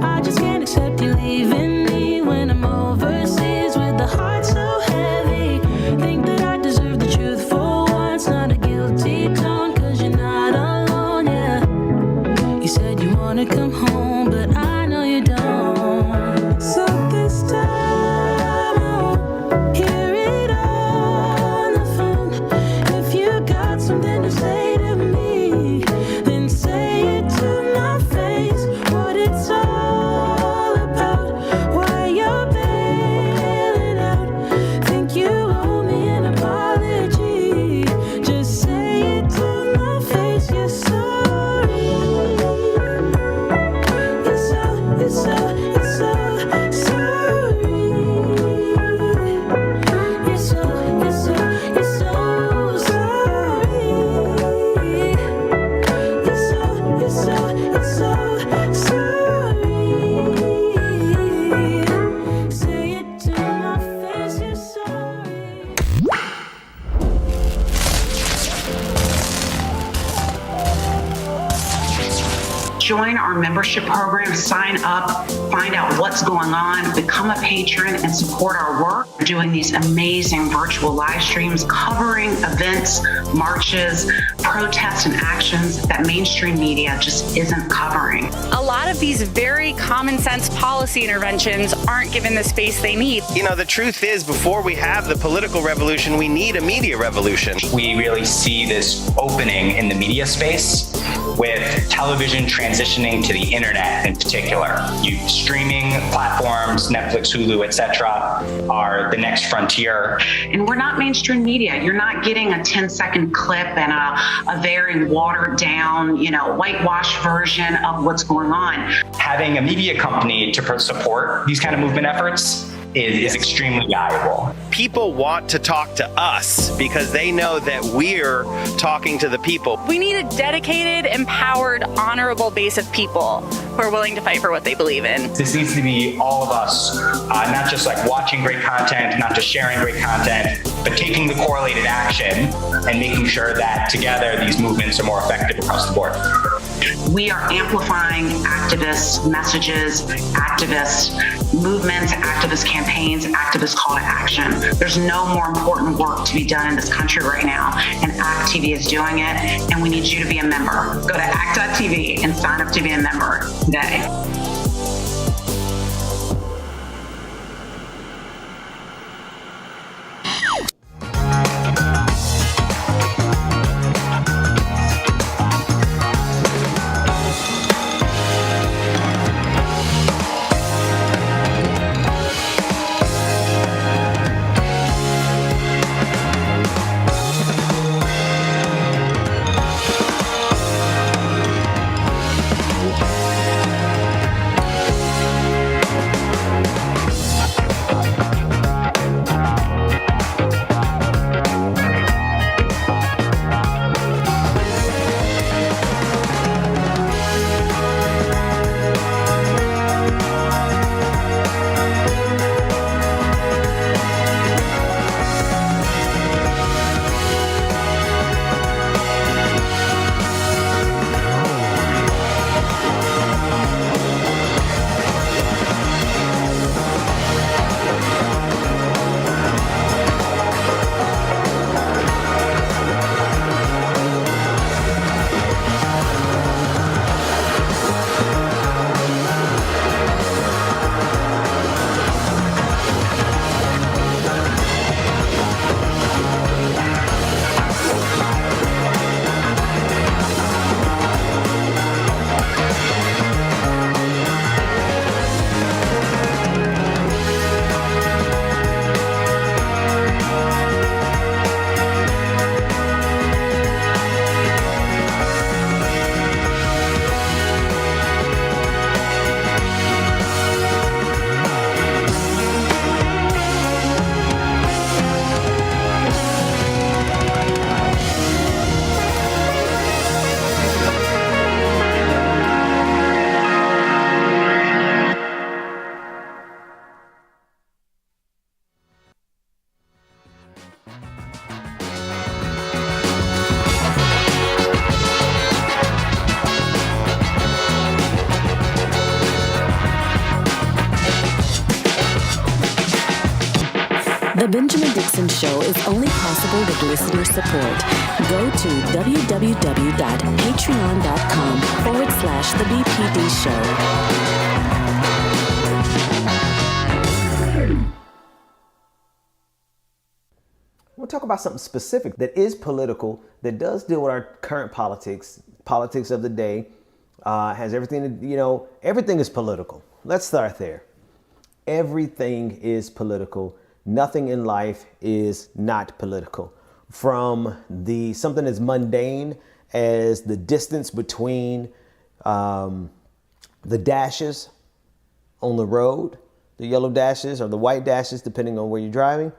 I just can't accept you leaving me when I'm overseas with the heart so heavy. Think that I deserve the truth for once, not a guilty tone, 'cause you're not alone, yeah. You said you wanna come home, but I know you don't. So this time I won't hear it on the phone. If you got something to say to me, then say it to my face. What it's all about, why you're bailing out. Think you owe me an apology. Just say it to my face. You're sorry. You're so sorry. You're so sorry. You're so sorry. Say it to my face. You're sorry. Join our membership program, sign up, find out what's going on, become a patron, and support our work. We're doing these amazing virtual live streams covering events, marches, protests, and actions that mainstream media just isn't covering. A lot of these very common sense policy interventions aren't given the space they need. You know, the truth is, before we have the political revolution, we need a media revolution. We really see this opening in the media space with television transitioning to the internet in particular. Streaming platforms, Netflix, Hulu, etc., are the next frontier. And we're not mainstream media. You're not getting a 10-second clip and a very watered down, whitewashed version of what's going on. Having a media company to support these kind of movement efforts is extremely valuable. People want to talk to us because they know that we're talking to the people. We need a dedicated, empowered, honorable base of people who are willing to fight for what they believe in. This needs to be all of us, not just like watching great content, not just sharing great content, but taking the correlated action and making sure that together these movements are more effective across the board. We are amplifying activist messages, activist movements, activist campaigns, activist call to action. There's no more important work to be done in this country right now, and ACT TV is doing it, and we need you to be a member. Go to ACT.tv and sign up to be a member today. The Benjamin Dixon Show is only possible with listener support. Go to www.patreon.com/The BPD Show. We'll talk about something specific that is political, that does deal with our current politics of the day, has everything, everything is political. Let's start there. Everything is political. Nothing in life is not political. From something as mundane as the distance between the dashes on the road, the yellow dashes or the white dashes, depending on where you're driving,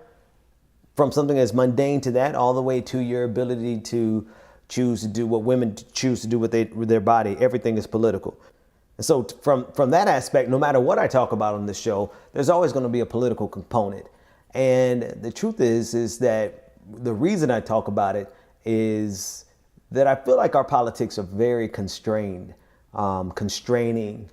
from something as mundane to that, all the way to your ability to choose to do what women choose to do with their body. Everything is political. And so from that aspect, no matter what I talk about on this show, there's always going to be a political component. And the truth is that the reason I talk about it is that I feel like our politics are very constrained, constraining,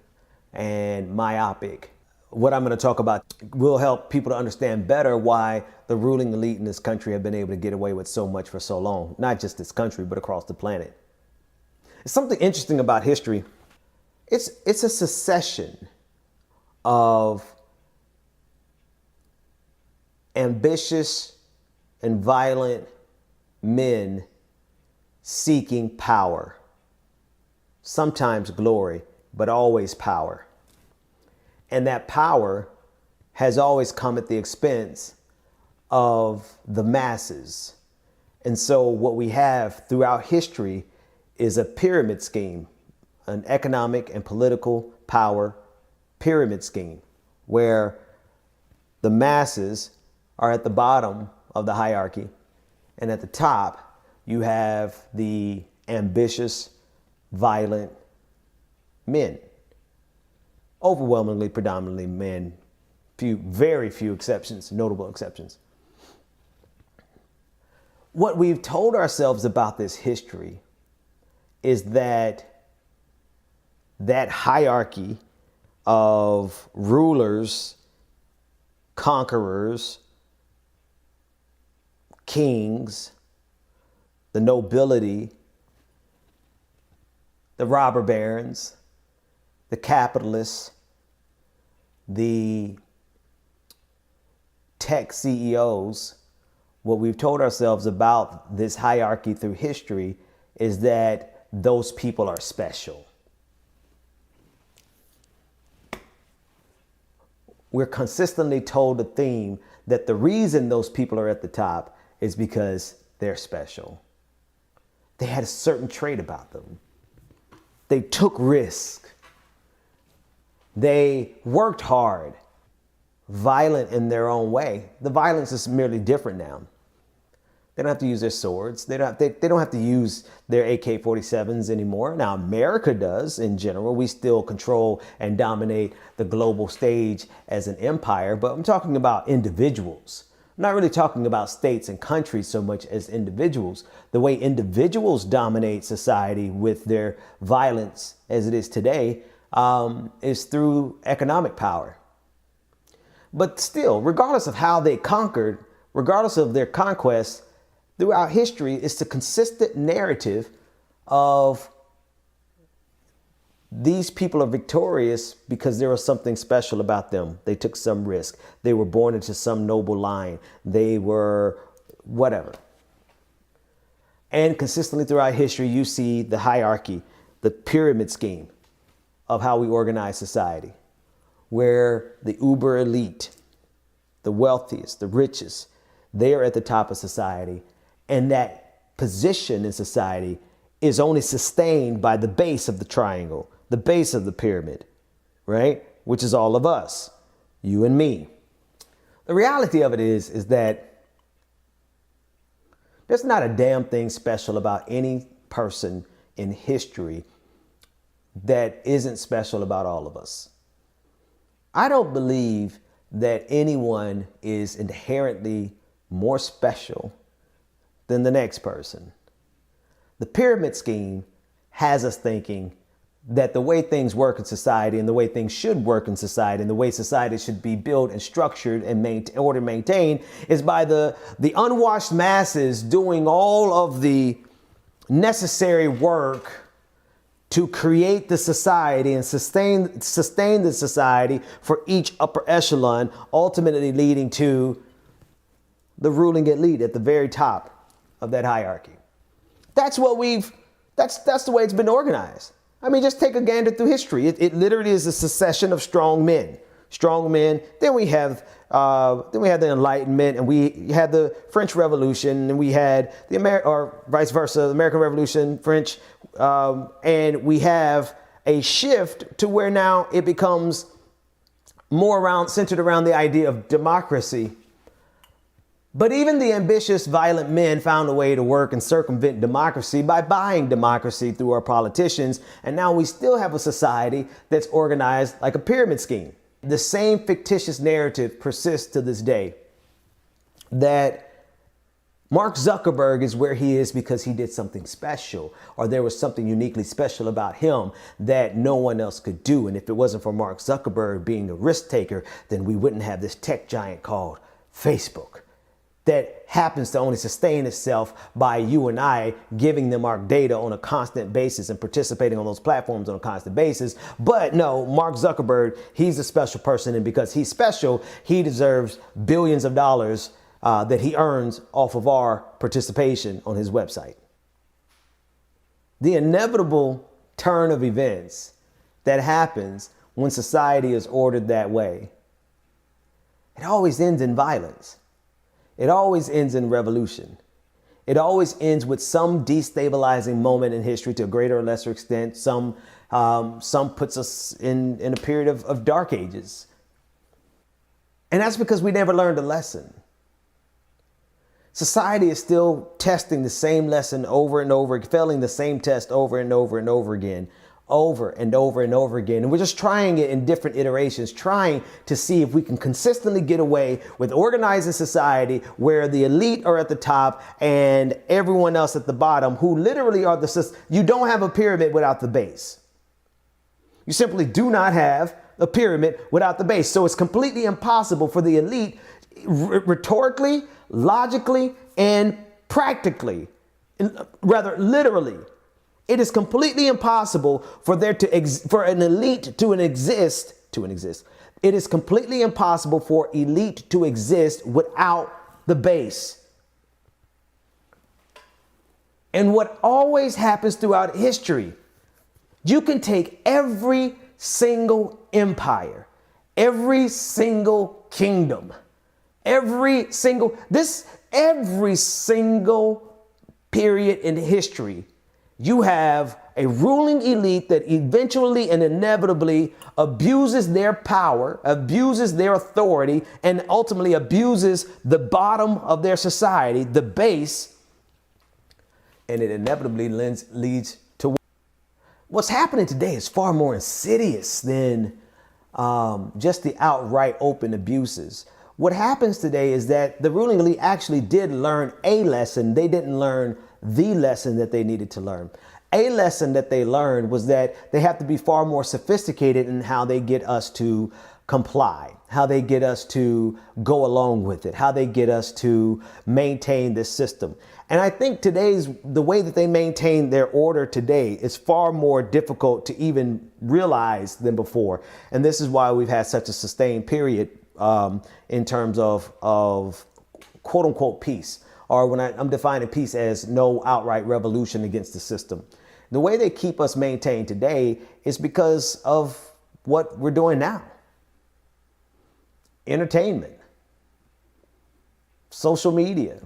and myopic. What I'm going to talk about will help people to understand better why the ruling elite in this country have been able to get away with so much for so long. Not just this country, but across the planet. It's something interesting about history. It's a succession of ambitious and violent men seeking power. Sometimes glory, but always power. And that power has always come at the expense of the masses. And so what we have throughout history is a pyramid scheme, an economic and political power pyramid scheme, where the masses are at the bottom of the hierarchy, and at the top you have the ambitious, violent men. Overwhelmingly, predominantly men, very few exceptions, notable exceptions. What we've told ourselves about this history is that hierarchy of rulers, conquerors, kings, the nobility, the robber barons, the capitalists, the tech CEOs, what we've told ourselves about this hierarchy through history is that those people are special. We're consistently told the theme that the reason those people are at the top is because they're special. They had a certain trait about them. They took risks. They worked hard, violent in their own way. The violence is merely different now. They don't have to use their swords. They don't have to use their AK-47s anymore. Now, America does in general. We still control and dominate the global stage as an empire, but I'm talking about individuals. I'm not really talking about states and countries so much as individuals. The way individuals dominate society with their violence as it is today is through economic power. But still, regardless of how they conquered, regardless of their conquests, throughout history, it's the consistent narrative of these people are victorious because there was something special about them. They took some risk. They were born into some noble line. They were whatever. And consistently throughout history, you see the hierarchy, the pyramid scheme of how we organize society, where the uber elite, the wealthiest, the richest, they are at the top of society. And that position in society is only sustained by the base of the triangle, the base of the pyramid, right? Which is all of us, you and me. The reality of it is that there's not a damn thing special about any person in history that isn't special about all of us. I don't believe that anyone is inherently more special than the next person. The pyramid scheme has us thinking that the way things work in society and the way things should work in society and the way society should be built and structured and maintained is by the unwashed masses doing all of the necessary work to create the society and sustain the society for each upper echelon, ultimately leading to the ruling elite at the very top of that hierarchy. That's what that's the way it's been organized. I mean, just take a gander through history. It literally is a succession of strong men. Then we have the Enlightenment, and we had the French Revolution, and we had or vice versa, the American Revolution, French, and we have a shift to where now it becomes more centered around the idea of democracy. But even the ambitious, violent men found a way to work and circumvent democracy by buying democracy through our politicians. And now we still have a society that's organized like a pyramid scheme. The same fictitious narrative persists to this day, that Mark Zuckerberg is where he is because he did something special, or there was something uniquely special about him that no one else could do. And if it wasn't for Mark Zuckerberg being a risk taker, then we wouldn't have this tech giant called Facebook, that happens to only sustain itself by you and I giving them our data on a constant basis and participating on those platforms on a constant basis. But no, Mark Zuckerberg, he's a special person. And because he's special, he deserves billions of dollars that he earns off of our participation on his website. The inevitable turn of events that happens when society is ordered that way, it always ends in violence. It always ends in revolution. It always ends with some destabilizing moment in history to a greater or lesser extent. Some puts us in a period of dark ages. And that's because we never learned a lesson. Society is still testing the same lesson over and over, failing the same test over and over and over again. Over and over and over again. And we're just trying it in different iterations, trying to see if we can consistently get away with organizing society where the elite are at the top and everyone else at the bottom, who literally are you don't have a pyramid without the base. You simply do not have a pyramid without the base. So it's completely impossible for the elite, rhetorically, logically, and practically, rather literally, it is completely impossible for an elite to exist. It is completely impossible for elite to exist without the base. And what always happens throughout history, you can take every single empire, every single kingdom, every single period in history. You have a ruling elite that eventually and inevitably abuses their power, abuses their authority, and ultimately abuses the bottom of their society, the base, and it inevitably leads to what's happening today is far more insidious than just the outright open abuses. What happens today is that the ruling elite actually did learn a lesson. They didn't learn the lesson that they needed to learn. A lesson that they learned was that they have to be far more sophisticated in how they get us to comply, how they get us to go along with it, how they get us to maintain this system. And I think the way that they maintain their order today is far more difficult to even realize than before. And this is why we've had such a sustained period in terms of quote unquote peace. Or when I'm defining peace as no outright revolution against the system. The way they keep us maintained today is because of what we're doing now. Entertainment, social media.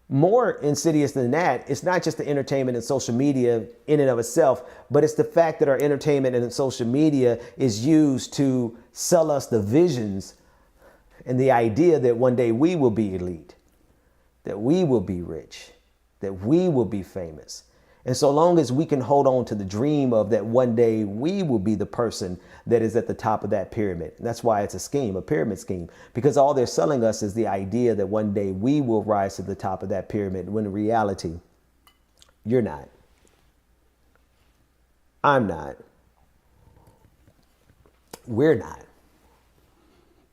More insidious than that, it's not just the entertainment and social media in and of itself, but it's the fact that our entertainment and social media is used to sell us the visions and the idea that one day we will be elite, that we will be rich, that we will be famous. And so long as we can hold on to the dream of that one day we will be the person that is at the top of that pyramid. And that's why it's a scheme, a pyramid scheme, because all they're selling us is the idea that one day we will rise to the top of that pyramid, when in reality, you're not. I'm not. We're not.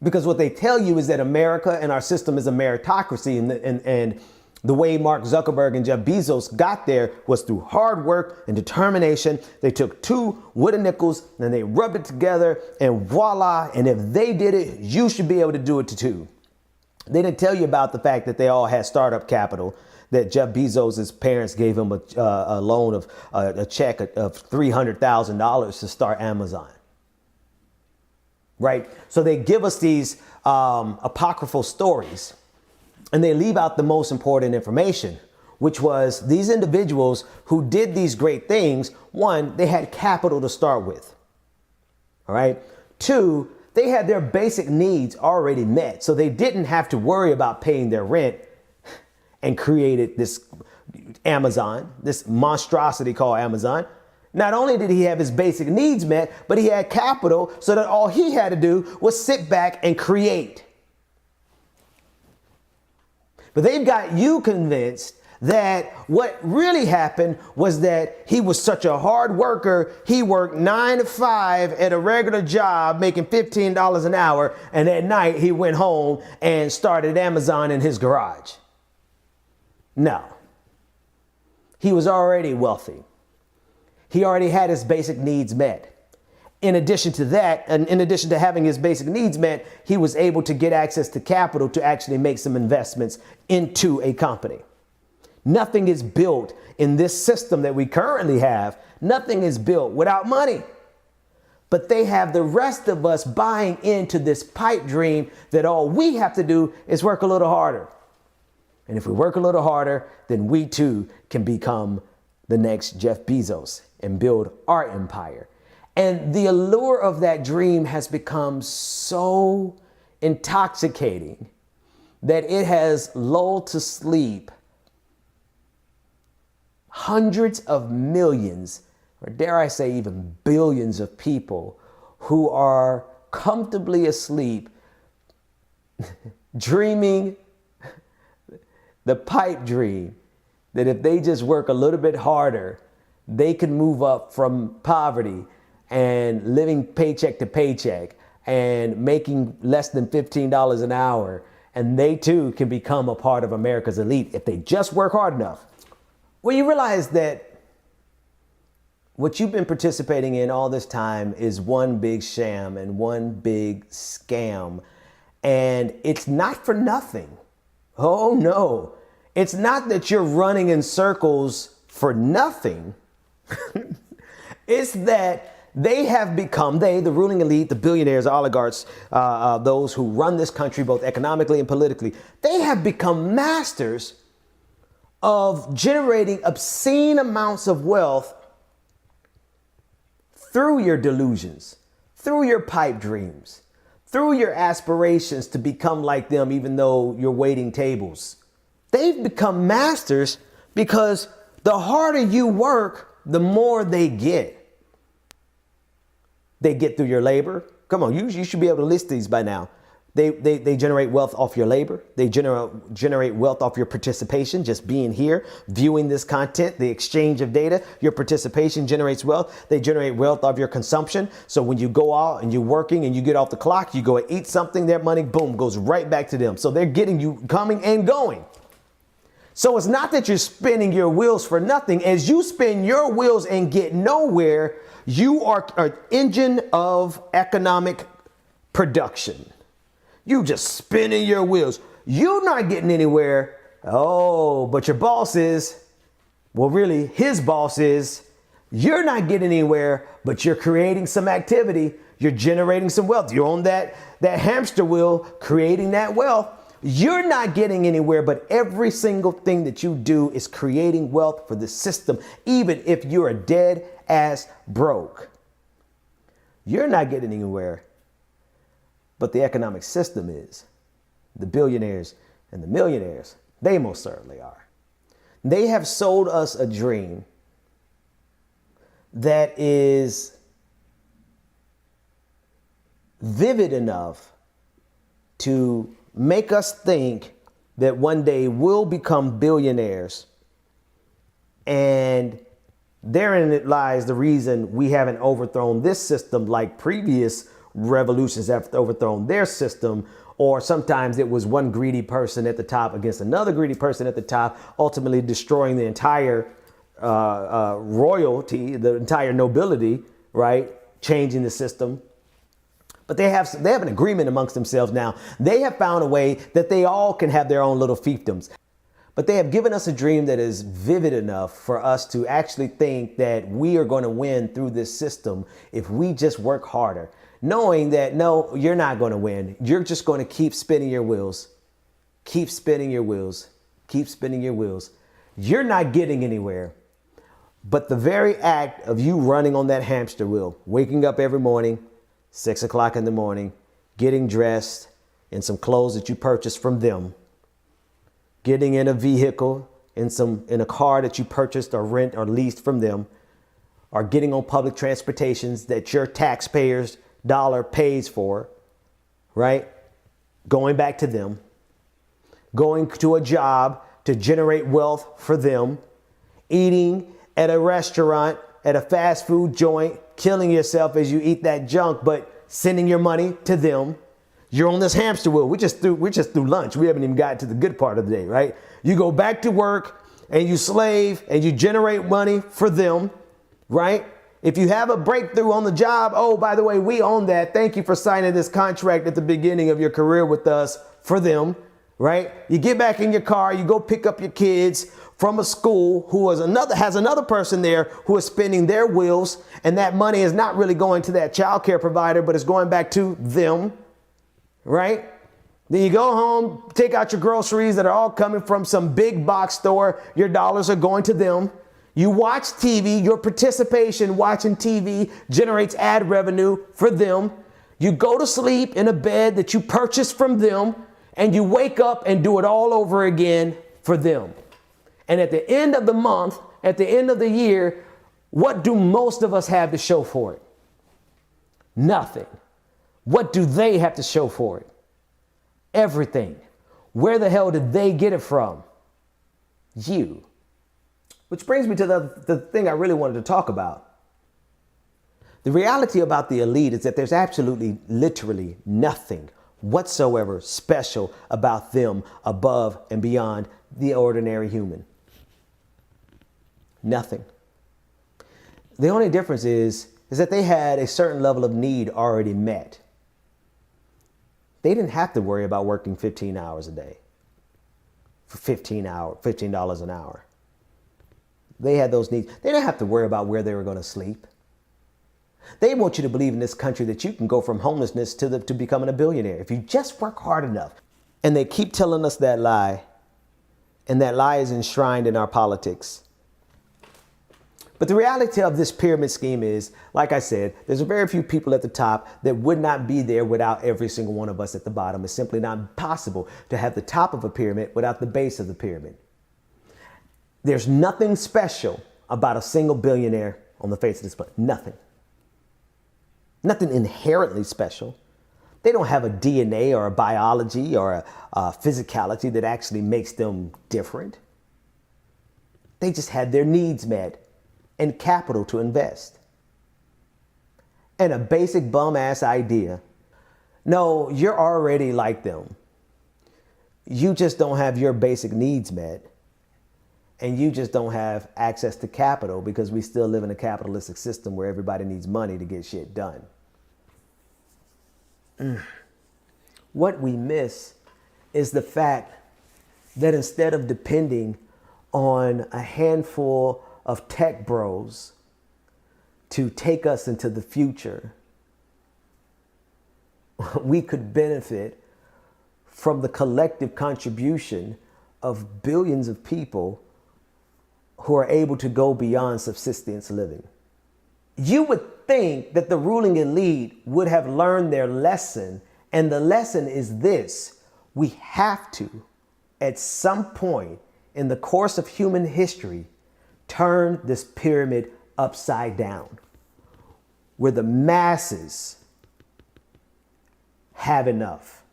Because what they tell you is that America and our system is a meritocracy, and the way Mark Zuckerberg and Jeff Bezos got there was through hard work and determination. They took two wooden nickels and they rubbed it together, and voila. And if they did it, you should be able to do it too. They didn't tell you about the fact that they all had startup capital, that Jeff Bezos' parents gave him a loan of a check of $300,000 to start Amazon. Right? So they give us these apocryphal stories, and they leave out the most important information, which was these individuals who did these great things. One, they had capital to start with. All right. Two, they had their basic needs already met, so they didn't have to worry about paying their rent, and created this Amazon, this monstrosity called Amazon. Not only did he have his basic needs met, but he had capital so that all he had to do was sit back and create. But they've got you convinced that what really happened was that he was such a hard worker. He worked 9 to 5 at a regular job, making $15 an hour. And at night he went home and started Amazon in his garage. No, he was already wealthy. He already had his basic needs met. In addition to that, and in addition to having his basic needs met, he was able to get access to capital to actually make some investments into a company. Nothing is built in this system that we currently have. Nothing is built without money. But they have the rest of us buying into this pipe dream that all we have to do is work a little harder. And if we work a little harder, then we too can become the next Jeff Bezos and build our empire. And the allure of that dream has become so intoxicating that it has lulled to sleep hundreds of millions, or dare I say even billions of people who are comfortably asleep, dreaming the pipe dream that if they just work a little bit harder, they can move up from poverty and living paycheck to paycheck and making less than $15 an hour. And they too can become a part of America's elite if they just work hard enough. Well, you realize that what you've been participating in all this time is one big sham and one big scam. And it's not for nothing. Oh no, it's not that you're running in circles for nothing. It's that they have become, the ruling elite, the billionaires, oligarchs, those who run this country both economically and politically, they have become masters of generating obscene amounts of wealth through your delusions, through your pipe dreams, through your aspirations to become like them, even though you're waiting tables. They've become masters because the harder you work, the more they get. They get through your labor. Come on, you should be able to list these by now. They generate wealth off your labor. They generate wealth off your participation, just being here, viewing this content, the exchange of data. Your participation generates wealth. They generate wealth off your consumption. So when you go out and you're working and you get off the clock, you go and eat something, their money, boom, goes right back to them. So they're getting you coming and going. So it's not that you're spinning your wheels for nothing. As you spin your wheels and get nowhere, you are an engine of economic production. You just spinning your wheels. You're not getting anywhere. Oh, but your boss is. Well, really, his boss is. You're not getting anywhere, but you're creating some activity. You're generating some wealth. You're on that hamster wheel, creating that wealth. You're not getting anywhere, but every single thing that you do is creating wealth for the system, even if you're a dead ass broke. You're not getting anywhere. But the economic system is. The billionaires and the millionaires, they most certainly are. They have sold us a dream that is vivid enough to make us think that one day we'll become billionaires and Therein it lies the reason we haven't overthrown this system like previous revolutions have overthrown their system, or sometimes it was one greedy person at the top against another greedy person at the top, ultimately destroying the entire royalty, the entire nobility, right? Changing the system. But they have an agreement amongst themselves now. They have found a way that they all can have their own little fiefdoms. But they have given us a dream that is vivid enough for us to actually think that we are going to win through this system if we just work harder, knowing that, no, you're not going to win. You're just going to keep spinning your wheels, keep spinning your wheels, keep spinning your wheels. You're not getting anywhere. But the very act of you running on that hamster wheel, waking up every morning, 6 o'clock in the morning, getting dressed in some clothes that you purchased from them, getting in a vehicle, in a car that you purchased or rent or leased from them, or getting on public transportations that your taxpayers' dollar pays for, right? Going back to them, going to a job to generate wealth for them, eating at a restaurant, at a fast food joint, killing yourself as you eat that junk, but sending your money to them. You're on this hamster wheel. We're just through lunch. We haven't even gotten to the good part of the day, right? You go back to work and you slave and you generate money for them, right? If you have a breakthrough on the job, oh, by the way, we own that. Thank you for signing this contract at the beginning of your career with us for them, right? You get back in your car, you go pick up your kids from a school who has another person there who is spending their wheels, and that money is not really going to that child care provider, but it's going back to them. Right? Then you go home, take out your groceries that are all coming from some big box store. Your dollars are going to them. You watch TV. Your participation watching TV generates ad revenue for them. You go to sleep in a bed that you purchased from them, and you wake up and do it all over again for them. And at the end of the month, at the end of the year, what do most of us have to show for it? Nothing. What do they have to show for it? Everything. Where the hell did they get it from? You. Which brings me to the thing I really wanted to talk about. The reality about the elite is that there's absolutely, literally nothing whatsoever special about them above and beyond the ordinary human. Nothing. The only difference is that they had a certain level of need already met. They didn't have to worry about working 15 hours a day for $15 an hour. They had those needs. They didn't have to worry about where they were going to sleep. They want you to believe in this country that you can go from homelessness to becoming a billionaire if you just work hard enough. And they keep telling us that lie. And that lie is enshrined in our politics. But the reality of this pyramid scheme is, like I said, there's a very few people at the top that would not be there without every single one of us at the bottom. It's simply not possible to have the top of a pyramid without the base of the pyramid. There's nothing special about a single billionaire on the face of this planet. Nothing. Nothing inherently special. They don't have a DNA or a biology or a physicality that actually makes them different. They just had their needs met and capital to invest. And a basic bum ass idea. No, you're already like them. You just don't have your basic needs met. And you just don't have access to capital because we still live in a capitalistic system where everybody needs money to get shit done. What we miss is the fact that instead of depending on a handful of tech bros to take us into the future, we could benefit from the collective contribution of billions of people who are able to go beyond subsistence living. You would think that the ruling elite would have learned their lesson, and the lesson is this: we have to, at some point in the course of human history, turn this pyramid upside down, where the masses have enough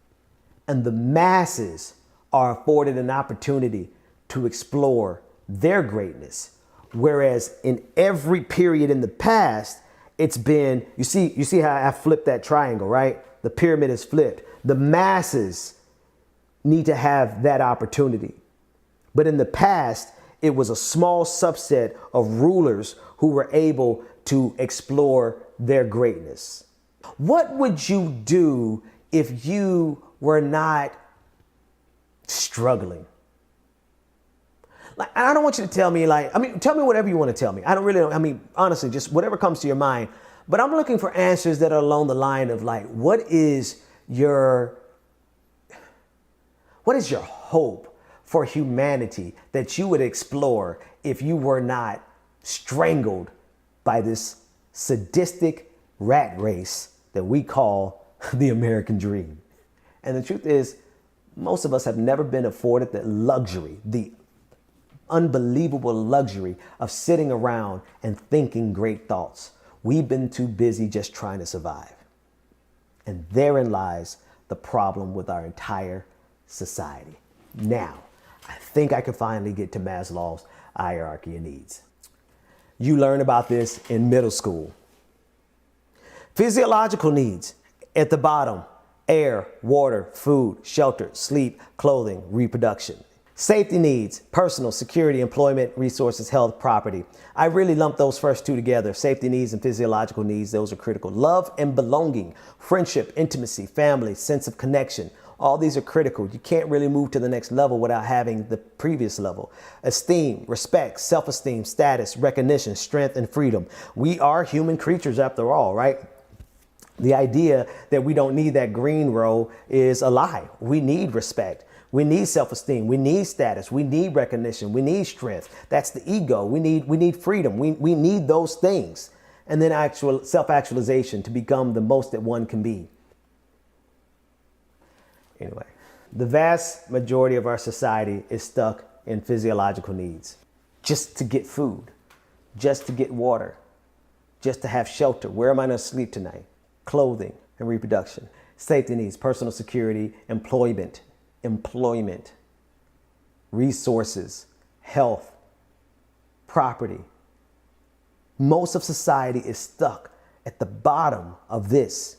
and the masses are afforded an opportunity to explore their greatness Whereas in every period in the past, it's been, you see how I flipped that triangle, right? The pyramid is flipped. The masses need to have that opportunity. But in the past, it was a small subset of rulers who were able to explore their greatness. What would you do if you were not struggling? Like, I don't want you to tell me tell me whatever you want to tell me. I don't really know. Honestly, just whatever comes to your mind. But I'm looking for answers that are along the line of like, what is your hope for humanity that you would explore if you were not strangled by this sadistic rat race that we call the American dream? And the truth is, most of us have never been afforded the luxury, the unbelievable luxury of sitting around and thinking great thoughts. We've been too busy just trying to survive. And therein lies the problem with our entire society. Now, I think I can finally get to Maslow's hierarchy of needs. You learn about this in middle school. Physiological needs at the bottom: air, water, food, shelter, sleep, clothing, reproduction. Safety needs: personal, security, employment, resources, health, property. I really lump those first two together. Safety needs and physiological needs, those are critical. Love and belonging, friendship, intimacy, family, sense of connection. All these are critical. You can't really move to the next level without having the previous level. Esteem, respect, self-esteem, status, recognition, strength, and freedom. We are human creatures after all, right? The idea that we don't need that green row is a lie. We need respect. We need self-esteem. We need status. We need recognition. We need strength. That's the ego. We need freedom. We need those things. And then self-actualization to become the most that one can be. Anyway, the vast majority of our society is stuck in physiological needs. Just to get food, just to get water, just to have shelter. Where am I going to sleep tonight? Clothing and reproduction. Safety needs: personal security, employment, resources, health, property. Most of society is stuck at the bottom of this.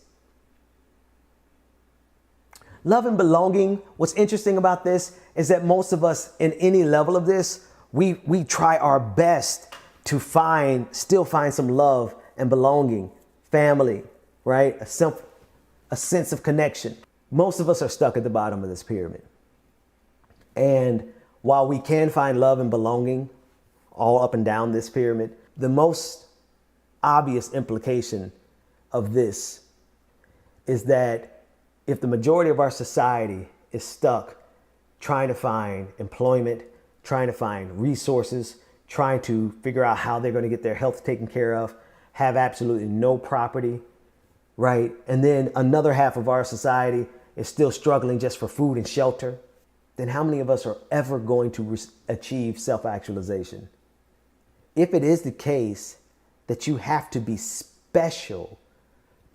Love and belonging. What's interesting about this is that most of us in any level of this, we try our best to still find some love and belonging, family, right? A sense of connection. Most of us are stuck at the bottom of this pyramid. And while we can find love and belonging all up and down this pyramid, the most obvious implication of this is that if the majority of our society is stuck trying to find employment, trying to find resources, trying to figure out how they're going to get their health taken care of, have absolutely no property, right? And then another half of our society is still struggling just for food and shelter, then how many of us are ever going to achieve self-actualization? If it is the case that you have to be special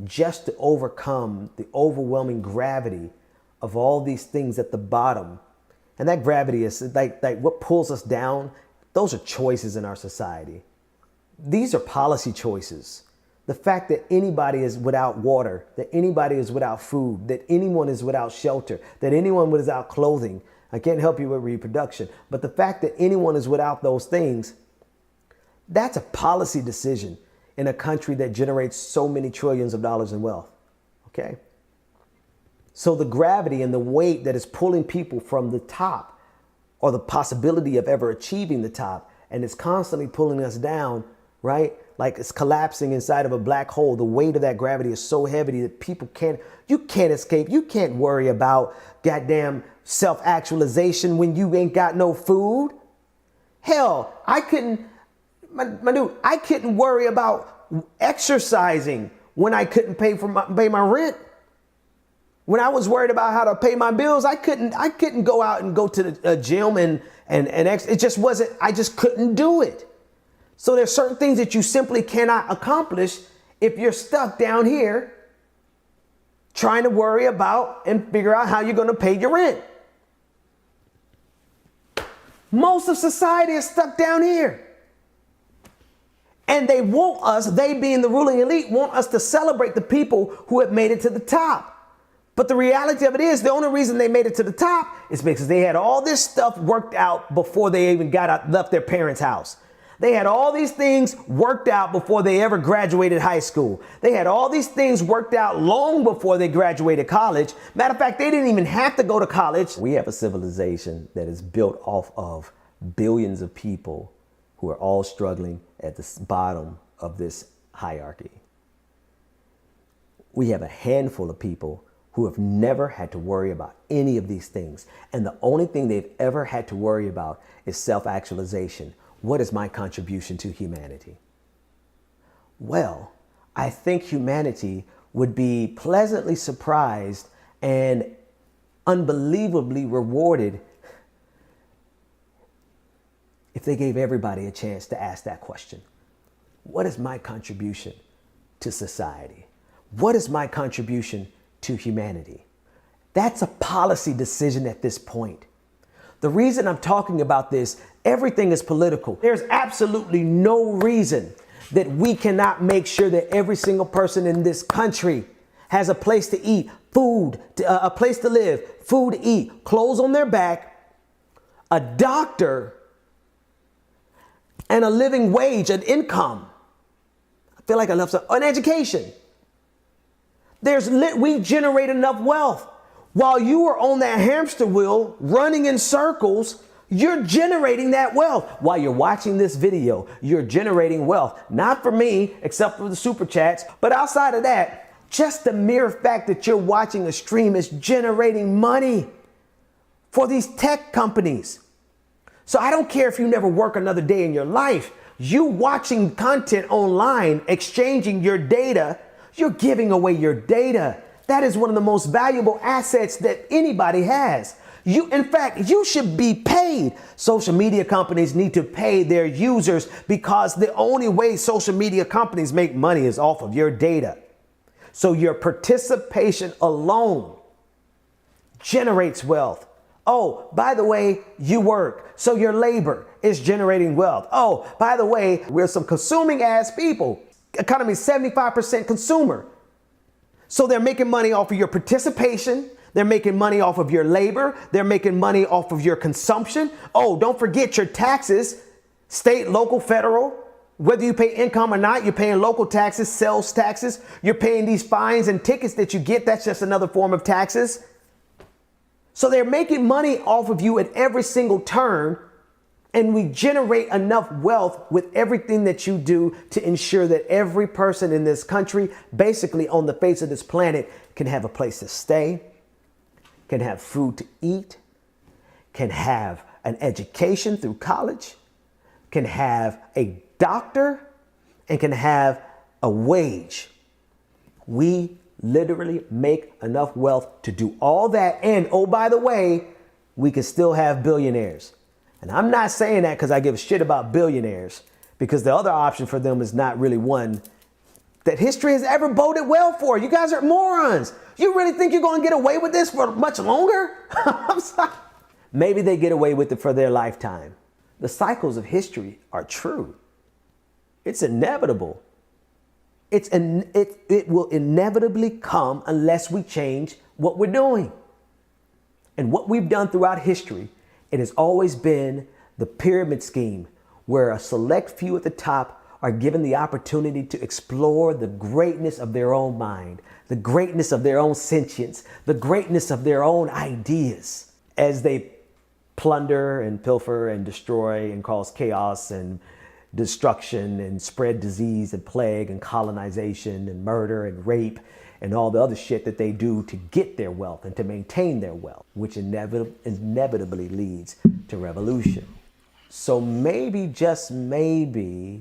just to overcome the overwhelming gravity of all these things at the bottom, and that gravity is like what pulls us down, those are choices in our society. These are policy choices. The fact that anybody is without water, that anybody is without food, that anyone is without shelter, that anyone is without clothing. I can't help you with reproduction, but the fact that anyone is without those things, that's a policy decision in a country that generates so many trillions of dollars in wealth, okay? So the gravity and the weight that is pulling people from the top, or the possibility of ever achieving the top, and it's constantly pulling us down, right? Like it's collapsing inside of a black hole. The weight of that gravity is so heavy that you can't escape. You can't worry about goddamn self-actualization when you ain't got no food. Hell, I couldn't worry about exercising when I couldn't pay my rent. When I was worried about how to pay my bills, I couldn't go out and go to the gym and it just wasn't, I just couldn't do it. So there's certain things that you simply cannot accomplish if you're stuck down here trying to worry about and figure out how you're going to pay your rent. Most of society is stuck down here. And they want us, they being the ruling elite, want us to celebrate the people who have made it to the top. But the reality of it is, the only reason they made it to the top is because they had all this stuff worked out before they even left their parents' house. They had all these things worked out before they ever graduated high school. They had all these things worked out long before they graduated college. Matter of fact, they didn't even have to go to college. We have a civilization that is built off of billions of people who are all struggling at the bottom of this hierarchy. We have a handful of people who have never had to worry about any of these things. And the only thing they've ever had to worry about is self-actualization. What is my contribution to humanity? Well, I think humanity would be pleasantly surprised and unbelievably rewarded if they gave everybody a chance to ask that question. What is my contribution to society? What is my contribution to humanity? That's a policy decision at this point. The reason I'm talking about this, everything is political. There's absolutely no reason that we cannot make sure that every single person in this country has a place to eat, food, a place to live, food to eat, clothes on their back, a doctor, and a living wage, an income. I feel like I left some, an education. We generate enough wealth. While you are on that hamster wheel running in circles, you're generating that wealth. While you're watching this video, you're generating wealth. Not for me, except for the super chats, but outside of that, just the mere fact that you're watching a stream is generating money for these tech companies. So I don't care if you never work another day in your life. You watching content online, exchanging your data, you're giving away your data. That is one of the most valuable assets that anybody has. In fact, you should be paid. Social media companies need to pay their users because the only way social media companies make money is off of your data. So your participation alone generates wealth. Oh, by the way, you work, so your labor is generating wealth. Oh, by the way, we're some consuming ass people. Economy is 75% consumer. So they're making money off of your participation. They're making money off of your labor. They're making money off of your consumption. Oh, don't forget your taxes, state, local, federal. Whether you pay income or not, you're paying local taxes, sales taxes. You're paying these fines and tickets that you get. That's just another form of taxes. So they're making money off of you at every single turn. And we generate enough wealth with everything that you do to ensure that every person in this country, basically on the face of this planet, can have a place to stay, can have food to eat, can have an education through college, can have a doctor, and can have a wage. We literally make enough wealth to do all that. And oh, by the way, we can still have billionaires. And I'm not saying that because I give a shit about billionaires, because the other option for them is not really one that history has ever boded well for. You guys are morons. You really think you're going to get away with this for much longer? I'm sorry. Maybe they get away with it for their lifetime. The cycles of history are true. It's inevitable. It will inevitably come unless we change what we're doing. And what we've done throughout history, it has always been the pyramid scheme, where a select few at the top are given the opportunity to explore the greatness of their own mind, the greatness of their own sentience, the greatness of their own ideas, as they plunder and pilfer and destroy and cause chaos and destruction and spread disease and plague and colonization and murder and rape and all the other shit that they do to get their wealth and to maintain their wealth, which inevitably leads to revolution. So maybe, just maybe,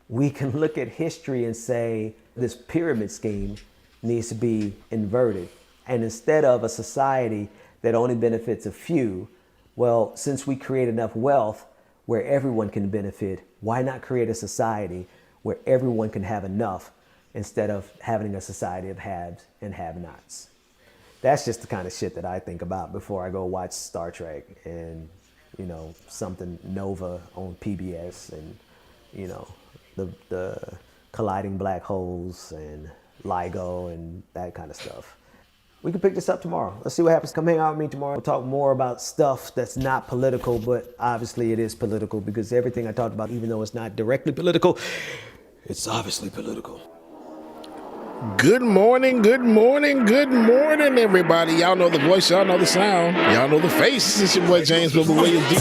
we can look at history and say this pyramid scheme needs to be inverted. And instead of a society that only benefits a few, well, since we create enough wealth where everyone can benefit, why not create a society where everyone can have enough, instead of having a society of haves and have-nots? That's just the kind of shit that I think about before I go watch Star Trek and, something Nova on PBS and, the colliding black holes and LIGO and that kind of stuff. We can pick this up tomorrow. Let's see what happens. Come hang out with me tomorrow. We'll talk more about stuff that's not political, but obviously it is political, because everything I talked about, even though it's not directly political, it's obviously political. Good morning, everybody. Y'all know the voice, y'all know the sound, y'all know the face. It's your boy James Wilbur Williams,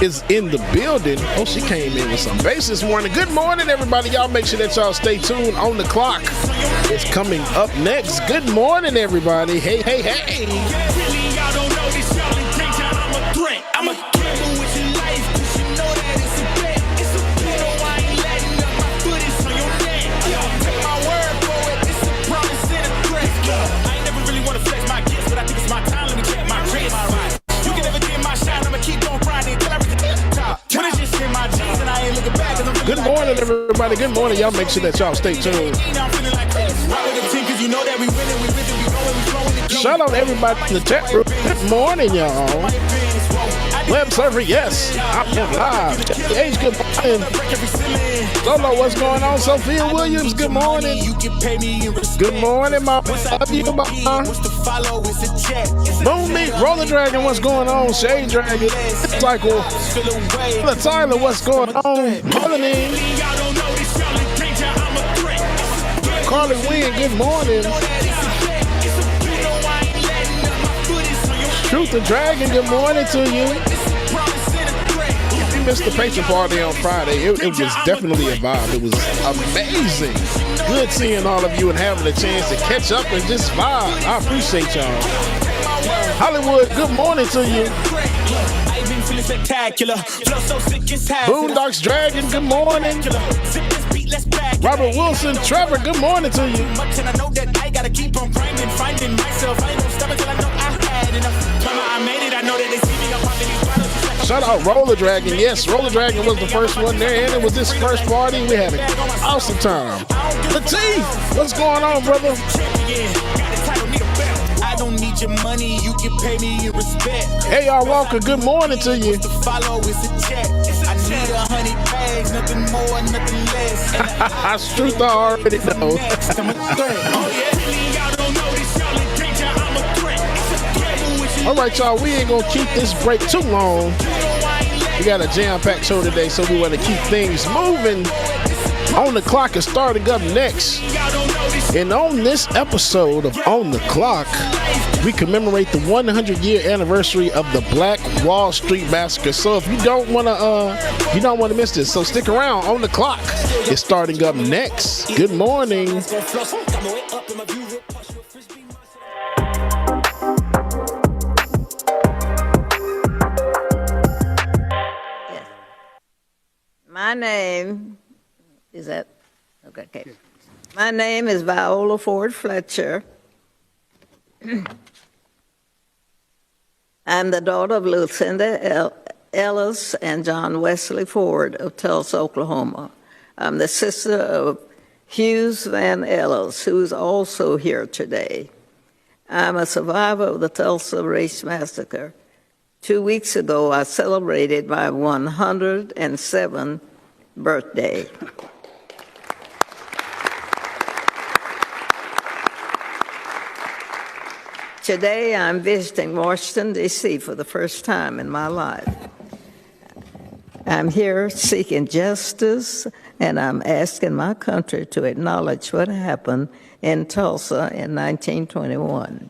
is in the building. Oh, she came in with some bass this morning. Good morning, everybody. Y'all make sure that y'all stay tuned. On the Clock is coming up next. Good morning, everybody. Hey, hey, hey. Good morning, everybody. Good morning. Y'all make sure that y'all stay tuned. Shout out everybody in the chat room. Good morning, y'all. Web server, yes. I'm live. Hey, good morning. Don't know what's going on. Sophia Williams, good morning. Good morning, my love you, Moon Meat, Roller Dragon, what's going on? Shade Dragon, Cycle, Tyler, what's going on? Melanie, Carly Wynn, good morning. Truth the Dragon, good morning to you. You missed the patron party on Friday. It was definitely a vibe. It was amazing. Good seeing all of you and having a chance to catch up and just vibe. I appreciate y'all. Hollywood, good morning to you. Boondocks Dragon, good morning. Robert Wilson, Trevor, good morning to you. Shout out Roller Dragon. Yes, Roller Dragon was the first one there, and it was this first party. We had an awesome time. Latif, what's going on, brother? I don't need your money, you can pay me in respect. Hey, y'all, Walker, good morning to you. I need 100 bags, nothing more, nothing less. That's truth, I already know. All right, y'all, we ain't gonna keep this break too long. We got a jam-packed show today, so we want to keep things moving. On the Clock is starting up next. And on this episode of On the Clock, we commemorate the 100-year anniversary of the Black Wall Street Massacre. So if you don't want to miss this, so stick around. On the Clock is starting up next. Good morning. My name is that okay. My name is Viola Ford Fletcher. I'm the daughter of Lucinda Ellis and John Wesley Ford of Tulsa, Oklahoma. I'm the sister of Hughes Van Ellis, who's also here today. I'm a survivor of the Tulsa Race Massacre. 2 weeks ago, I celebrated my 107th birthday. Today, I'm visiting Washington, D.C. for the first time in my life. I'm here seeking justice, and I'm asking my country to acknowledge what happened in Tulsa in 1921.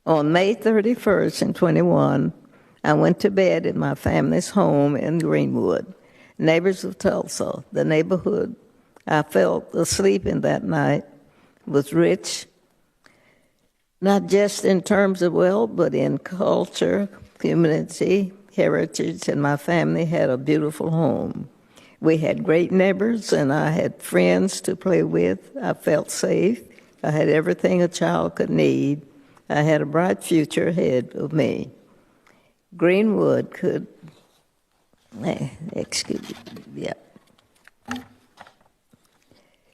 On May 31st in 21, I went to bed in my family's home in Greenwood, neighbors of Tulsa. The neighborhood I felt asleep in that night was rich, not just in terms of wealth, but in culture, community, heritage, and my family had a beautiful home. We had great neighbors, and I had friends to play with. I felt safe. I had everything a child could need. I had a bright future ahead of me. Greenwood could,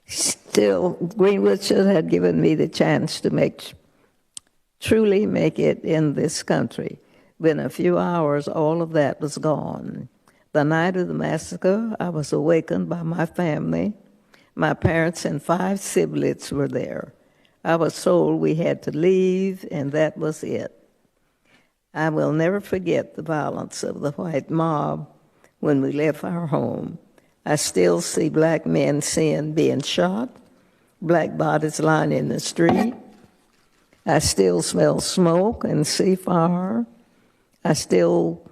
Still, Greenwood should have given me the chance to truly make it in this country. Within a few hours, all of that was gone. The night of the massacre, I was awakened by my family. My parents and 5 siblings were there. I was told we had to leave, and that was it. I will never forget the violence of the white mob when we left our home. I still see black men being shot, black bodies lying in the street. I still smell smoke and see fire. I still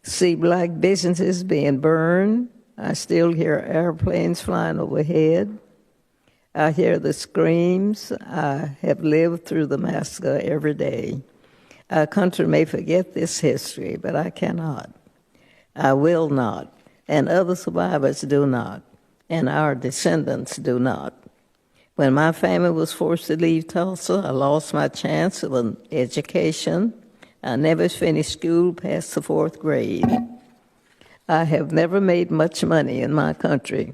see black businesses being burned. I still hear airplanes flying overhead. I hear the screams. I have lived through the massacre every day. Our country may forget this history, but I cannot. I will not, and other survivors do not, and our descendants do not. When my family was forced to leave Tulsa, I lost my chance of an education. I never finished school past the 4th grade. I have never made much money in my country.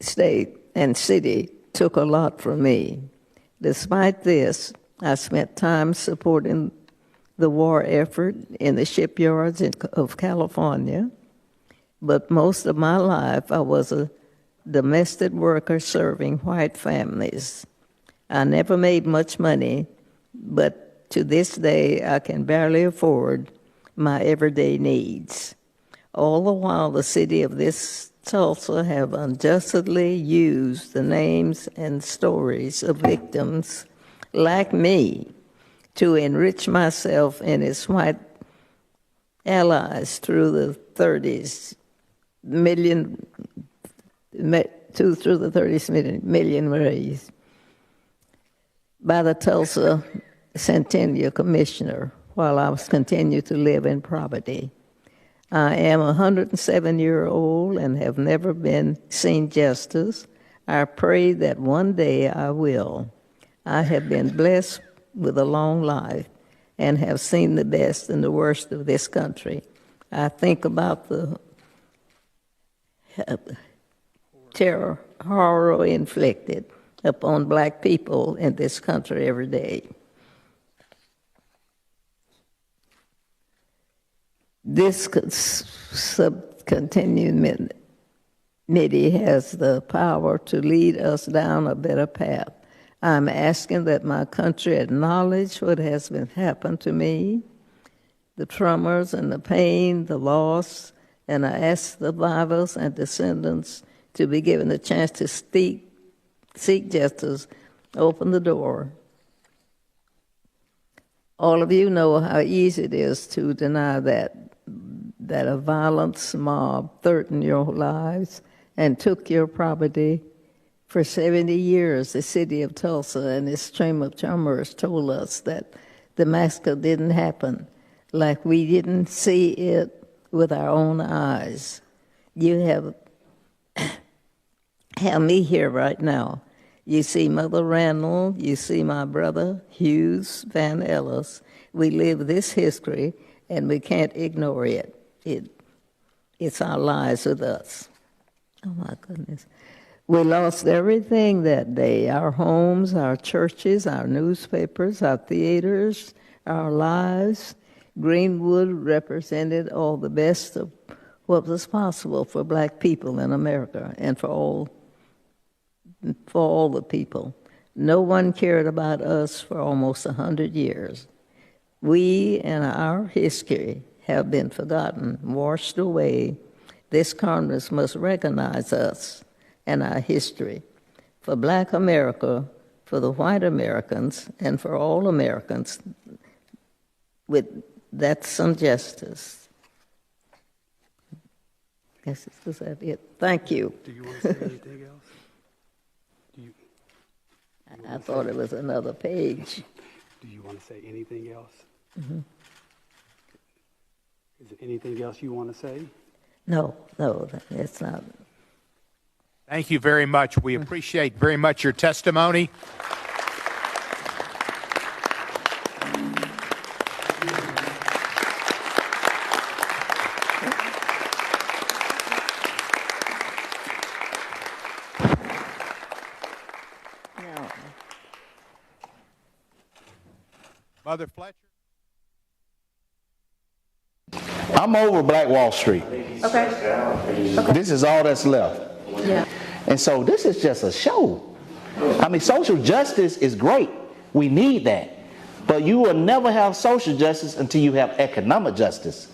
State and city took a lot from me. Despite this, I spent time supporting the war effort in the shipyards of California, but most of my life I was a domestic worker serving white families. I never made much money, but to this day I can barely afford my everyday needs. All the while the city of this Tulsa have unjustly used the names and stories of victims like me to enrich myself and its white allies through the 30s million raised by the Tulsa Centennial Commissioner while I was continuing to live in poverty. I am a 107-year-old and have never seen justice. I pray that one day I will. I have been blessed with a long life and have seen the best and the worst of this country. I think about the terror, horror inflicted upon black people in this country every day. This continuing committee has the power to lead us down a better path. I'm asking that my country acknowledge what has been happened to me, the traumas and the pain, the loss, and I ask the survivors and descendants to be given a chance to seek justice, open the door. All of you know how easy it is to deny that a violent mob threatened your lives and took your property. For 70 years, the city of Tulsa and its stream of commerce told us that the massacre didn't happen, like we didn't see it with our own eyes. You have me here right now. You see Mother Randall, you see my brother Hughes Van Ellis. We live this history, and we can't ignore it. It's our lives with us. Oh, my goodness. We lost everything that day, our homes, our churches, our newspapers, our theaters, our lives. Greenwood represented all the best of what was possible for black people in America and for all the people. No one cared about us for almost 100 years. We and our history have been forgotten, washed away. This Congress must recognize us and our history. For black America, for the white Americans, and for all Americans, that's some justice. I guess that's it. Thank you. Do you want to say anything else? I thought it was another page. Do you want to say anything else? Mm-hmm. Is there anything else you want to say? No, it's not. Thank you very much. We appreciate very much your testimony. No. Mother Fletcher. I'm over Black Wall Street. Okay. This is all that's left. Yeah. And so this is just a show. I mean, social justice is great. We need that. But you will never have social justice until you have economic justice.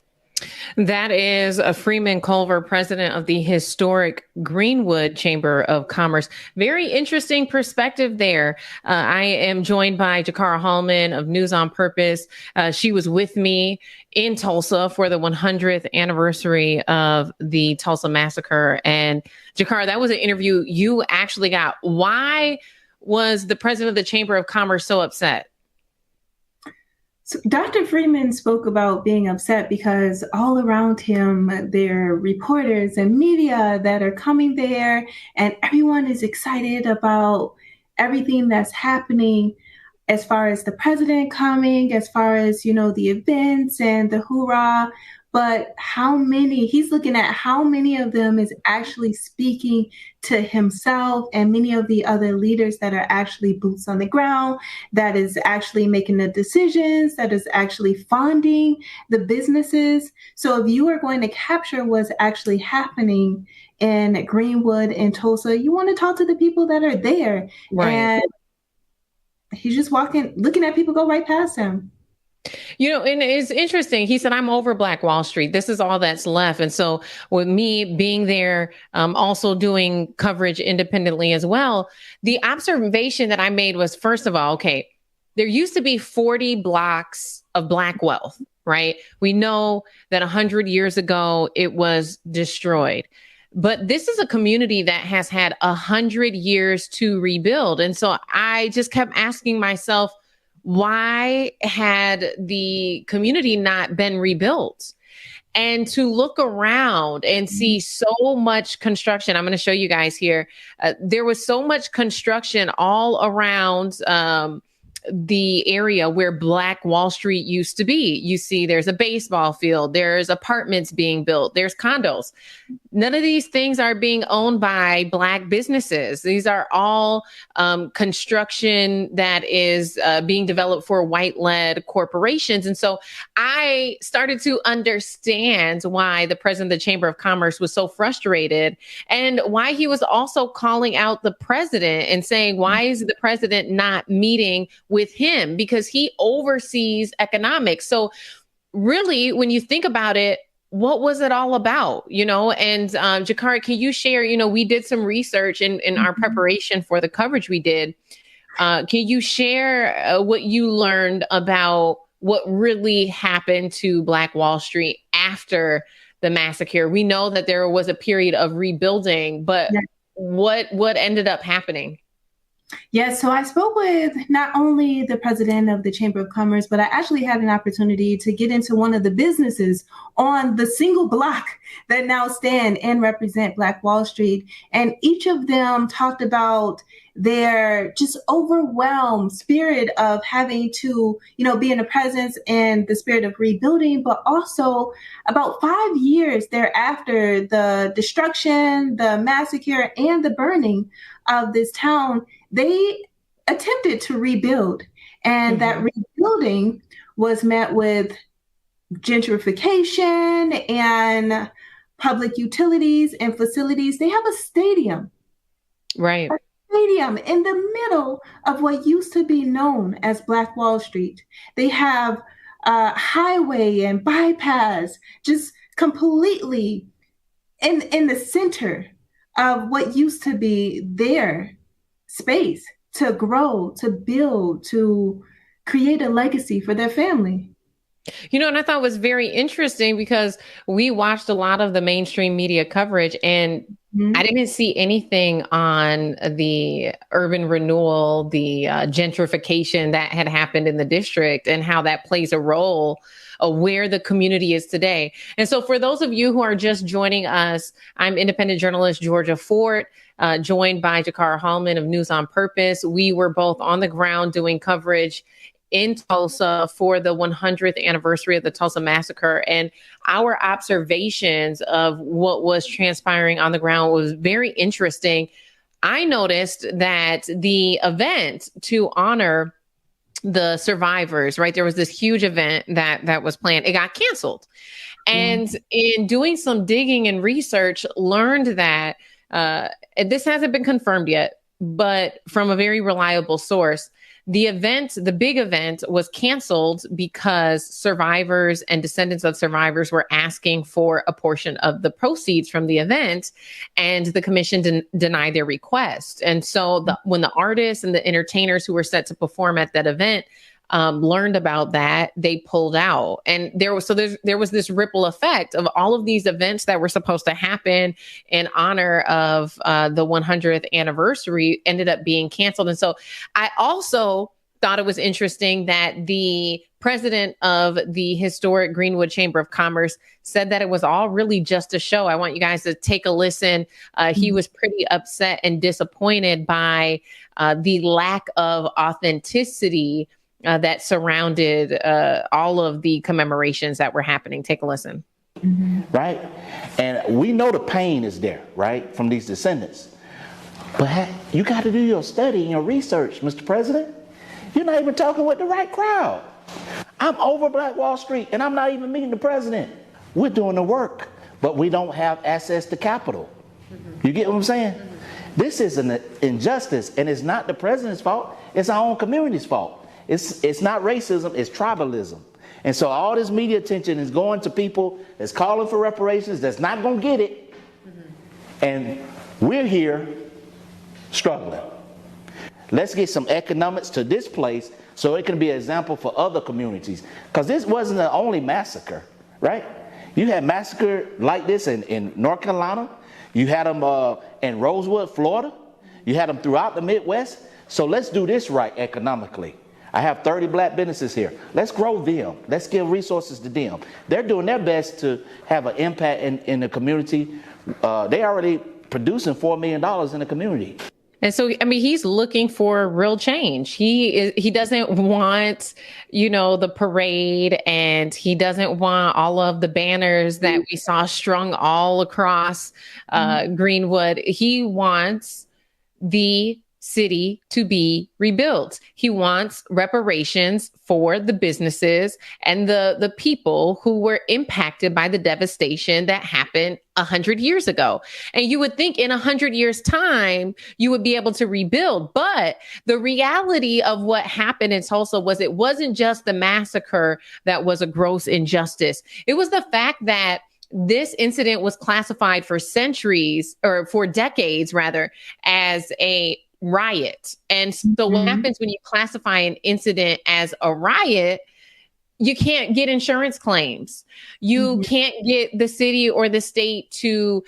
That is a Freeman Culver, president of the historic Greenwood Chamber of Commerce. Very interesting perspective there. I am joined by Jakara Hallman of News on Purpose. She was with me in Tulsa for the 100th anniversary of the Tulsa massacre. And Jakara, that was an interview you actually got. Why was the president of the Chamber of Commerce so upset? So Dr. Freeman spoke about being upset because all around him, there are reporters and media that are coming there, and everyone is excited about everything that's happening as far as the president coming, as far as, you know, the events and the hoorah. But he's looking at how many of them is actually speaking to himself and many of the other leaders that are actually boots on the ground, that is actually making the decisions, that is actually funding the businesses. So if you are going to capture what's actually happening in Greenwood and Tulsa, you want to talk to the people that are there. Right. And he's just looking at people go right past him. You know, and it's interesting. He said, I'm over Black Wall Street. This is all that's left. And so with me being there, also doing coverage independently as well, the observation that I made was, first of all, okay, there used to be 40 blocks of Black wealth, right? We know that 100 years ago, it was destroyed. But this is a community that has had 100 years to rebuild. And so I just kept asking myself, why had the community not been rebuilt? And to look around and see so much construction. I'm going to show you guys here. There was so much construction all around the area where Black Wall Street used to be. You see, there's a baseball field, there's apartments being built, there's condos. None of these things are being owned by Black businesses. These are all construction that is being developed for white-led corporations. And so I started to understand why the president of the Chamber of Commerce was so frustrated and why he was also calling out the president and saying, why is the president not meeting with him? Because he oversees economics. So really, when you think about it, what was it all about? You know, and Jakara, can you share, you know, we did some research in our preparation for the coverage we did. Can you share what you learned about what really happened to Black Wall Street after the massacre? We know that there was a period of rebuilding, but what ended up happening? Yes, so I spoke with not only the president of the Chamber of Commerce, but I actually had an opportunity to get into one of the businesses on the single block that now stand and represent Black Wall Street. And each of them talked about their just overwhelmed spirit of having to, you know, be in the presence and the spirit of rebuilding, but also about 5 years thereafter, the destruction, the massacre, and the burning of this town, they attempted to rebuild. And that rebuilding was met with gentrification and public utilities and facilities. They have a stadium. Right. A stadium in the middle of what used to be known as Black Wall Street. They have a highway and bypass just completely in the center of what used to be their space to grow, to build, to create a legacy for their family. You know, and I thought was very interesting because we watched a lot of the mainstream media coverage and I didn't see anything on the urban renewal, the gentrification that had happened in the district and how that plays a role of where the community is today. And so for those of you who are just joining us, I'm independent journalist Georgia Fort, joined by Jakara Hallman of News on Purpose. We were both on the ground doing coverage in Tulsa for the 100th anniversary of the Tulsa massacre. And our observations of what was transpiring on the ground was very interesting. I noticed that the event to honor the survivors, right? There was this huge event that was planned. It got canceled. And in doing some digging and research, learned that this hasn't been confirmed yet, but from a very reliable source, the big event was canceled because survivors and descendants of survivors were asking for a portion of the proceeds from the event, and the commission denied their request. And so when the artists and the entertainers who were set to perform at that event learned about that, they pulled out. And there was this ripple effect of all of these events that were supposed to happen in honor of the 100th anniversary ended up being canceled. And so I also thought it was interesting that the president of the historic Greenwood Chamber of Commerce said that it was all really just a show. I want you guys to take a listen. He was pretty upset and disappointed by the lack of authenticity that surrounded all of the commemorations that were happening. Take a listen. Right? And we know the pain is there, right, from these descendants. But you got to do your study and your research, Mr. President. You're not even talking with the right crowd. I'm over Black Wall Street, and I'm not even meeting the president. We're doing the work, but we don't have access to capital. You get what I'm saying? This is an injustice, and it's not the president's fault. It's our own community's fault. It's not racism, it's tribalism. And so all this media attention is going to people that's calling for reparations, that's not going to get it. And we're here struggling. Let's get some economics to this place so it can be an example for other communities. Because this wasn't the only massacre, right? You had massacre like this in North Carolina. You had them in Rosewood, Florida. You had them throughout the Midwest. So let's do this right economically. I have 30 black businesses here. Let's grow them. Let's give resources to them. They're doing their best to have an impact in the community. They already producing $4 million in the community. And so, I mean, he's looking for real change. He doesn't want, the parade, and he doesn't want all of the banners that we saw strung all across Greenwood. He wants the city to be rebuilt. He wants reparations for the businesses and the people who were impacted by the devastation that happened 100 years ago. And you would think in 100 years' time, you would be able to rebuild. But the reality of what happened in Tulsa was it wasn't just the massacre that was a gross injustice. It was the fact that this incident was classified for decades rather, as a riot. And so what happens when you classify an incident as a riot? You can't get insurance claims. You can't get the city or the state to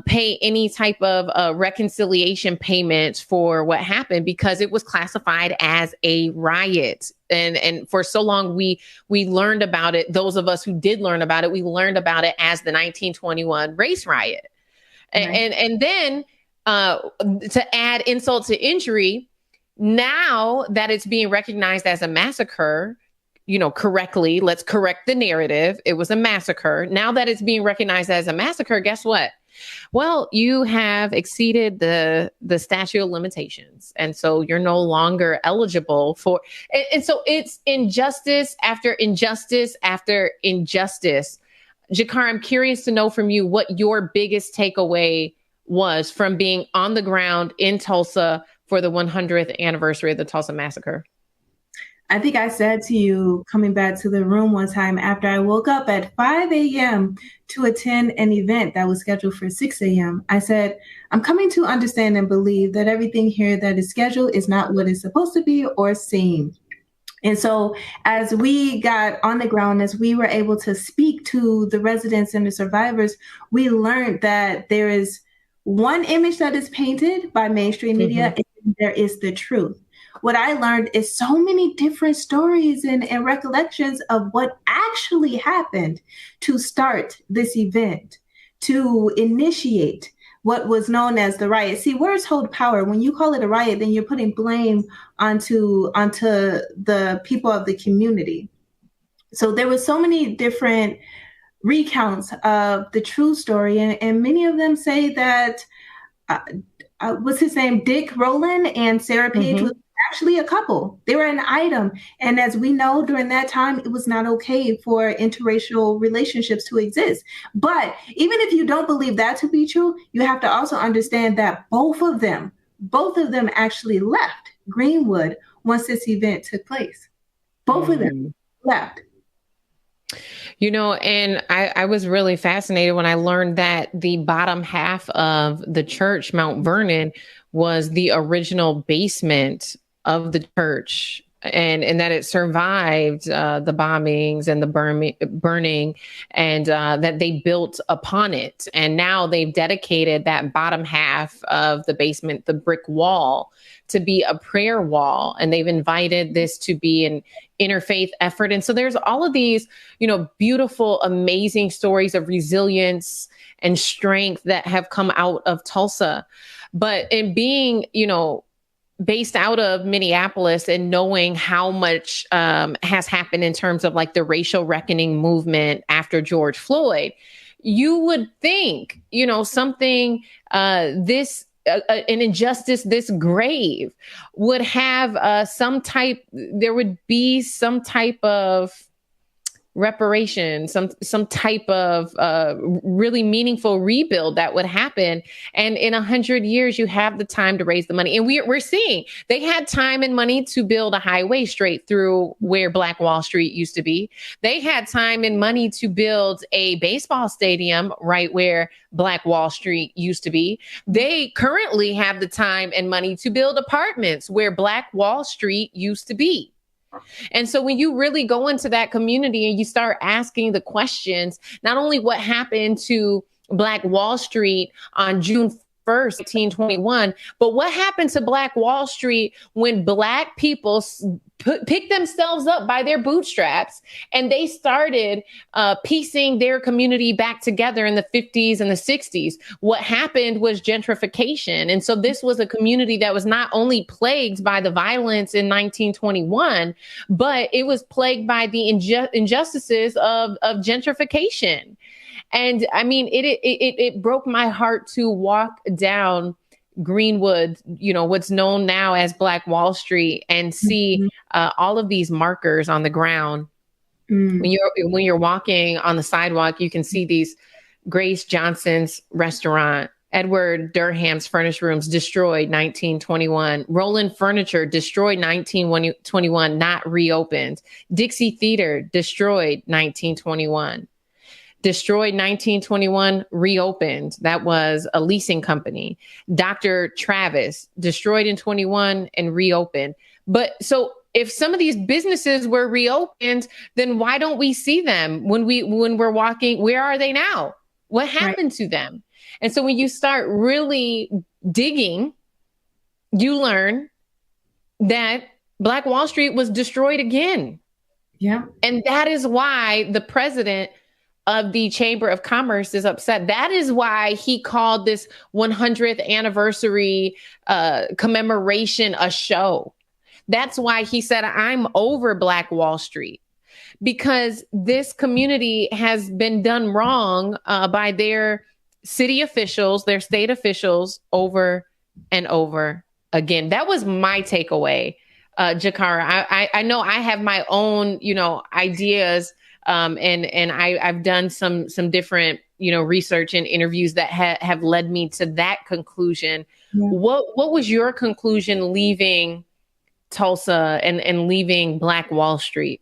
pay any type of reconciliation payments for what happened because it was classified as a riot. And for so long, we learned about it. Those of us who did learn about it, we learned about it as the 1921 race riot. Right. And then to add insult to injury, now that it's being recognized as a massacre, correctly, let's correct the narrative. It was a massacre. Now that it's being recognized as a massacre, guess what? Well, you have exceeded the statute of limitations. And so you're no longer eligible for, and so it's injustice after injustice after injustice. Jakar, I'm curious to know from you what your biggest takeaway was from being on the ground in Tulsa for the 100th anniversary of the Tulsa massacre. I think I said to you, coming back to the room one time after I woke up at 5 a.m. to attend an event that was scheduled for 6 a.m., I said, I'm coming to understand and believe that everything here that is scheduled is not what it's supposed to be or seem. And so as we got on the ground, as we were able to speak to the residents and the survivors, we learned that there is one image that is painted by mainstream media, and there is the truth. What I learned is so many different stories and recollections of what actually happened to start this event, to initiate what was known as the riot. See, words hold power. When you call it a riot, then you're putting blame onto the people of the community. So there were so many different recounts of the true story, and many of them say that what's his name, Dick Rowland and Sarah Page was actually a couple. They were an item. And as we know, during that time, it was not okay for interracial relationships to exist. But even if you don't believe that to be true, you have to also understand that both of them actually left Greenwood once this event took place. Both of them left. You know, and I was really fascinated when I learned that the bottom half of the church, Mount Vernon, was the original basement of the church, and that it survived the bombings and the burning, and that they built upon it. And now they've dedicated that bottom half of the basement, the brick wall, to be a prayer wall. And they've invited this to be an interfaith effort. And so there's all of these, you know, beautiful, amazing stories of resilience and strength that have come out of Tulsa. But in being, you know, based out of Minneapolis and knowing how much has happened in terms of like the racial reckoning movement after George Floyd, you would think, you know, something an injustice this grave would have there would be some type of reparation, some type of really meaningful rebuild that would happen. And in 100 years, you have the time to raise the money. And we're seeing they had time and money to build a highway straight through where Black Wall Street used to be. They had time and money to build a baseball stadium right where Black Wall Street used to be. They currently have the time and money to build apartments where Black Wall Street used to be. And so when you really go into that community and you start asking the questions, not only what happened to Black Wall Street on June 1st, 1821, but what happened to Black Wall Street when Black people picked themselves up by their bootstraps and they started piecing their community back together in the 50s and the 60s. What happened was gentrification. And so this was a community that was not only plagued by the violence in 1921, but it was plagued by the injustices of gentrification. And I mean, it broke my heart to walk down Greenwood, you know, what's known now as Black Wall Street, and see all of these markers on the ground. When you're walking on the sidewalk, you can see these: Grace Johnson's restaurant, Edward Durham's furnished rooms destroyed 1921, Roland Furniture destroyed 1921, not reopened, Dixie Theater destroyed 1921. Destroyed 1921, reopened. That was a leasing company. Dr. Travis, destroyed in 21 and reopened. But so if some of these businesses were reopened, then why don't we see them when we're walking? Where are they now? What happened to them? And so when you start really digging, you learn that Black Wall Street was destroyed again. Yeah. And that is why the president of the Chamber of Commerce is upset. That is why he called this 100th anniversary commemoration a show. That's why he said, I'm over Black Wall Street, because this community has been done wrong by their city officials, their state officials, over and over again. That was my takeaway, Jakara. I know I have my own, you know, ideas. And I've done some different, you know, research and interviews that have led me to that conclusion. Yeah. What was your conclusion leaving Tulsa and leaving Black Wall Street?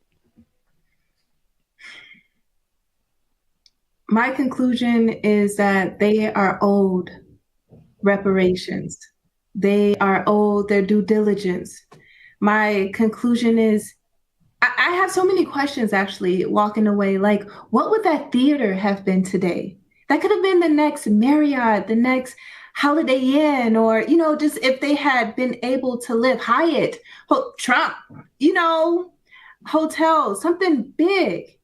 My conclusion is that they are owed reparations. They are owed their due diligence. My conclusion is, I have so many questions actually walking away. Like, what would that theater have been today? That could have been the next Marriott, the next Holiday Inn, or, you know, just if they had been able to live Hyatt, Trump, you know, hotel, something big.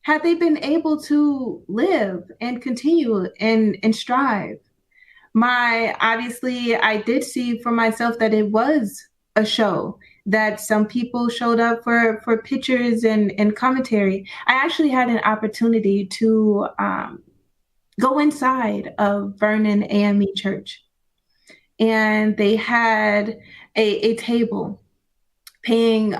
Had they been able to live and continue and strive? Obviously, I did see for myself that it was a show, that some people showed up for pictures and commentary. I actually had an opportunity to go inside of Vernon AME Church, and they had a table paying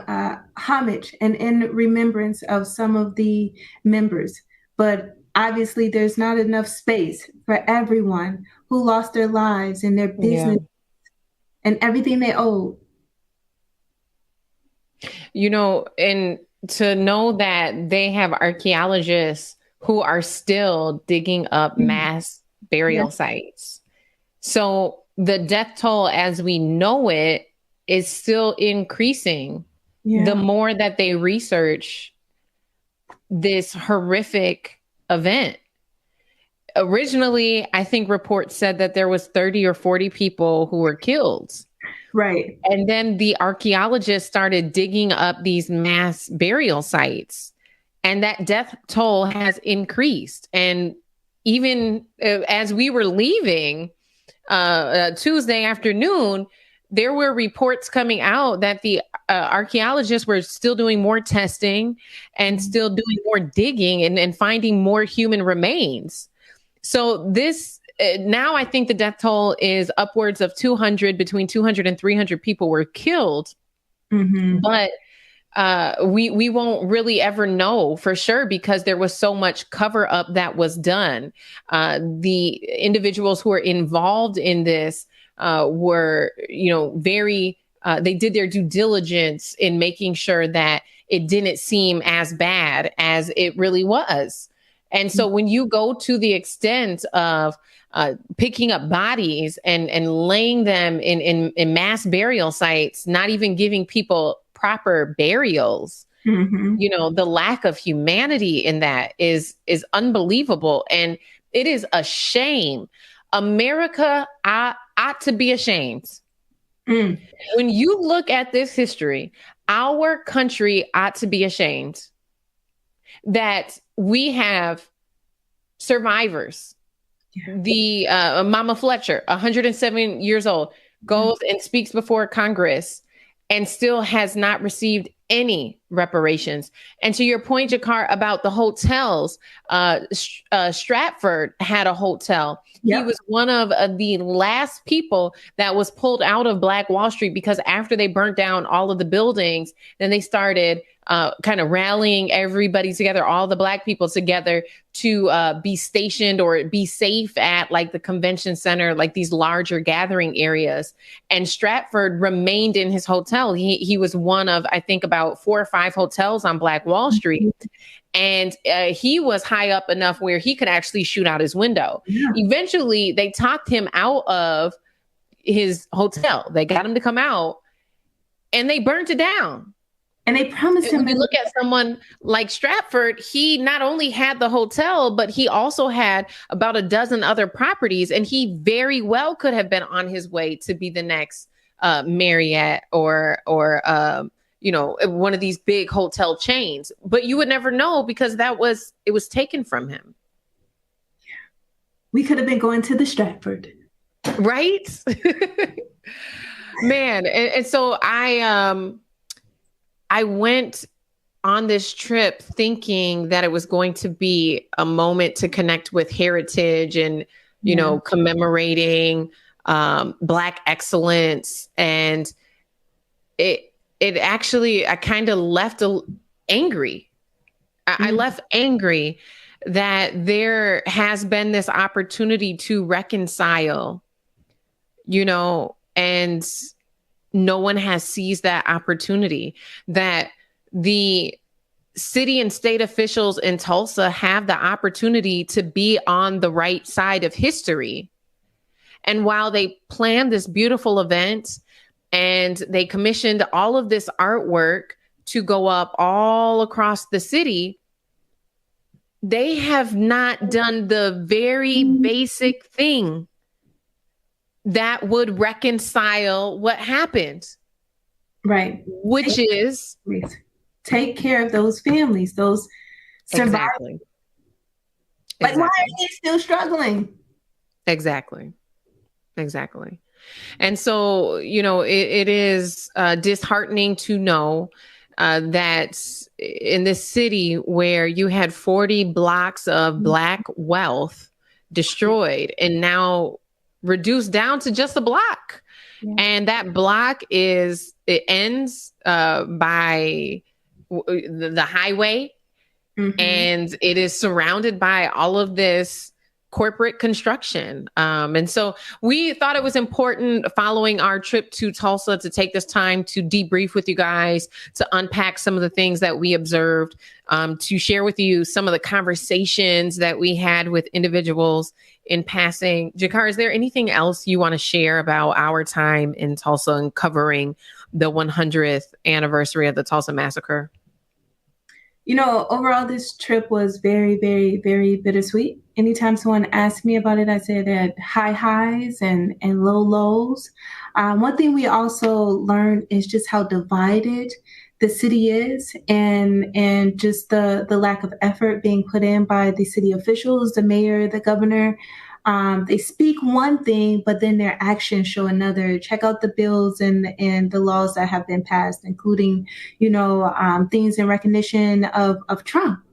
homage and in remembrance of some of the members. But obviously, there's not enough space for everyone who lost their lives and their business and everything they owed. You know, and to know that they have archaeologists who are still digging up mass burial sites. So the death toll as we know it is still increasing. The more that they research this horrific event. Originally, I think reports said that there was 30 or 40 people who were killed. Right. And then the archaeologists started digging up these mass burial sites, and that death toll has increased. And even as we were leaving Tuesday afternoon, there were reports coming out that the archaeologists were still doing more testing and still doing more digging and finding more human remains. So this now I think the death toll is upwards of 200, between 200 and 300 people were killed. But we won't really ever know for sure because there was so much cover up that was done. The individuals who were involved in this were, very, they did their due diligence in making sure that it didn't seem as bad as it really was. And so when you go to the extent of picking up bodies and laying them in mass burial sites, not even giving people proper burials, the lack of humanity in that is unbelievable. And it is a shame. America ought to be ashamed. When you look at this history, our country ought to be ashamed that we have survivors. The Mama Fletcher, 107 years old, goes and speaks before Congress and still has not received any reparations. And to your point, Jakar, about the hotels, Stratford had a hotel. He was one of the last people that was pulled out of Black Wall Street because after they burnt down all of the buildings, then they started kind of rallying everybody together, all the Black people together to be stationed or be safe at like the convention center, like these larger gathering areas. And Stratford remained in his hotel. He was one of, I think, about 4 or 5 hotels on Black Wall Street. And he was high up enough where he could actually shoot out his window. Eventually, they talked him out of his hotel. They got him to come out and they burnt it down. And they promised him. When you look at someone like Stratford, he not only had the hotel, but he also had about a dozen other properties. And he very well could have been on his way to be the next Marriott or one of these big hotel chains. But you would never know because it was taken from him. We could have been going to the Stratford. Right? Man. And so I went on this trip thinking that it was going to be a moment to connect with heritage and, commemorating Black excellence. And it actually, I kind of left angry. I left angry that there has been this opportunity to reconcile, and no one has seized that opportunity, that the city and state officials in Tulsa have the opportunity to be on the right side of history. And while they planned this beautiful event and they commissioned all of this artwork to go up all across the city, they have not done the very basic thing that would reconcile what happened. Right. Which is take care of those families, those survivors. Exactly. Like, why are they still struggling? Exactly. And so, it is disheartening to know that in this city where you had 40 blocks of Black wealth destroyed and now reduced down to just a block. And that block ends by the highway, and it is surrounded by all of this corporate construction. And so we thought it was important, following our trip to Tulsa, to take this time to debrief with you guys, to unpack some of the things that we observed, to share with you some of the conversations that we had with individuals in passing. Jakar, is there anything else you want to share about our time in Tulsa and covering the 100th anniversary of the Tulsa massacre? You know, overall, this trip was very, very, very bittersweet. Anytime someone asked me about it, I said that high highs and low lows. One thing we also learned is just how divided the city is, and just the lack of effort being put in by the city officials, the mayor, the governor. They speak one thing, but then their actions show another. Check out the bills and the laws that have been passed, including, things in recognition of Trump.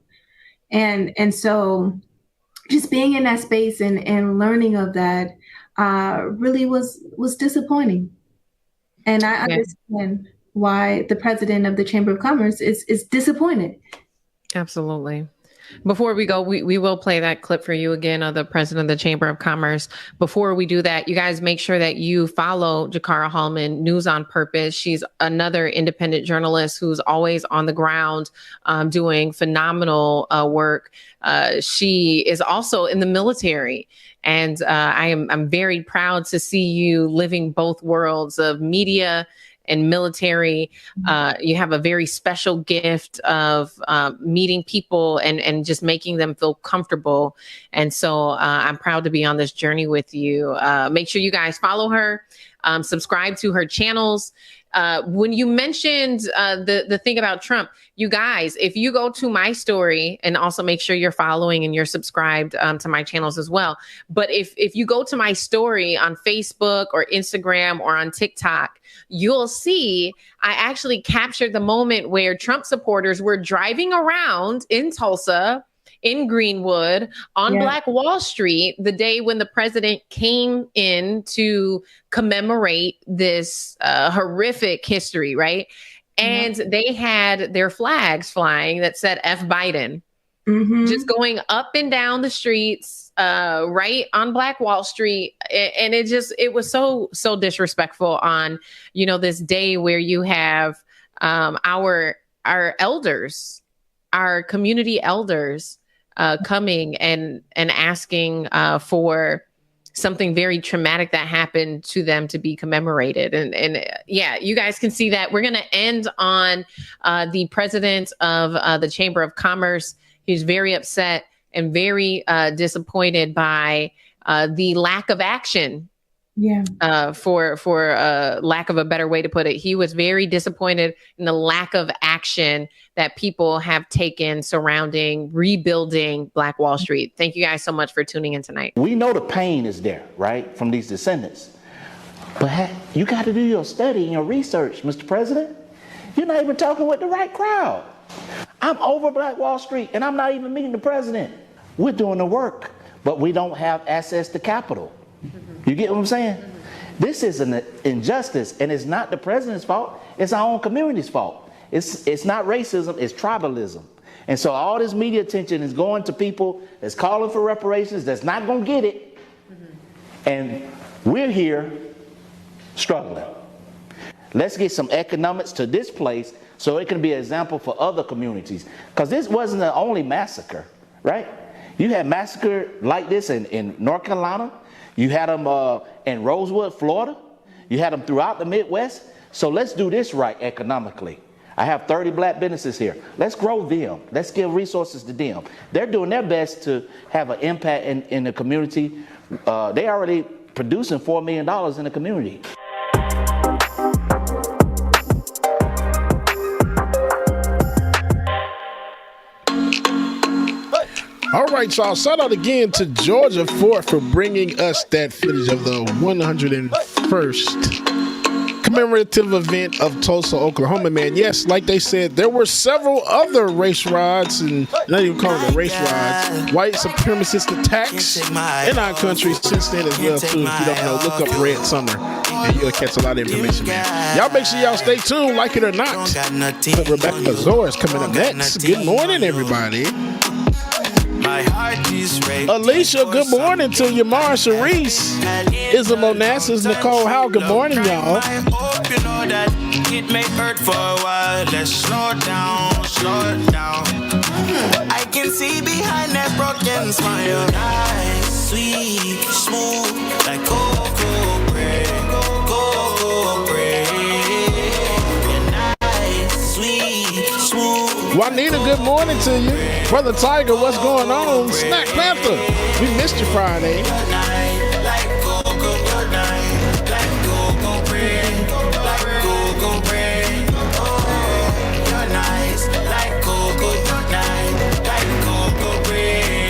And so just being in that space and learning of that really was disappointing. And I understand why the president of the Chamber of Commerce is disappointed. Absolutely. Before we go, we will play that clip for you again of the president of the Chamber of Commerce. Before we do that, you guys make sure that you follow Jakara Hallman, News on Purpose. She's another independent journalist who's always on the ground, doing phenomenal work. She is also in the military. And I'm very proud to see you living both worlds of media and military. You have a very special gift of meeting people and just making them feel comfortable. And so I'm proud to be on this journey with you. Make sure you guys follow her, subscribe to her channels. When you mentioned the thing about Trump, you guys, if you go to my story, and also make sure you're following and you're subscribed to my channels as well. But if you go to my story on Facebook or Instagram or on TikTok, you'll see I actually captured the moment where Trump supporters were driving around in Tulsa, in Greenwood, on Black Wall Street, the day when the president came in to commemorate this horrific history, right? And they had their flags flying that said F Biden, just going up and down the streets, right on Black Wall Street. And it was so disrespectful on, this day where you have our elders, our community elders, coming and asking for something very traumatic that happened to them to be commemorated. And you guys can see that. We're going to end on the president of the Chamber of Commerce. He's very upset and very disappointed by the lack of action. For lack of a better way to put it, he was very disappointed in the lack of action that people have taken surrounding rebuilding Black Wall Street. Thank you guys so much for tuning in tonight. We know the pain is there, right, from these descendants. But you got to do your study and your research, Mr. President. You're not even talking with the right crowd. I'm over Black Wall Street, and I'm not even meeting the president. We're doing the work, but we don't have access to capital. You get what I'm saying? This is an injustice, and it's not the president's fault. It's our own community's fault. It's not racism, it's tribalism. And so all this media attention is going to people that's calling for reparations, that's not going to get it. And we're here struggling. Let's get some economics to this place so it can be an example for other communities. Because this wasn't the only massacre, right? You had massacre like this in North Carolina. You had them in Rosewood, Florida. You had them throughout the Midwest. So let's do this right economically. I have 30 black businesses here. Let's grow them. Let's give resources to them. They're doing their best to have an impact in the community. They already producing $4 million in the community. All right, y'all. Shout out again to Georgia Fort for bringing us that footage of the 101st commemorative event of Tulsa, Oklahoma, man. Yes, like they said, there were several other race riots, and not even calling them race riots, white supremacist attacks in our country since then as well, too. If you don't know, look up Red Summer, and you'll catch a lot of information, man. Y'all make sure y'all stay tuned, like it or not. Rebecca Azor is coming up next. Good morning, everybody. Alicia, good morning to you. Mara Sharice, Isabel Nassas, Nicole Howe, good morning, y'all. I hope you know that it may hurt for a while. Let's slow down, slow it down. I can see behind that broken smile. Nice, sweet, smooth, like cocoa bread, cocoa bread. Nice, sweet, smooth. Juanita, good morning to you. Brother Tiger, what's going on? Snack Panther, we missed you Friday.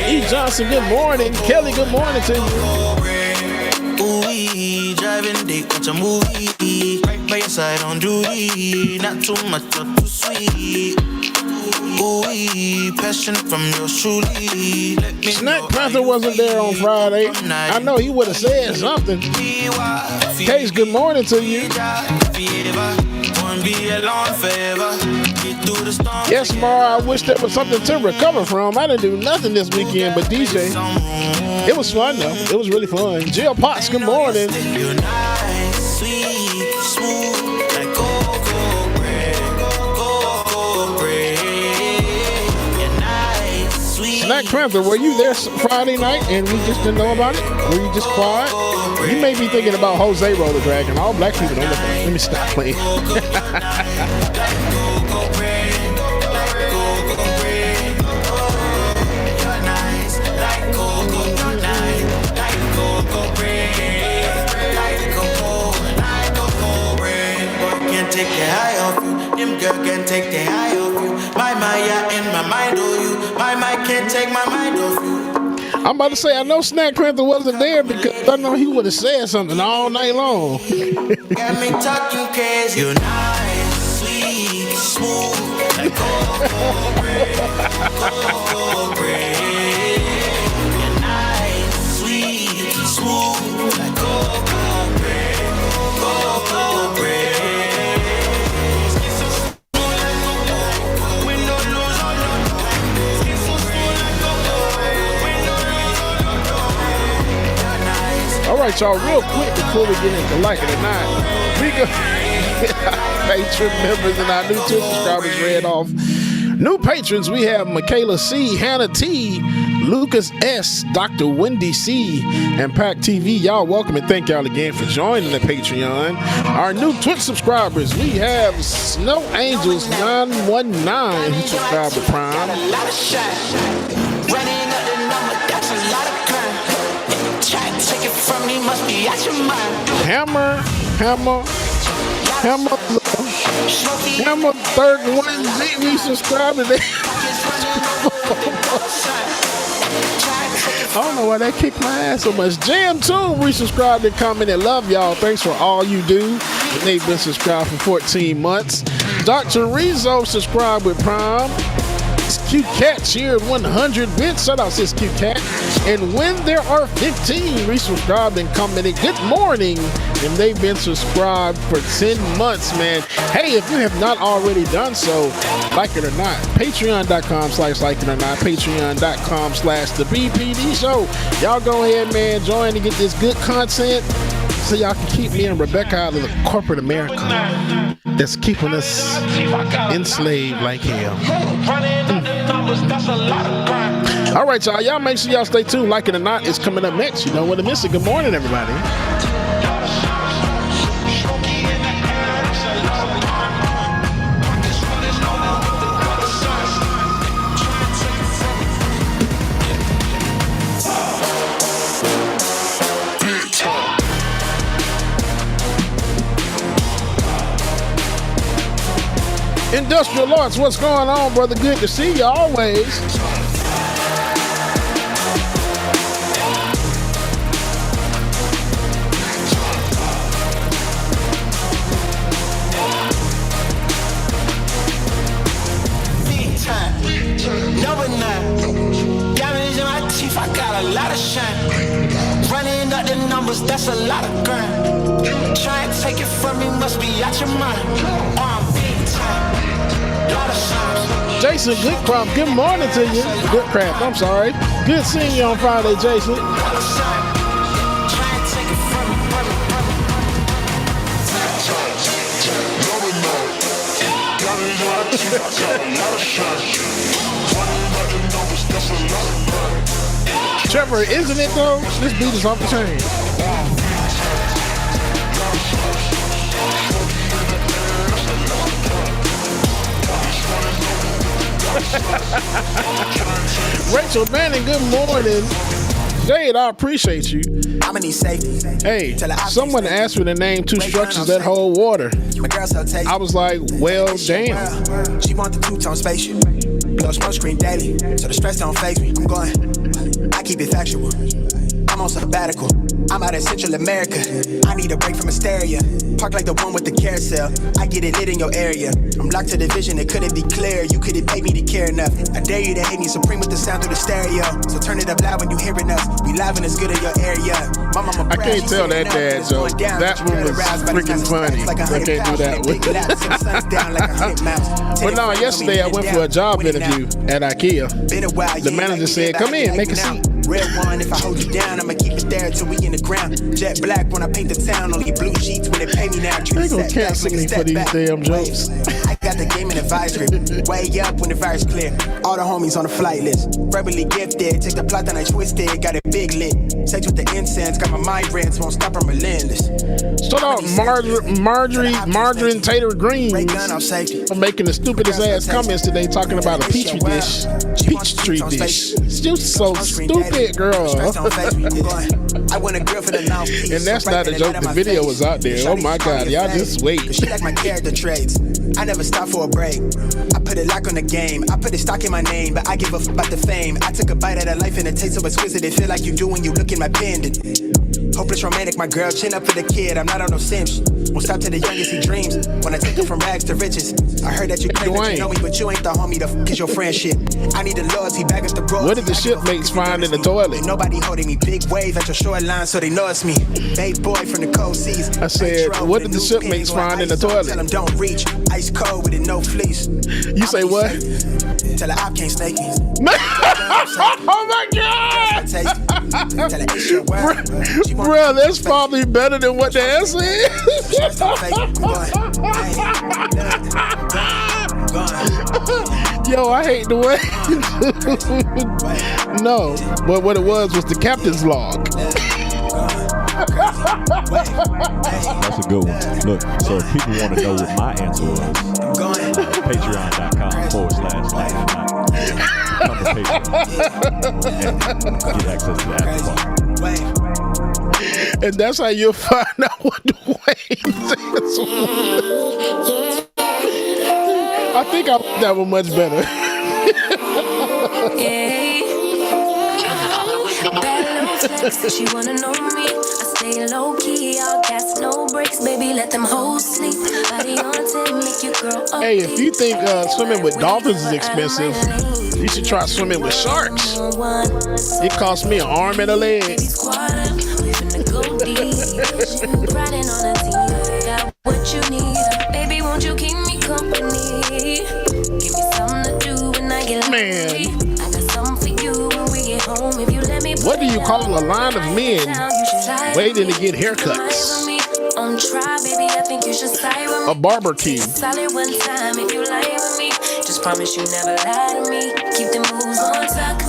E. Johnson, good morning. Kelly, good morning to you. Ooh, driving date, watch a movie. Right by your side on duty. Not too much, not too sweet. Ooh, passion from your truly. Snack Panther wasn't there on Friday. I know he would have said something. Case, good morning to you. Yes, Mara, I wish there was something to recover from. I didn't do nothing this weekend but DJ. It was fun, though. It was really fun. Jill Potts, good morning. Snack Panther, were you there Friday night and we just didn't know about it? Were you just quiet? You may be thinking about Jose Roller Dragon. All black people don't look like it. Let me stop playing. Can't take the eye off you. Them girl can't take the eye off you. My yeah, in my mind, oh you. My can't take my mind off you. I'm about to say, I know Snack Panther wasn't there because I know he would have said something all night long. Got me talking crazy. You're nice, sweet, smooth, like cocoa bread, cocoa bread. You're nice, sweet, smooth, like cocoa bread, cocoa bread. All right, y'all, real quick before we get into like it or not, we go patron members and our new Twitch subscribers read off. New patrons, we have Michaela C, Hannah T, Lucas S, Dr. Wendy C, and Pack TV. Y'all welcome and thank y'all again for joining the Patreon. Our new Twitch subscribers, we have Snow Angels 919 who subscribed to Prime. Take it from me, must be at your mind. Hammer 31Z, we subscribe to that. I don't know why they kicked my ass so much. Jam 2 resubscribed and commented, love y'all. Thanks for all you do. And they've been subscribed for 14 months. Dr. Rizzo subscribed with Prime. Cute Cat cheered 100 bits. Shout out sis Cute Cat. And when there are 15 resubscribed and commented good morning, and they've been subscribed for 10 months, man. Hey, if you have not already done so, like it or not, patreon.com/like it or not, patreon.com/the BPD show. Y'all go ahead, man, join to get this good content so y'all can keep me and Rebecca out of the corporate America that's keeping us enslaved like hell. All right, y'all. Y'all make sure y'all stay tuned. Like it or not, it's coming up next. You know what to miss it. Good morning, everybody. Industrial Arts, what's going on, brother? Good to see you always. that's a lot of grind. Try and take it from me, must be out your mind. I'm big time, lot of signs. Jason Goodcraft, good morning to you. Goodcraft, I'm sorry. Good seeing you on Friday, Jason. Trevor, isn't it though? This beat is off the chain. Rachel Manning, good morning. Jade, I appreciate you. Hey, someone asked me to name two structures that hold water. I was like, well, damn. She want the two-tone spaceship. Blow smoke screen daily, so the stress don't faze me. I'm going, I keep it factual. I'm on sabbatical. I'm out in Central America. I need a break from hysteria. Park like the one with the carousel. I get it lit in your area. I'm locked to the vision, it couldn't be clear. You couldn't pay me to care enough. I dare you to hate me supreme with the sound through the stereo. So turn it up loud when you hearing us. We live and it's good in your area. My mama I can't tell that dad joke. That one was freaking funny. I can't do that one. But no, yesterday I went for a job interview at IKEA. The manager said, come in, make a seat. Red one, if I hold you down, I'ma keep it there till we in the ground. Jet black when I paint the town, only blue sheets when they pay me now. They gonna cancel me for these damn jokes. I got the game in advisory, way up when the fire's clear. All the homies on the flight list, verbally gifted. Take the plot and I twist it, got it big lit. Sex with the incense, got my mind rents, won't stop, I'm relentless. Start off Margarine Tater Greens. I'm making the stupidest ass comments today talking about a peach dish. Peachtree dish. You so stupid, girl. I want a girl for the mouthpiece. And that's not a joke. The video was out there. Oh my God, y'all just wait. She like my character traits. I never stop for a break. I put it lock on the game. I put a stock in my name, but I give a f about the fame. I took a bite out of life and it tastes so exquisite. It feel like you do when you look in my pendant. Hopeless romantic, my girl, chin up for the kid. I'm not on no simps. Won't stop till the youngest he dreams. When I take it from rags to riches. I heard that you claim that you know me, but you ain't the homie to f*** is your friendship. I need the loyalty back up the road. What did the shipmates find in the toilet? Nobody holding me. Big waves at your shoreline, so they know it's me. Babe boy from the cold seas. I said, what did the shipmates find in the toilet? Tell them don't reach. Ice cold with it, no fleece. You say what? Tell her I can't snake me. Oh my God! Bro, that's probably better than what the answer is. Yo, I hate the way. No, but what it was the captain's log. That's a good one. Look, so if people want to know what my answer was, patreon.com/life. Get access to that. And that's how you'll find out what the Wayne's answer was. I think I like that one much better. She wanna know me. I stay low key, all gas, no breaks, baby. Let them hoes sleep. Body on 10, make you girl up. Hey, if you think swimming with dolphins is expensive, you should try swimming with sharks. It cost me an arm and a leg. Riding on a team, got what you need. Baby, won't you keep me company? Give me something to do when I get Man. I got something for you when we get home. If you let me. What do you call a line of men waiting to get haircuts? On try, baby, I think you should side with me. A barbecue. Solid one time if you lie with me. Just promise you never lie to me. Keep the moves on tuck.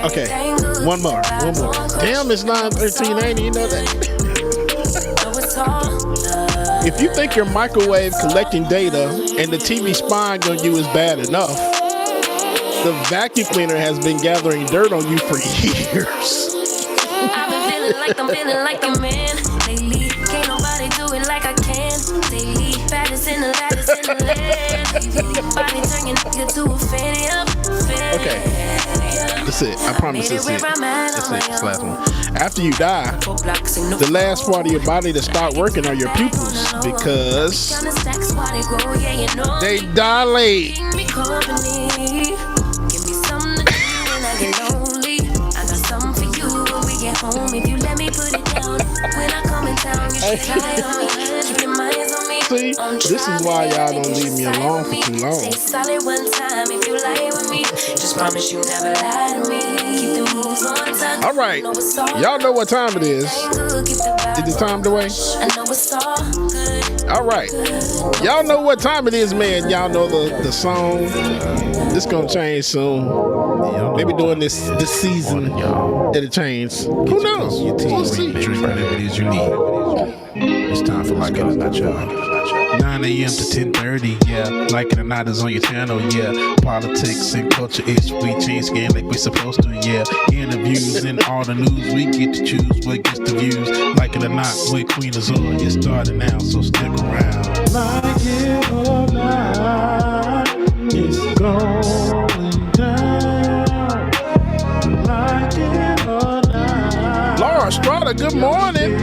Okay. One more. Damn, it's 9:13, ain't you know that? If you think your microwave collecting data and the TV spying on you is bad enough, the vacuum cleaner has been gathering dirt on you for years. I've been feeling like the man lately. Can't nobody do it like I can. Lately, baddest in the land. Body turn your nigga to a fanny up. Okay. That's it. I promise that's it. That's it. This last one. After you die, the last part of your body to start working are your pupils because they dilate. home if you let me put it down. When I come in town, you should try it on me. Keep your minds on me. See, this is why y'all don't leave me alone for too long. Stay solid one time if you lie with me. Just promise you never lie to me. Keep the moves on time. All right, y'all know what time it is. Is it time to wait? I know it's all good. All right, y'all know what time it is, man. Y'all know the song. It's gonna change soon. They be doing this season. It'll change. Who knows? We'll see. Drink whatever it is you need. It's time for Like It or Not, y'all. 9 a.m. to 10:30, yeah. Like It or Not is on your channel, yeah. Politics and culture is we change game like we supposed to, yeah. Interviews and all the news, we get to choose what gets the views. Like It or Not with Queen Azor, it's starting now, so stick around. Like it or not, it's going down. Like it or not. Laura Strada, good morning.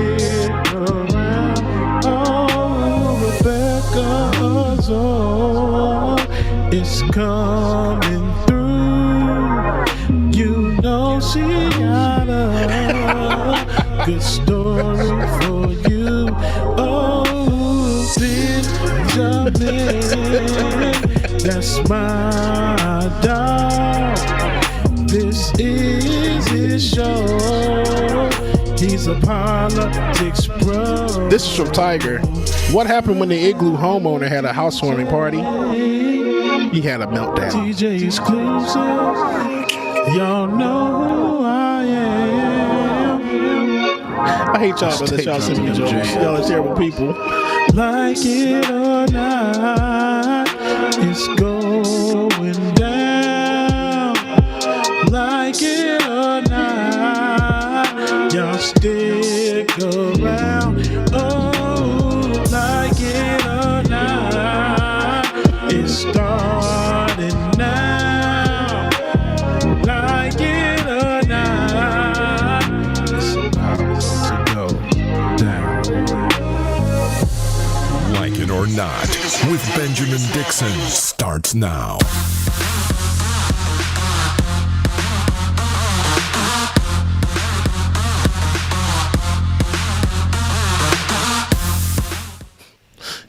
It's coming through. You know she got a good story for you. Oh, Benjamin, that's my dog. This is his show. He's a politics bro. This is from Tiger. What happened when the Igloo homeowner had a housewarming party? He had a meltdown. DJ exclusive. Y'all know who I am. I hate y'all, but y'all send me jokes. Y'all are terrible people. Like it or not, it's going down. Like it or not, y'all stick around. Oh, like it or not, it's starting now. Like it or not, it's about to go down. Like It or Not with Benjamin Dixon starts now.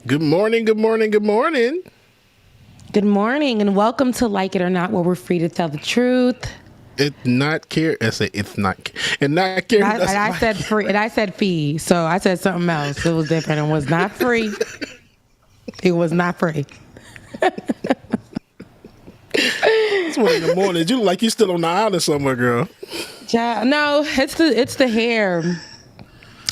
Good morning, good morning, good morning. Good morning, and welcome to Like It or Not, where we're free to tell the truth. It's not care. I say it's not, and not care. I said free, and I said fee, so I said something else. It was different. It was not free. It was not free. It's 1 a.m. You look like you still on the island somewhere, girl. Yeah, no, it's the hair.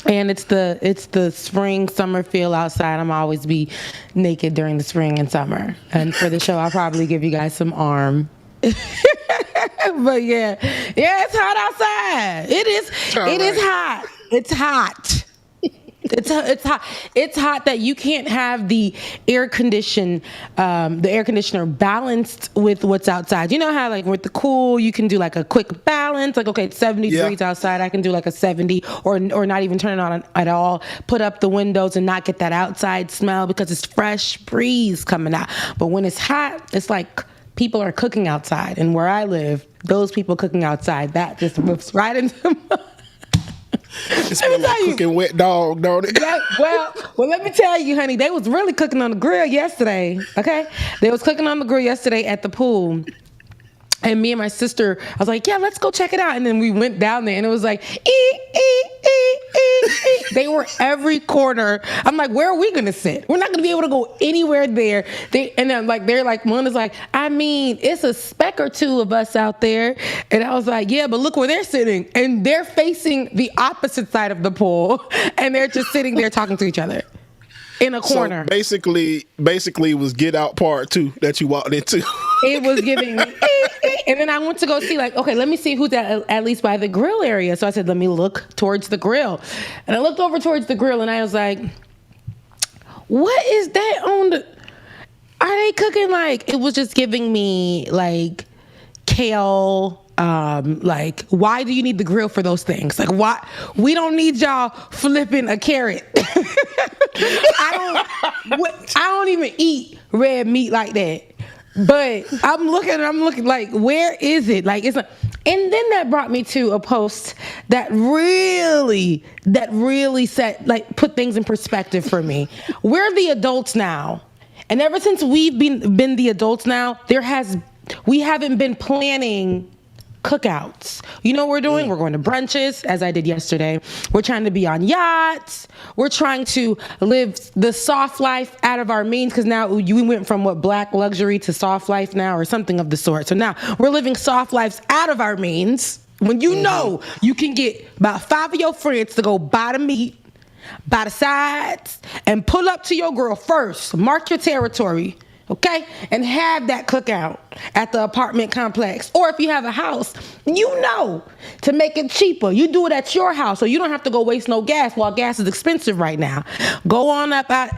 And it's the spring summer feel outside. I'm always be naked during the spring and summer. And for the show, I'll probably give you guys some arm. But yeah, it's hot outside. It is hot. It's hot. It's hot. It's hot that you can't have the air conditioner balanced with what's outside. You know how like with the cool you can do like a quick balance. Like okay, it's 70 degrees outside. I can do like a 70 or not even turn it on at all. Put up the windows and not get that outside smell because it's fresh breeze coming out. But when it's hot, it's like people are cooking outside. And where I live, those people cooking outside, that just moves right into my... It smells like cooking wet dog, don't it? Yeah, well, let me tell you, honey, they was really cooking on the grill yesterday, okay? They was cooking on the grill yesterday at the pool. And me and my sister, I was like, yeah, let's go check it out. And then we went down there and it was like, they were every corner. I'm like, where are we going to sit? We're not going to be able to go anywhere there. One is like, I mean, it's a speck or two of us out there. And I was like, yeah, but look where they're sitting. And they're facing the opposite side of the pool. And they're just sitting there talking to each other. In a corner. So basically it was Get Out Part 2 that you walked into. It was giving me, and then I went to go see like, okay, let me see who's at least by the grill area. So I said, let me look towards the grill. And I looked over towards the grill and I was like, what is that on the, are they cooking like, it was just giving me like kale, like, why do you need the grill for those things? Like, why? We don't need y'all flipping a carrot. I don't even eat red meat like that. But I'm looking like, where is it? Like, it's not, And then that brought me to a post that really set, like, put things in perspective for me. We're the adults now. And ever since we've been the adults now, we haven't been planning cookouts. You know what we're doing? We're going to brunches, as I did yesterday. We're trying to be on yachts. We're trying to live the soft life out of our means, because now we went from black luxury to soft life now, or something of the sort. So now we're living soft lives out of our means, when you know you can get about 5 of your friends to go buy the meat, buy the sides, and pull up to your girl first. Mark your territory. Okay? And have that cookout at the apartment complex. Or if you have a house, to make it cheaper, you do it at your house, so you don't have to go waste no gas while gas is expensive right now. Go on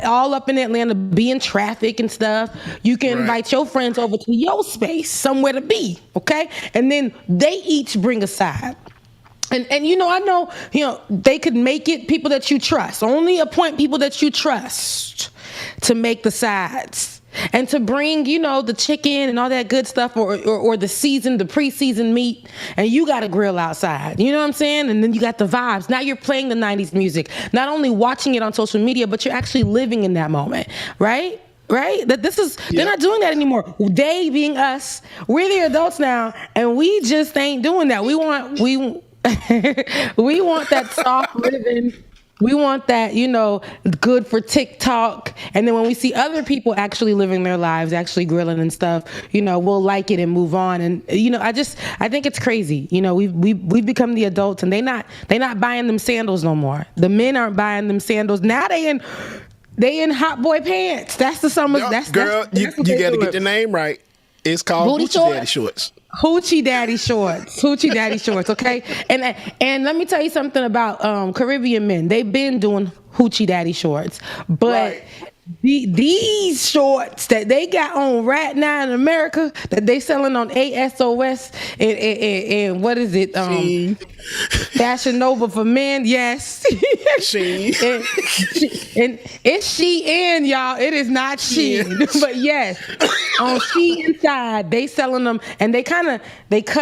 all up in Atlanta, be in traffic and stuff. You can invite your friends over to your space, somewhere to be. Okay? And then they each bring a side. And I know, they could make it people that you trust. Only appoint people that you trust to make the sides. And to bring, the chicken and all that good stuff, or the pre-seasoned meat, and you got a grill outside. You know what I'm saying? And then you got the vibes. Now you're playing the 90s music. Not only watching it on social media, but you're actually living in that moment, right? Right? They're not doing that anymore. They being us, we're the adults now, and we just ain't doing that. We want that soft living. We want that, good for TikTok. And then when we see other people actually living their lives, actually grilling and stuff, we'll like it and move on. And, I think it's crazy. We've become the adults, and they not buying them sandals no more. The men aren't buying them sandals. Now they in hot boy pants. That's the summer. Girl, you got to get your name right. It's called Hoochie Daddy Shorts. Hoochie Daddy Shorts. Hoochie Daddy Shorts, okay? And let me tell you something about Caribbean men. They've been doing Hoochie Daddy Shorts. But these shorts that they got on right now in America, that they selling on ASOS and what is it? Fashion Nova for men, yes. She. and it's Shein, y'all. It is not Shein. Yes. But yes, on Shein side, they selling them, and they cut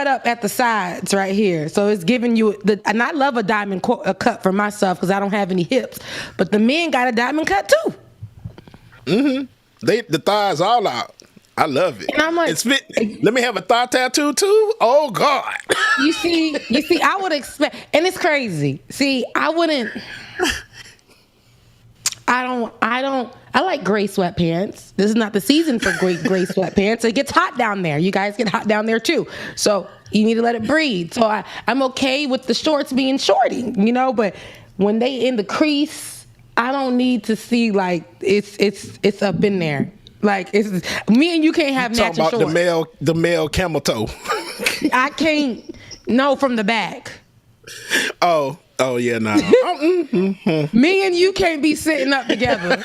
up at the sides right here. So it's giving you and I love a diamond cut for myself because I don't have any hips. But the men got a diamond cut too. The thighs all out. I love it. And I'm like, let me have a thigh tattoo too. Oh God. You see, I would expect, and it's crazy. See, I like gray sweatpants. This is not the season for gray sweatpants. It gets hot down there. You guys get hot down there too. So you need to let it breathe. So I'm okay with the shorts being shorty, but when they in the crease, I don't need to see like it's up in there. Like it's me and you can't have matching shorts. Talk about the male camel toe. I can't. No, from the back. Oh yeah, no. Me and you can't be sitting up together.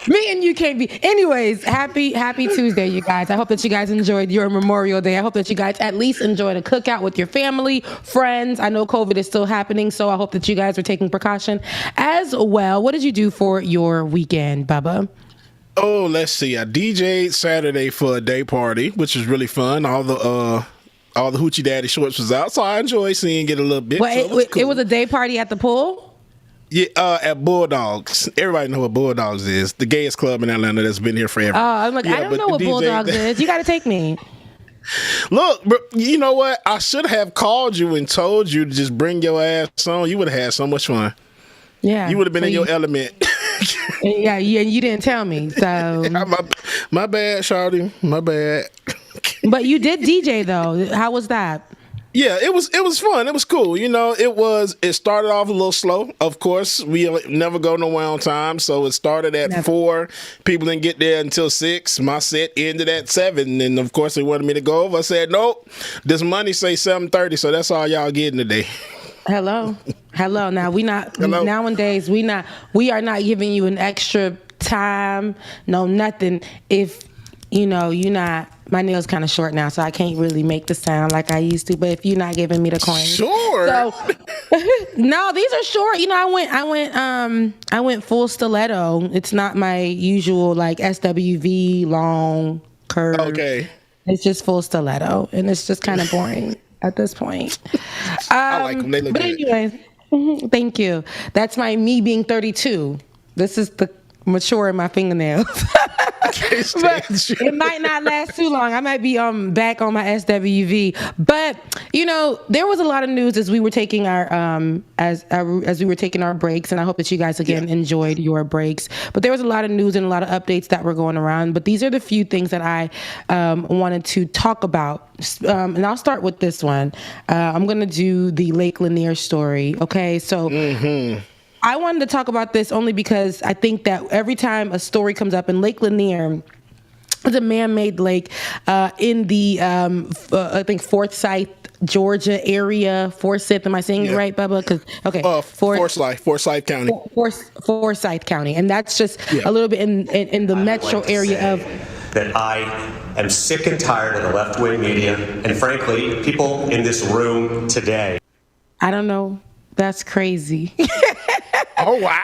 Me and you can't be. Anyways, happy Tuesday, you guys. I hope that you guys enjoyed your Memorial Day. I hope that you guys at least enjoyed a cookout with your family, friends. I know COVID is still happening, so I hope that you guys are taking precaution as well. What did you do for your weekend, Bubba? Oh, let's see. I DJ'd Saturday for a day party, which was really fun. All the Hoochie Daddy Shorts was out, so I enjoyed seeing it a little bit. Well, so it was a day party at the pool? Yeah, at Bulldogs. Everybody know what Bulldogs is. The gayest club in Atlanta that's been here forever. Oh, I'm like, I don't know what Bulldogs is. You got to take me. Look, bro, you know what? I should have called you and told you to just bring your ass on. You would have had so much fun. Yeah. You would have been in your element. Yeah, you didn't tell me. So my bad, Shawty. My bad. But you did DJ though. How was that? Yeah, it was fun. It was cool. It started off a little slow. Of course, we never go nowhere on time. So it started at 4. People didn't get there until 6. My set ended at 7. And of course, they wanted me to go over. I said, nope, this money say 7:30. So that's all y'all getting today. Hello. Now nowadays we are not giving you an extra time. No, nothing. If you're not. My nail's kind of short now, so I can't really make the sound like I used to. But if you're not giving me the coin, sure. So no, these are short. I went full stiletto. It's not my usual like SWV long curve. Okay. It's just full stiletto, and it's just kind of boring at this point. I like them. They look but good. anyway, thank you. That's me being 32. This is the mature in my fingernails. But it might not last too long. I might be back on my SWV. But there was a lot of news as we were taking our as we were taking our breaks, and I hope that you guys again enjoyed your breaks. But there was a lot of news and a lot of updates that were going around. But these are the few things that I wanted to talk about. And I'll start with this one. I'm going to do the Lake Lanier story. Okay, so. I wanted to talk about this only because I think that every time a story comes up, in Lake Lanier, it's a man-made lake in the, I think, Forsyth, Georgia area. Forsyth, am I saying it right, Bubba? Forsyth County. Forsyth County. And that's just a little bit in the metro area of... That I am sick and tired of the left-wing media and, frankly, people in this room today. I don't know. That's crazy. Oh, wow.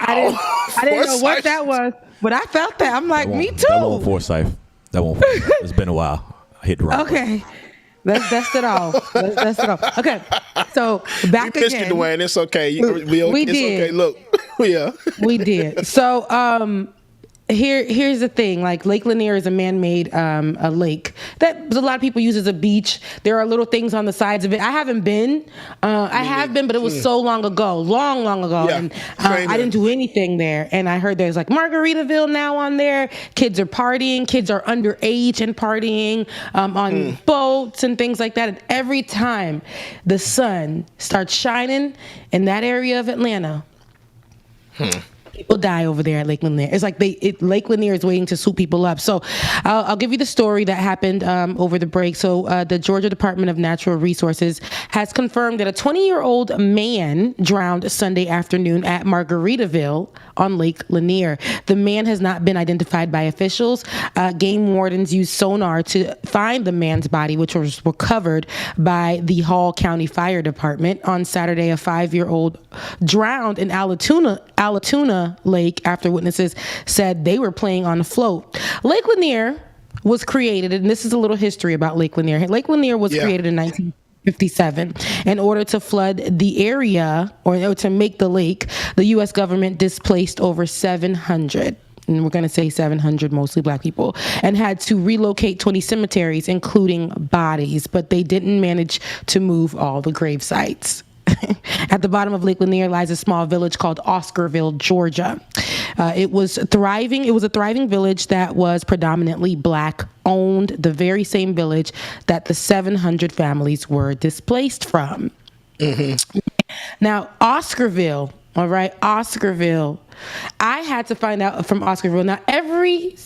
I didn't know what that was, but I felt that. I'm like, me too. That won't Forsyth. It's been a while. I hit the wrong. Okay. Let's dust it off. Okay. So back we missed again. you, Dwayne. It's okay. We did. Okay. Look. Yeah. We did. So here's the thing. Like, Lake Lanier is a man-made a lake that a lot of people use as a beach. There are little things on the sides of it. I haven't been. I have been, but it was so long ago, long ago, and I didn't do anything there. And I heard there's like Margaritaville now on there. Kids are partying. Kids are underage and partying on boats and things like that. And every time the sun starts shining in that area of Atlanta. People die over there at Lake Lanier. It's like Lake Lanier is waiting to swoop people up. So I'll give you the story that happened over the break. So the Georgia Department of Natural Resources has confirmed that a 20-year-old man drowned Sunday afternoon at Margaritaville on Lake Lanier. The man has not been identified by officials. Game wardens used sonar to find the man's body, which was recovered by the Hall County Fire Department. On Saturday, a 5-year-old drowned in Alatoona Lake after witnesses said they were playing on a float. Lake Lanier was created, and this is a little history about Lake Lanier. Lake Lanier was created in 1957. In order to flood the area or to make the lake, the U.S. government displaced over 700. And we're going to say 700, mostly black people, and had to relocate 20 cemeteries, including bodies, but they didn't manage to move all the grave sites. At the bottom of Lake Lanier lies a small village called Oscarville, Georgia. It was thriving. It was a thriving village that was predominantly black owned, the very same village that the 700 families were displaced from. Now, Oscarville, all right, Oscarville. I had to find out from Oscarville. Now, every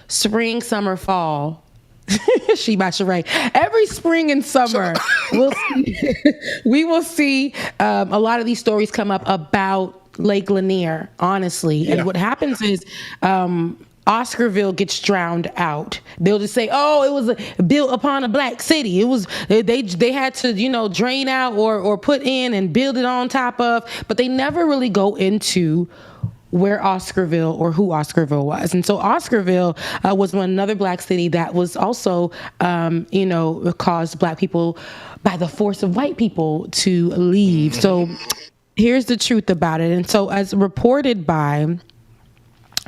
spring, summer, fall, every spring and summer, we will see a lot of these stories come up about Lake Lanier, honestly. And what happens is Oscarville gets drowned out. They'll just say, "Oh, it was built upon a black city. It was they had to drain out or put in and build it on top of," but they never really go into where Oscarville or who Oscarville was. And so Oscarville was another black city that was also, caused black people by the force of white people to leave. So here's the truth about it. And so as reported by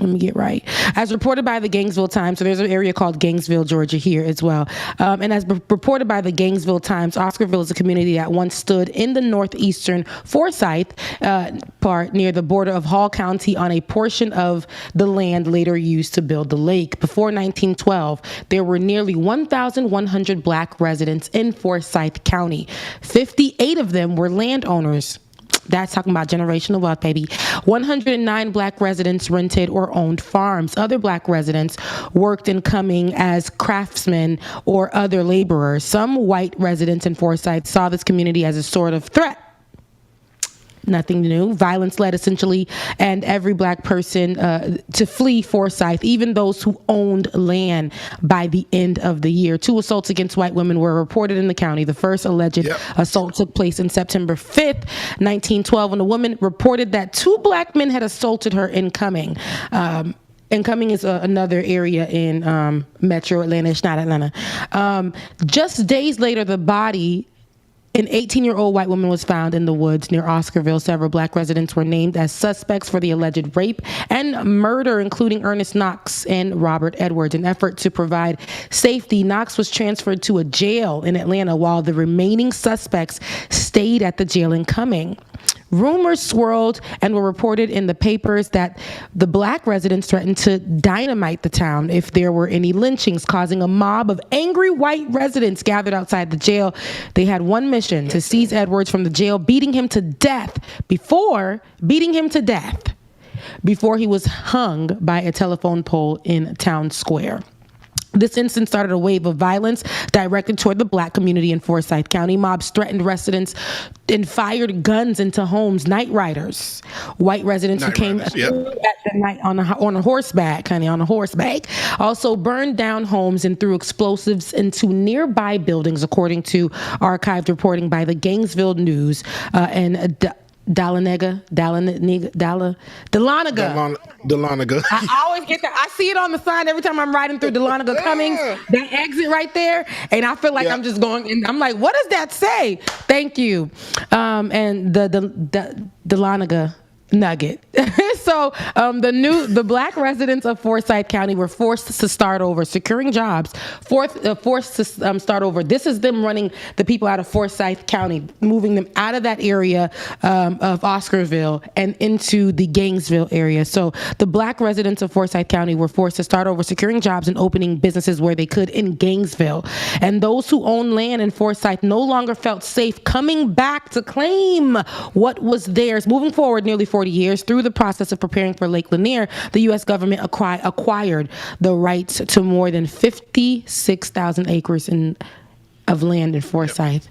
the Gainesville Times, so there's an area called Gainesville, Georgia here as well. And as reported by the Gainesville Times, Oscarville is a community that once stood in the northeastern Forsyth part near the border of Hall County on a portion of the land later used to build the lake. Before 1912, there were nearly 1,100 black residents in Forsyth County. 58 of them were landowners. That's talking about generational wealth, baby. 109 black residents rented or owned farms. Other black residents worked in coming as craftsmen or other laborers. Some white residents in Forsyth saw this community as a sort of threat. Nothing new. Violence led essentially and every black person to flee Forsyth, even those who owned land by the end of the year. 2 assaults against white women were reported in the county. The first alleged assault took place in September 5th, 1912, when a woman reported that 2 black men had assaulted her in coming. and Cumming is another area in Metro Atlanta. It's not Atlanta. Just days later, the body, an 18-year-old white woman, was found in the woods near Oscarville. Several black residents were named as suspects for the alleged rape and murder, including Ernest Knox and Robert Edwards. In an effort to provide safety, Knox was transferred to a jail in Atlanta while the remaining suspects stayed at the jail in Cumming. Rumors swirled and were reported in the papers that the black residents threatened to dynamite the town if there were any lynchings, causing a mob of angry white residents gathered outside the jail. They had one mission: to seize Edwards from the jail, beating him to death before he was hung by a telephone pole in town square. This incident started a wave of violence directed toward the black community in Forsyth County. Mobs threatened residents and fired guns into homes. Night riders, white residents who came at the night on a horseback, also burned down homes and threw explosives into nearby buildings, according to archived reporting by the Gainesville News and Dahlonega. I always get that. I see it on the sign every time I'm riding through Dahlonega Cummings, that exit right there, and I feel like I'm just going, and I'm like, what does that say? Thank you. And the Dahlonega nugget. So the black residents of Forsyth County were forced to start over, securing jobs, forced to start over. This is them running the people out of Forsyth County, moving them out of that area of Oscarville and into the Gainesville area. So the black residents of Forsyth County were forced to start over, securing jobs and opening businesses where they could in Gainesville. And those who owned land in Forsyth no longer felt safe coming back to claim what was theirs. Moving forward nearly 40 years through the process of preparing for Lake Lanier, the U.S. government acquired the rights to more than 56,000 acres of land in Forsyth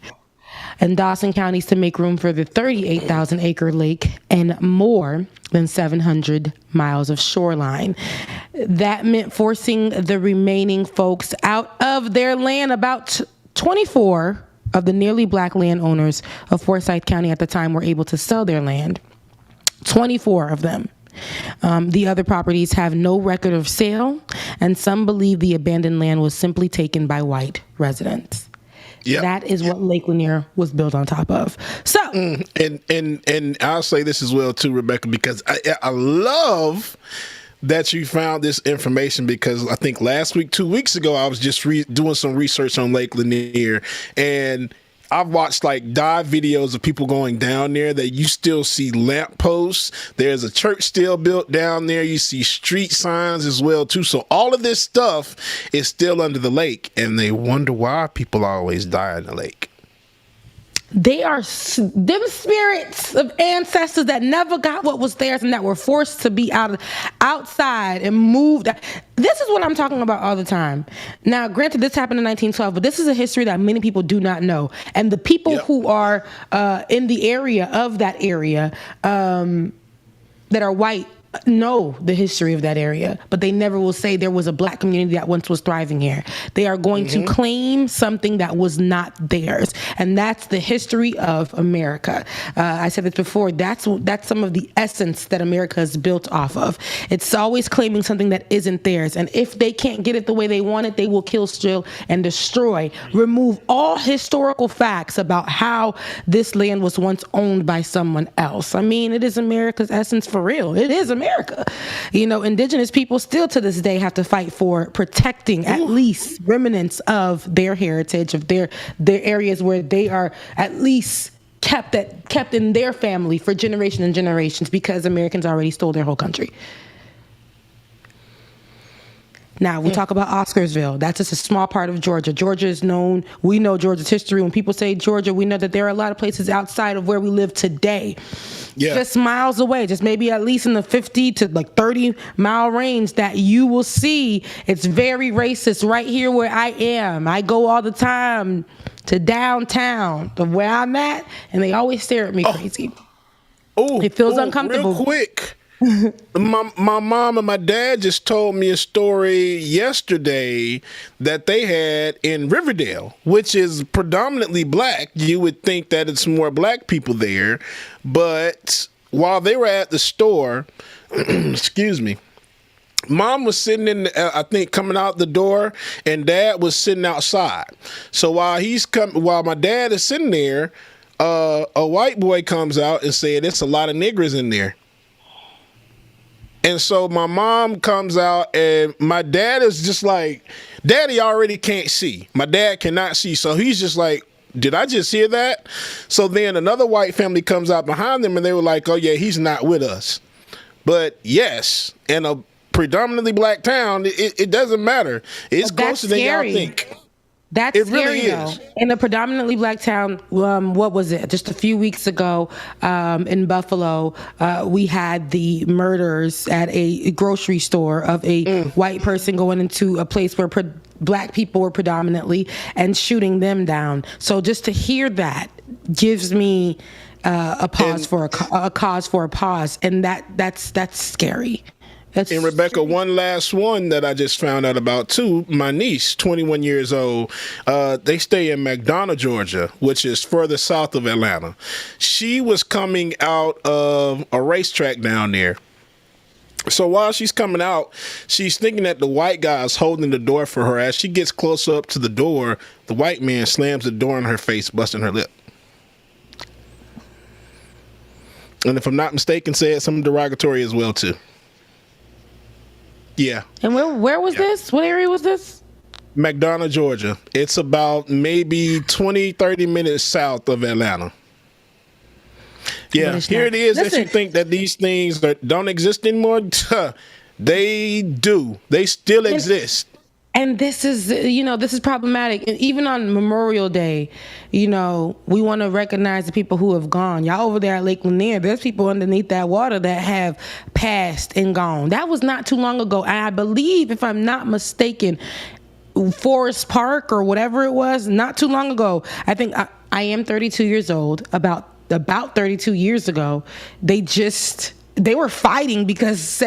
and Dawson counties to make room for the 38,000 acre lake and more than 700 miles of shoreline. That meant forcing the remaining folks out of their land. About 24 of the nearly black landowners of Forsyth County at the time were able to sell their land. 24 of them. The other properties have no record of sale, and some believe the abandoned land was simply taken by white residents. Yep. That is what Lake Lanier was built on top of. So, and I'll say this as well too, Rebecca, because I love that you found this information, because I think last week, 2 weeks ago, I was just doing some research on Lake Lanier, and I've watched like dive videos of people going down there that you still see lampposts. There's a church still built down there. You see street signs as well too. So all of this stuff is still under the lake, and they wonder why people always die in the lake. They are them spirits of ancestors that never got what was theirs and that were forced to be outside and moved. This is what I'm talking about all the time. Now, granted, this happened in 1912, but this is a history that many people do not know. And the people who are in the area of that area that are white know the history of that area, but they never will say there was a black community that once was thriving here. They are going to claim something that was not theirs, and that's the history of America. I said this before. That's some of the essence that America is built off of. It's always claiming something that isn't theirs, and if they can't get it the way they want it, they will kill, steal, and destroy. Remove all historical facts about how this land was once owned by someone else. I mean, it is America's essence for real. It is America. You know, indigenous people still to this day have to fight for protecting at least remnants of their heritage, of their areas where they are at least kept in their family for generations and generations, because Americans already stole their whole country. Now, we talk about Oscarsville. That's just a small part of Georgia. Georgia is known. We know Georgia's history. When people say Georgia, we know that there are a lot of places outside of where we live today. Yeah. Just miles away, just maybe at least in the 50 to like 30 mile range, that you will see it's very racist right here where I am. I go all the time to downtown of where I'm at, and they always stare at me crazy. It feels uncomfortable. Real quick. My mom and my dad just told me a story yesterday that they had in Riverdale, which is predominantly black. You would think that it's more black people there, but while they were at the store, excuse me, Mom was sitting in, I think, coming out the door, and Dad was sitting outside. So while my dad is sitting there, a white boy comes out and said, "It's a lot of niggers in there." And so my mom comes out, and my dad is just like, Daddy already can't see. My dad cannot see, so he's just like, did I just hear that? So then another white family comes out behind them, and they were like, oh yeah, he's not with us. But yes, in a predominantly black town, it doesn't matter. It's closer than y'all think. That's it scary, really though. is. In a predominantly black town, what was it? Just a few weeks ago in Buffalo, we had the murders at a grocery store of a white person going into a place where black people were predominantly and shooting them down. So just to hear that gives me a cause for a pause, and that's scary. And Rebecca, one last one that I just found out about too. My niece, 21 years old, they stay in McDonough, Georgia, which is further south of Atlanta. She was coming out of a racetrack down there. So while she's coming out, she's thinking that the white guy is holding the door for her. As she gets close up to the door, the white man slams the door in her face, busting her lip. And if I'm not mistaken, said something derogatory as well too. Yeah. And where was this? What area was this? McDonough, Georgia. It's about maybe 20, 30 minutes south of Atlanta. Yeah, here it is. If you think that these things don't exist anymore, they do. They still exist. And this is, this is problematic. And even on Memorial Day, we want to recognize the people who have gone. Y'all over there at Lake Lanier, there's people underneath that water that have passed and gone. That was not too long ago. And I believe, if I'm not mistaken, Forest Park or whatever it was, not too long ago. I think I am 32 years old. About 32 years ago, they were fighting because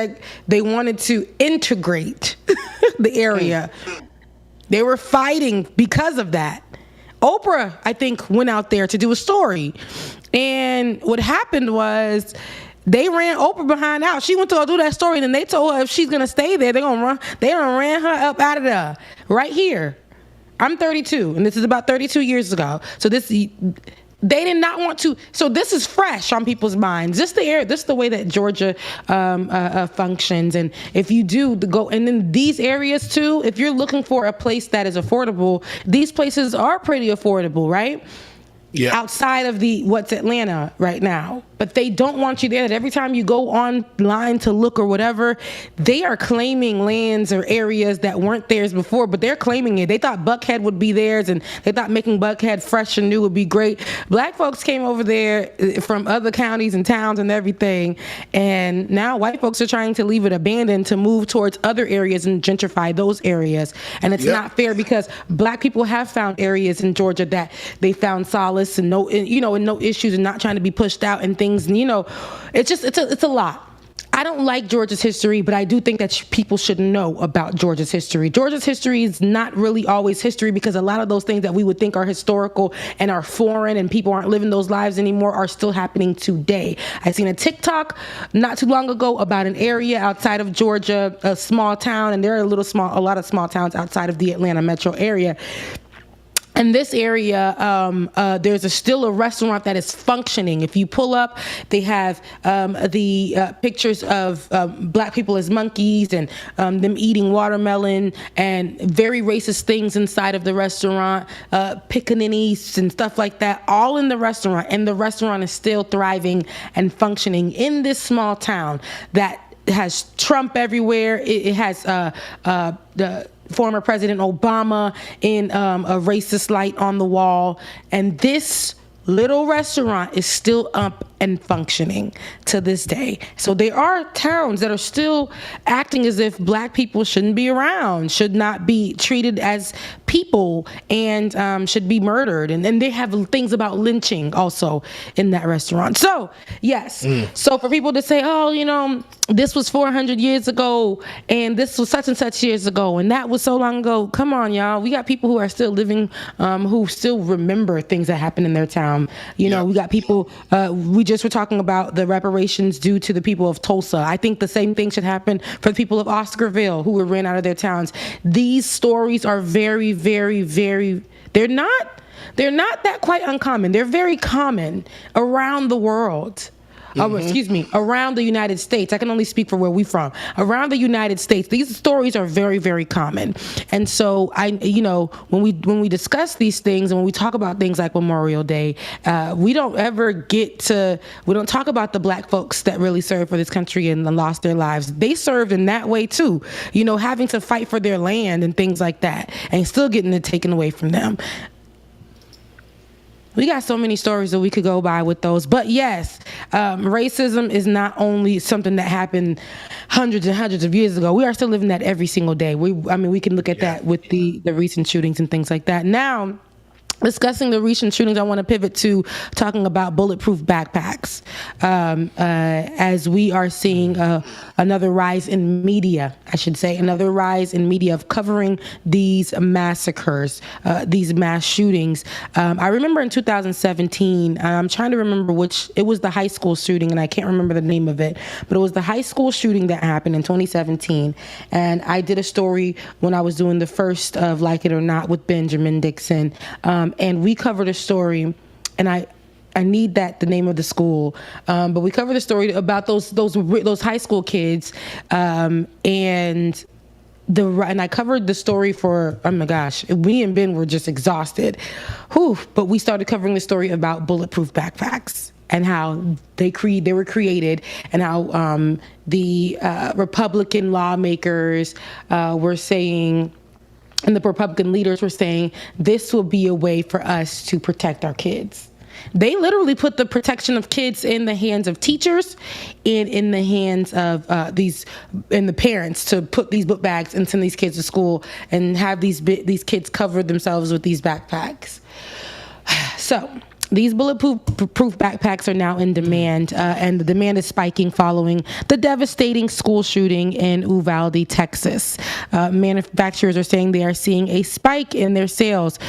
they wanted to integrate the area. They were fighting because of that. Oprah, I think, went out there to do a story. And what happened was they ran Oprah behind out. She went to go do that story, and then they told her if she's going to stay there, they're going to run. They done ran her up out of there right here. I'm 32, and this is about 32 years ago. So they did not want to. So this is fresh on people's minds. This is the way that Georgia functions. And if you do go, and in these areas too, if you're looking for a place that is affordable, these places are pretty affordable, right? Yeah. Outside of what's Atlanta right now. But they don't want you there. That every time you go online to look or whatever, they are claiming lands or areas that weren't theirs before, but they're claiming it. They thought Buckhead would be theirs, and they thought making Buckhead fresh and new would be great. Black folks came over there from other counties and towns and everything, and now white folks are trying to leave it abandoned to move towards other areas and gentrify those areas. And it's not fair, because black people have found areas in Georgia that they found solace and no issues, and not trying to be pushed out and things. And it's a lot. I don't like Georgia's history, but I do think that people should know about Georgia's history. Georgia's history is not really always history, because a lot of those things that we would think are historical and are foreign and people aren't living those lives anymore are still happening today. I seen a TikTok not too long ago about an area outside of Georgia, a small town, and there are a lot of small towns outside of the Atlanta metro area. In this area, there's still a restaurant that is functioning. If you pull up, they have the pictures of black people as monkeys, and them eating watermelon and very racist things inside of the restaurant, pickaninnies and stuff like that, all in the restaurant. And the restaurant is still thriving and functioning in this small town that has Trump everywhere. It has the former President Obama in a racist light on the wall. And this little restaurant is still up and functioning to this day. So there are towns that are still acting as if black people shouldn't be around, should not be treated as people. people and should be murdered. And they have things about lynching also in that restaurant. So, yes. So for people to say, oh, you know, this was 400 years ago and this was such and such years ago and that was so long ago. Come on, y'all. We got people who are still living, who still remember things that happened in their town. You know, we got people, we just were talking about the reparations due to the people of Tulsa. I think the same thing should happen for the people of Oscarville who were ran out of their towns. These stories are very, very, very, they're not that quite uncommon. They're very common around the world. Around the United States. I can only speak for where we're from. Around the United States, these stories are very, very common. And so when we discuss these things and when we talk about things like Memorial Day, we don't talk about the black folks that really served for this country and lost their lives. They served in that way too, having to fight for their land and things like that, and still getting it taken away from them. We got so many stories that we could go by with those. But yes, racism is not only something that happened hundreds and hundreds of years ago. We are still living that every single day. We can look at that with the recent shootings and things like that. Now, discussing the recent shootings, I want to pivot to talking about bulletproof backpacks. As we are seeing another rise in media, another rise in media of covering these massacres, these mass shootings. I remember in 2017, I'm trying to remember it was the high school shooting, and I can't remember the name of it, but it was the high school shooting that happened in 2017. And I did a story when I was doing the first of Like It or Not with Benjamin Dixon. And we covered a story, and I need the name of the school, but we covered the story about those high school kids, and I covered the story for, oh my gosh, me and Ben were just exhausted. But we started covering the story about bulletproof backpacks and how they were created, and how the Republican lawmakers were saying, and the Republican leaders were saying, this will be a way for us to protect our kids. They literally put the protection of kids in the hands of teachers and in the hands of the parents to put these book bags and send these kids to school and have these kids cover themselves with these backpacks. So these bulletproof backpacks are now in demand, and the demand is spiking following the devastating school shooting in Uvalde, Texas. Manufacturers are saying they are seeing a spike in their sales.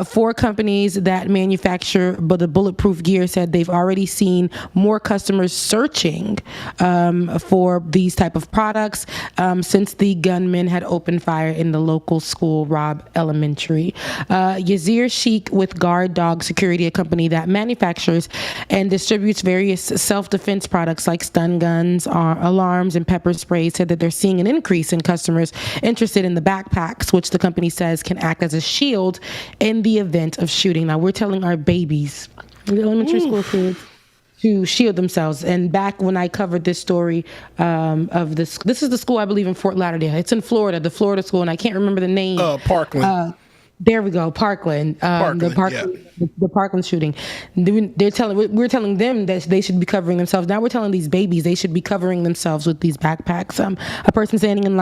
4 companies that manufacture the bulletproof gear said they've already seen more customers searching for these type of products since the gunman had opened fire in the local school, Robb Elementary. Yazir Sheikh with Guard Dog Security, a company that manufactures and distributes various self-defense products like stun guns, alarms, and pepper sprays, said that they're seeing an increase in customers interested in the backpacks, which the company says can act as a shield in the event of shooting. Now, we're telling our babies, the elementary school kids, to shield themselves. And back when I covered this story of this is the school, I believe, in Fort Lauderdale. It's in Florida, the Florida school, and I can't remember the name. Parkland. There we go, Parkland. The Parkland shooting. We're telling them that they should be covering themselves. Now we're telling these babies they should be covering themselves with these backpacks. A person standing in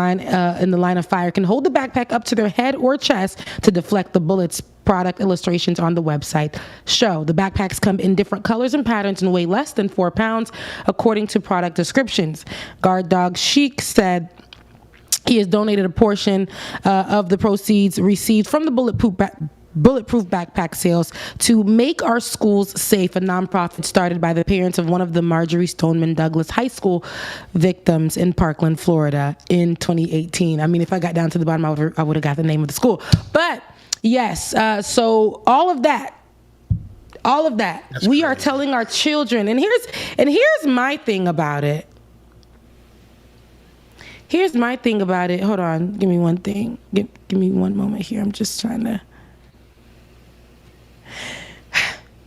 the line of fire can hold the backpack up to their head or chest to deflect the bullets. Product illustrations on the website show the backpacks come in different colors and patterns and weigh less than 4 pounds, according to product descriptions. Guard Dog Sheik said he has donated a portion of the proceeds received from the bulletproof backpack sales to Make Our Schools Safe, a nonprofit started by the parents of one of the Marjorie Stoneman Douglas High School victims in Parkland, Florida in 2018. I mean, if I got down to the bottom, I would have got the name of the school. But yes, so all of that, we are telling our children, and here's my thing about it. Hold on. Give me one thing. Give me one moment here. I'm just trying to.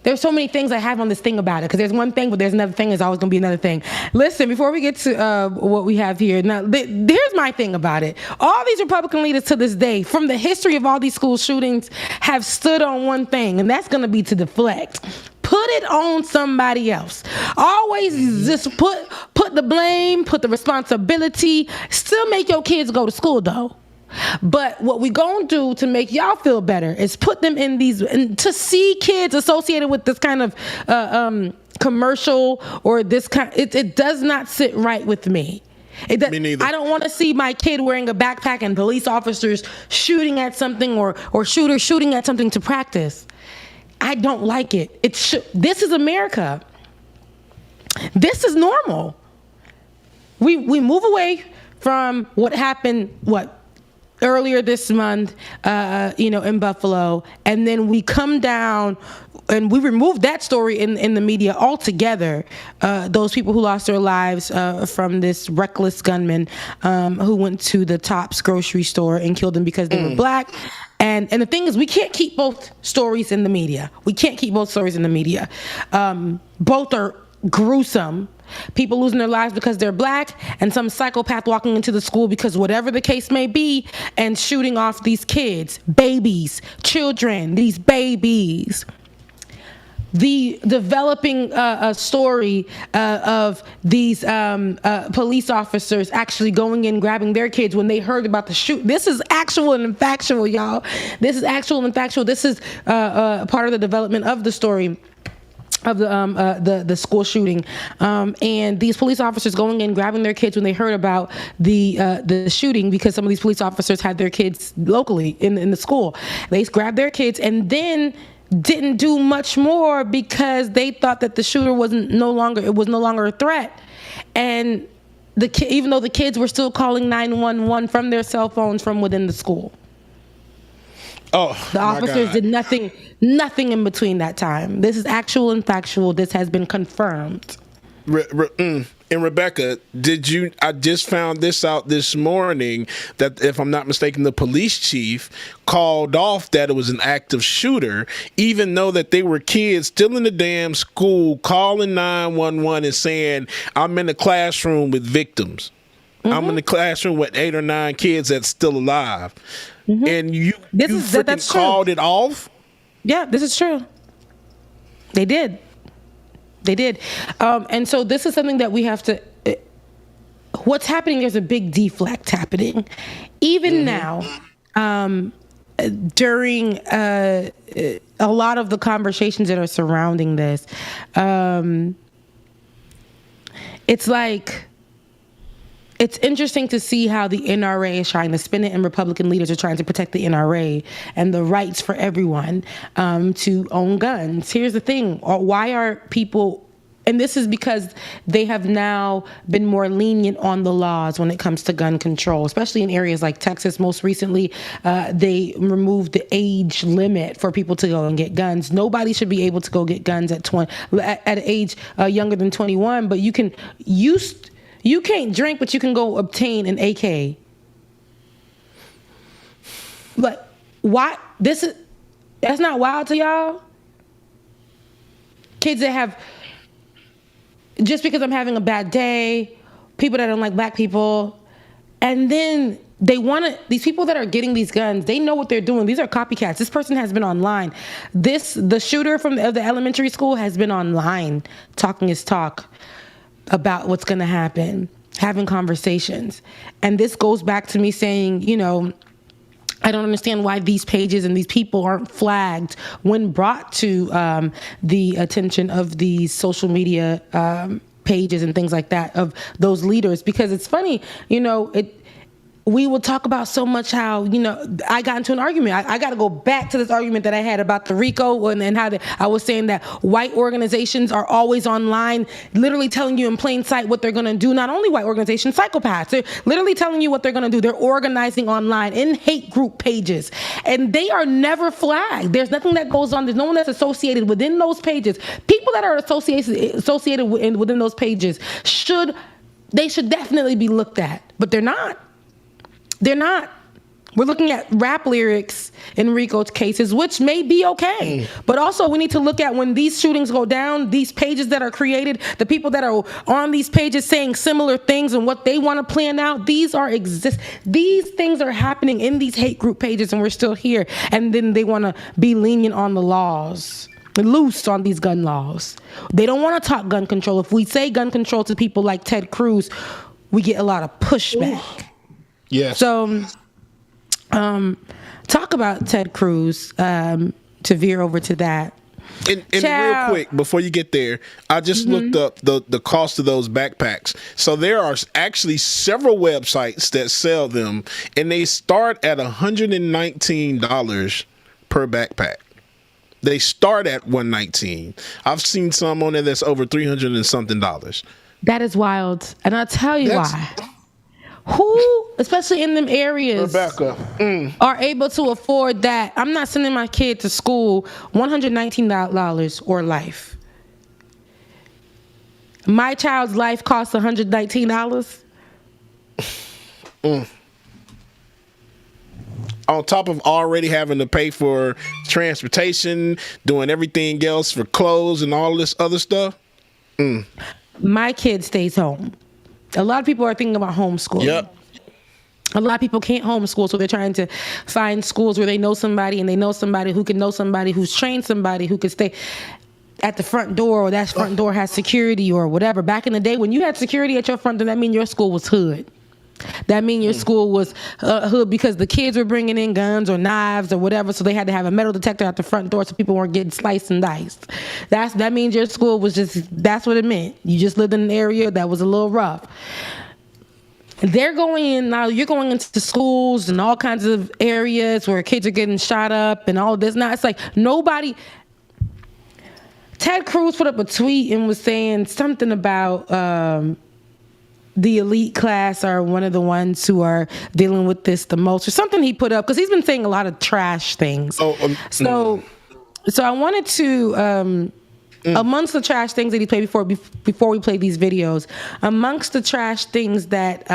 There's so many things I have on this thing about it, because there's one thing, but there's another thing. There's always going to be another thing. Listen, before we get to what we have here, now, here's my thing about it. All these Republican leaders to this day, from the history of all these school shootings, have stood on one thing, and that's going to be to deflect. Put it on somebody else. Always just put the blame, put the responsibility. Still make your kids go to school, though. But what we gonna do to make y'all feel better is put them in these, and to see kids associated with this kind of commercial or this kind, it does not sit right with me. Me neither. I don't want to see my kid wearing a backpack and police officers shooting at something or shooters shooting at something to practice. I don't like it. This is America. This is normal. We move away from what happened, earlier this month, in Buffalo, and then we come down and we remove that story in the media altogether. Those people who lost their lives from this reckless gunman who went to the Tops grocery store and killed them because they were black. And the thing is, we can't keep both stories in the media. Both are gruesome. People losing their lives because they're black, and some psychopath walking into the school because whatever the case may be, and shooting off these kids, babies, children, these babies. The developing a story of these police officers actually going in, grabbing their kids when they heard about the shoot. This is actual and factual, y'all. This is actual and factual. This is part of the development of the story of the school shooting, and these police officers going in, grabbing their kids when they heard about the shooting, because some of these police officers had their kids locally in the school. They grabbed their kids and then didn't do much more because they thought that the shooter was no longer a threat, and even though the kids were still calling 911 from their cell phones from within the school. Oh, the officers did nothing in between that time. This is actual and factual. This has been confirmed. And Rebecca, I just found this out this morning that, if I'm not mistaken, the police chief called off that it was an active shooter, even though that they were kids still in the damn school calling 911 and saying, I'm in the classroom with victims. Mm-hmm. I'm in the classroom with 8 or 9 kids that's still alive. Mm-hmm. And that's called it off? Yeah, this is true. They did. And so this is something that we have to... what's happening, there's a big deflect happening. Even now, during a lot of the conversations that are surrounding this, it's like... It's interesting to see how the NRA is trying to spin it, and Republican leaders are trying to protect the NRA and the rights for everyone to own guns. Here's the thing. Why are people... And this is because they have now been more lenient on the laws when it comes to gun control, especially in areas like Texas. Most recently, they removed the age limit for people to go and get guns. Nobody should be able to go get guns at an age younger than 21, but you can You can't drink, but you can go obtain an AK. But why? That's not wild to y'all? Kids that have, just because I'm having a bad day, people that don't like black people, and then these people that are getting these guns, they know what they're doing. These are copycats. This person has been online. The shooter of the elementary school has been online talking his talk about what's going to happen, having conversations. And this goes back to me saying, I don't understand why these pages and these people aren't flagged when brought to the attention of these social media pages and things like that, of those leaders. Because it's funny, we will talk about so much how, I got into an argument. I got to go back to this argument that I had about the RICO and how I was saying that white organizations are always online, literally telling you in plain sight what they're going to do. Not only white organizations, psychopaths. They're literally telling you what they're going to do. They're organizing online in hate group pages, and they are never flagged. There's nothing that goes on. There's no one that's associated within those pages. People that are associated within those pages should definitely be looked at, but they're not. They're not. We're looking at rap lyrics in RICO's cases, which may be okay. But also we need to look at, when these shootings go down, these pages that are created, the people that are on these pages saying similar things and what they want to plan out, these things are happening in these hate group pages, and we're still here. And then they want to be lenient on the laws, loose on these gun laws. They don't want to talk gun control. If we say gun control to people like Ted Cruz, we get a lot of pushback. Yes. So talk about Ted Cruz, to veer over to that. And real quick, before you get there, I just looked up the cost of those backpacks. So there are actually several websites that sell them, and they start at $119 per backpack. They start at $119. I've seen some on there that's over $300 and something. That is wild, and I'll tell you why. Who, especially in them areas, Rebecca, are able to afford that? I'm not sending my kid to school. $119 or life. My child's life costs $119. On top of already having to pay for transportation, doing everything else for clothes and all this other stuff. My kid stays home. A lot of people are thinking about homeschooling. Yep. A lot of people can't homeschool, so they're trying to find schools where they know somebody, and they know somebody who can know somebody who's trained somebody who could stay at the front door, or that front door has security or whatever. Back in the day, when you had security at your front door, that means your school was hood. That means your school was hood because the kids were bringing in guns or knives or whatever, so they had to have a metal detector at the front door so people weren't getting sliced and diced. That means your school was that's what it meant. You just lived in an area that was a little rough. They're going in now. You're going into schools and all kinds of areas where kids are getting shot up and all this. Now it's like nobody. Ted Cruz put up a tweet and was saying something about the elite class are one of the ones who are dealing with this the most, or something he put up, because he's been saying a lot of trash things. So I wanted to, amongst the trash things that he played before we played these videos, amongst the trash things that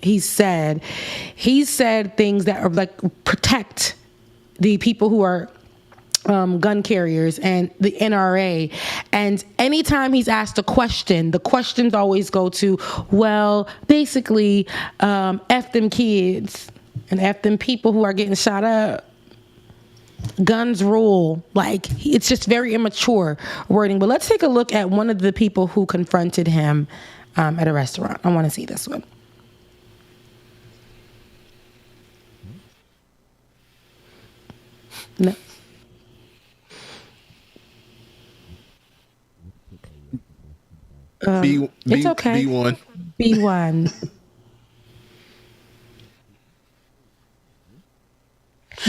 he said things that are like protect the people who are gun carriers and the NRA. And anytime he's asked a question, the questions always go to, well, basically, F them kids and F them people who are getting shot up. Guns rule. Like, it's just very immature wording. But let's take a look at one of the people who confronted him at a restaurant. I want to see this one. No. It's okay. B1. B1.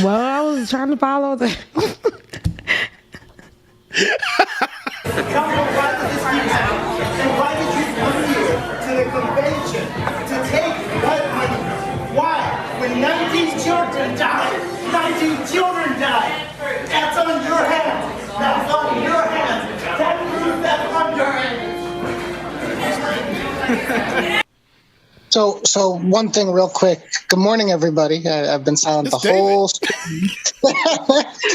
Well, I was trying to follow the. Why did you come here to the convention to take blood money? Why? When 19 children died, 19 children died. That's on your hands. That's on your hands. That proves that's on your hands. So one thing real quick. Good morning, everybody. I've been silent the whole stream.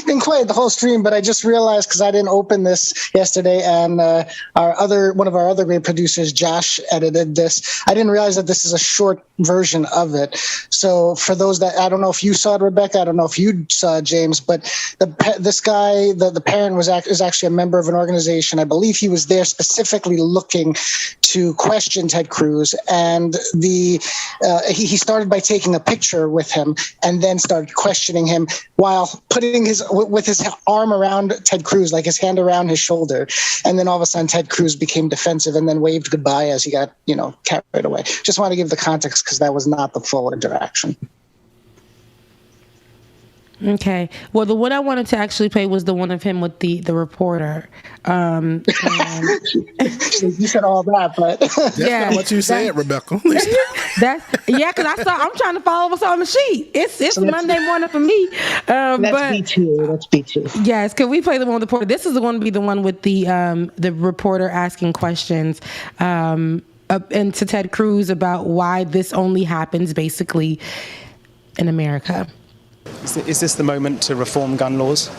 Been quiet the whole stream, but I just realized because I didn't open this yesterday, and one of our other great producers, Josh, edited this. I didn't realize that this is a short version of it. So for those that, I don't know if you saw it, Rebecca, I don't know if you saw it, James, but this guy, the parent is actually a member of an organization. I believe he was there specifically looking to question Ted Cruz, and he started by taking a picture with him and then started questioning him while putting his arm around Ted Cruz, like his hand around his shoulder. And then all of a sudden Ted Cruz became defensive and then waved goodbye as he got, carried away. Just want to give the context because that was not the full interaction. Okay. Well, the one I wanted to actually play was the one of him with the reporter. You said all that, but that's not what you said, Rebecca. Because I'm trying to follow what's on the sheet. It's so Monday morning for me. That's B2. That's B2. Yes. Can we play the one with the reporter? This is going to be the one with the reporter asking questions. And to Ted Cruz about why this only happens basically in America. Is this the moment to reform gun laws?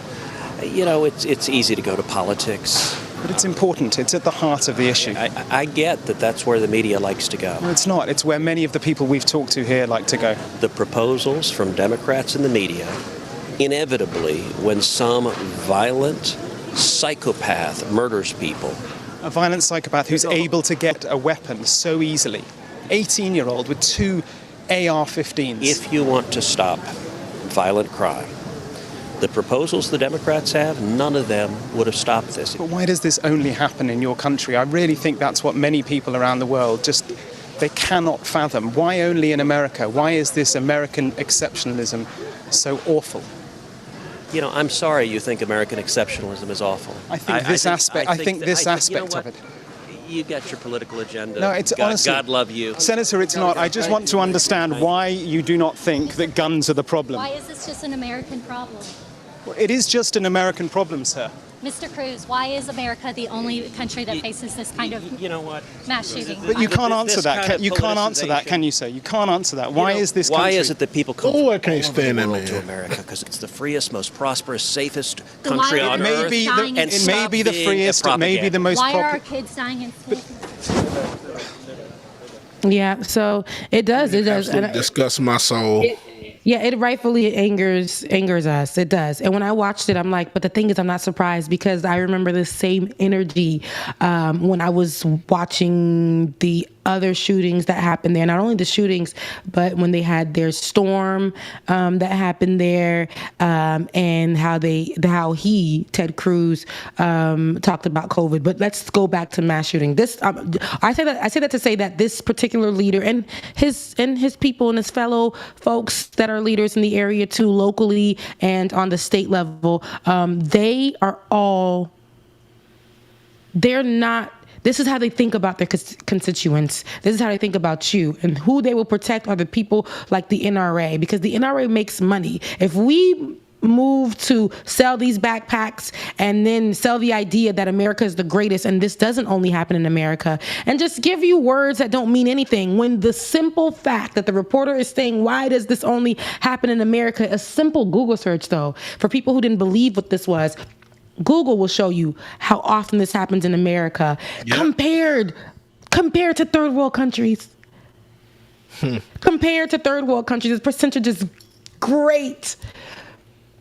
It's easy to go to politics. But it's important. It's at the heart of the issue. I get that that's where the media likes to go. No, it's not. It's where many of the people we've talked to here like to go. The proposals from Democrats in the media, inevitably, when some violent psychopath murders people. A violent psychopath who's able to get a weapon so easily. 18-year-old with 2 AR-15s. If you want to stop violent crime. The proposals the Democrats have, none of them would have stopped this. But why does this only happen in your country? I really think that's what many people around the world they cannot fathom. Why only in America? Why is this American exceptionalism so awful? You know, I'm sorry you think American exceptionalism is awful. I think this aspect of it. You got your political agenda. No, it's honestly, God love you. Senator, it's not. I just want to understand why you do not think that guns are the problem. Why is this just an American problem? Well, it is just an American problem, sir. Mr. Cruz, why is America the only country that faces this kind of mass shooting? But you can't answer that. You can't answer that, can you, sir? You can't answer that. Why is this country? Why is it that people come I can't stand that man. to America? Because it's the freest, most prosperous, safest country on earth. It may be the freest. It may be the most popular. Why are popular. our kids dying in school? Yeah, so it does. It does. Disgust my soul. It rightfully angers us. It does. And when I watched it, I'm like, but the thing is, I'm not surprised because I remember the same energy when I was watching the other shootings that happened there. Not only the shootings, but when they had their storm that happened there, and how Ted Cruz talked about COVID. But let's go back to mass shooting. This I say that to say that this particular leader and his people and his fellow folks that are leaders in the area too, locally and on the state level, they're not. This is how they think about their constituents. This is how they think about you. And who they will protect are the people like the NRA, because the NRA makes money. If we move to sell these backpacks and then sell the idea that America is the greatest and this doesn't only happen in America, and just give you words that don't mean anything, when the simple fact that the reporter is saying, why does this only happen in America? A simple Google search, though, for people who didn't believe what this was, Google will show you how often this happens in America compared to third world countries. Compared to third world countries, the percentage is great.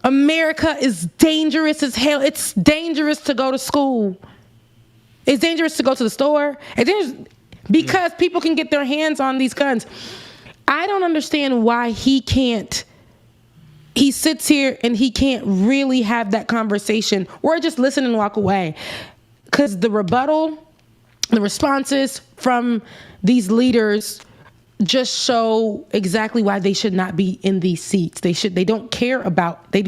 America is dangerous as hell. It's dangerous to go to school. It's dangerous to go to the store. It's dangerous because people can get their hands on these guns. I don't understand why he sits here and he can't really have that conversation or just listen and walk away. Because the responses from these leaders just show exactly why they should not be in these seats. They do not care about the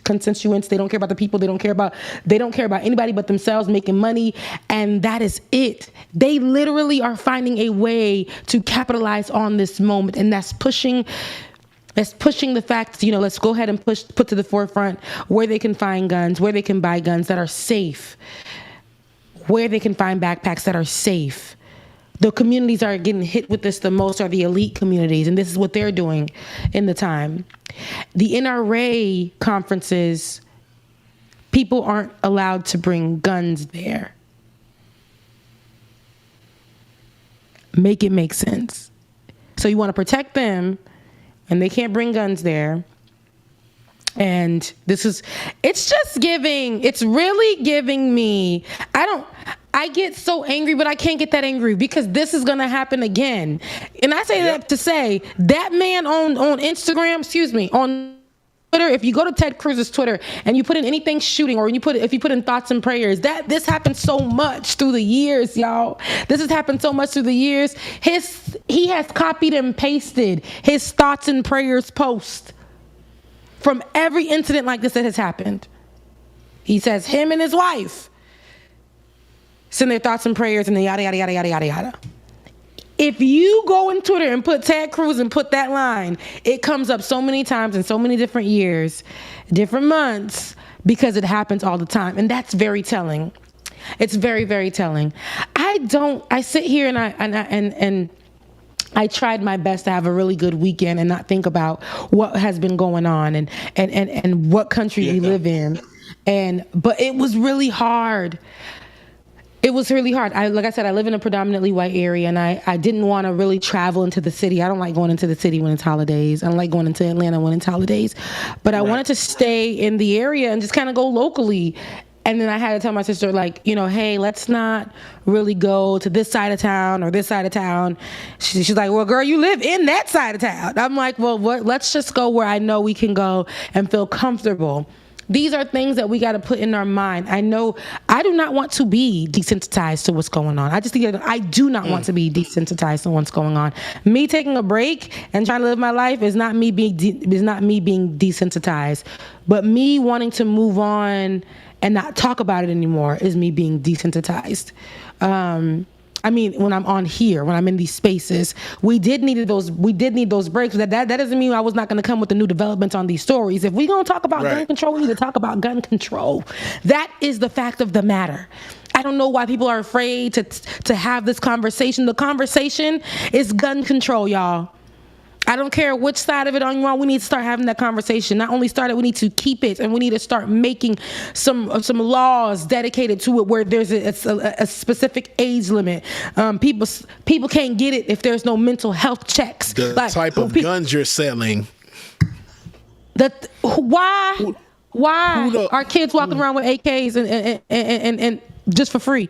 constituents. They don't care about the people. They don't care about anybody but themselves making money. And that is it. They literally are finding a way to capitalize on this moment. And that's pushing the fact, let's go ahead and put to the forefront where they can find guns, where they can buy guns that are safe, where they can find backpacks that are safe. The communities that are getting hit with this the most are the elite communities, and this is what they're doing in the time. The NRA conferences, people aren't allowed to bring guns there. Make it make sense. So you want to protect them, and they can't bring guns there. And it's really giving me, I get so angry, but I can't get that angry because this is going to happen again. And I say that to say that man on Instagram, on Twitter, if you go to Ted Cruz's Twitter and you put in anything shooting, or if you put in thoughts and prayers, this happens so much through the years, y'all. This has happened so much through the years. He has copied and pasted his thoughts and prayers post from every incident like this that has happened. He says him and his wife send their thoughts and prayers and then yada, yada, yada, yada, yada, yada. If you go on Twitter and put Ted Cruz and put that line, it comes up so many times in so many different years, different months, because it happens all the time. And that's very telling. It's very, very telling. I sit here and I tried my best to have a really good weekend and not think about what has been going on and what country we live in. But it was really hard. It was really hard. Like I said, I live in a predominantly white area, and I didn't want to really travel into the city. I don't like going into the city when it's holidays. I don't like going into Atlanta when it's holidays. But I wanted to stay in the area and just kind of go locally. And then I had to tell my sister, like, you know, hey, let's not really go to this side of town or this side of town. She's like, well, girl, you live in that side of town. I'm like, well, let's just go where I know we can go and feel comfortable. These are things that we got to put in our mind. I know I do not want to be desensitized to what's going on. I do not want to be desensitized to what's going on. Me taking a break and trying to live my life is not me being desensitized, but me wanting to move on and not talk about it anymore is me being desensitized. I mean, when I'm on here, when I'm in these spaces, we did need those breaks. That doesn't mean I was not going to come with the new developments on these stories. If we're going to talk about gun control, we need to talk about gun control. That is the fact of the matter. I don't know why people are afraid to have this conversation. The conversation is gun control, y'all. I don't care which side of it on you on. We need to start having that conversation. Not only start it, we need to keep it, and we need to start making some laws dedicated to it, where there's a specific age limit. People can't get it if there's no mental health checks. The type of guns you're selling. Why are kids walking around with AKs and just for free?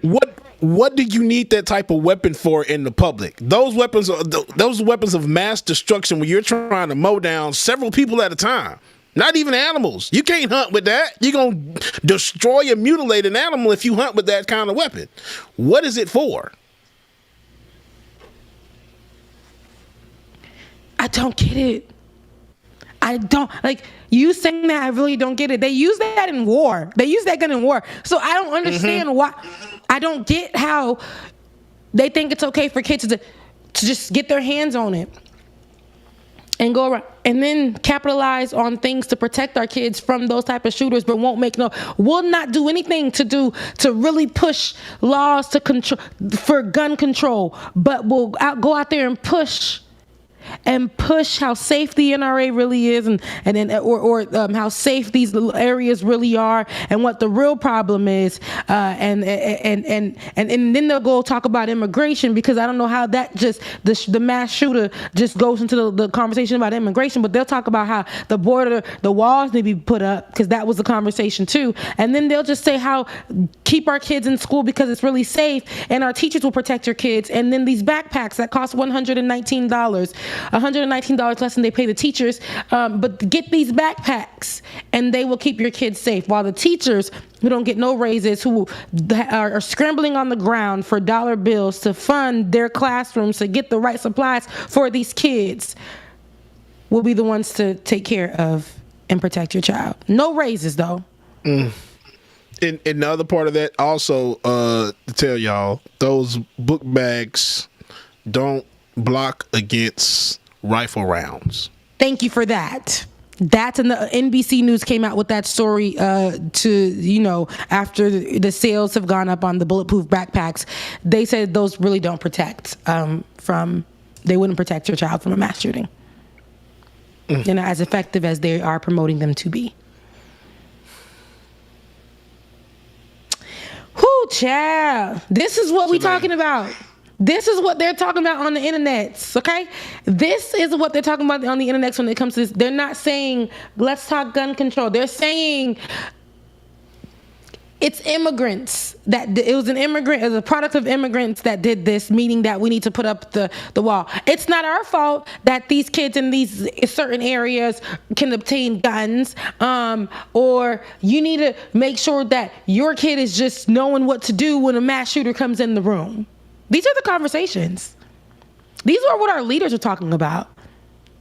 What do you need that type of weapon for in the public? Those weapons of mass destruction, when you're trying to mow down several people at a time, not even animals. You can't hunt with that. You're going to destroy and mutilate an animal if you hunt with that kind of weapon. What is it for? I don't get it. I don't, like, you saying that, I really don't get it. They use that in war. They use that gun in war. So I don't understand why. I don't get how they think it's okay for kids to just get their hands on it and go around and then capitalize on things to protect our kids from those type of shooters, but will not do anything to really push laws to control for gun control, but will go out there and push how safe the NRA really is, and how safe these little areas really are, and what the real problem is, and then they'll go talk about immigration, because I don't know how that just the mass shooter just goes into the conversation about immigration, but they'll talk about how the border, the walls need to be put up, because that was the conversation too, and then they'll just say how keep our kids in school because it's really safe, and our teachers will protect your kids, and then these backpacks that cost $119 less than they pay the teachers, but get these backpacks and they will keep your kids safe, while the teachers who don't get no raises, who are scrambling on the ground for dollar bills to fund their classrooms to get the right supplies for these kids, will be the ones to take care of and protect your child. No raises though. And the other part of that also, to tell y'all, those book bags don't block against rifle rounds. Thank you for that. That's in the NBC News came out with that story after the sales have gone up on the Bulletproof backpacks. They said those really don't protect they wouldn't protect your child from a mass shooting. They're not as effective as they are promoting them to be. Whoo, child. This is what we talking about. This is what they're talking about on the internet, okay? This is what they're talking about on the internet when it comes to this. They're not saying, let's talk gun control. They're saying it's immigrants. It was a product of immigrants that did this, meaning that we need to put up the wall. It's not our fault that these kids in these certain areas can obtain guns, or you need to make sure that your kid is just knowing what to do when a mass shooter comes in the room. These are the conversations. These are what our leaders are talking about.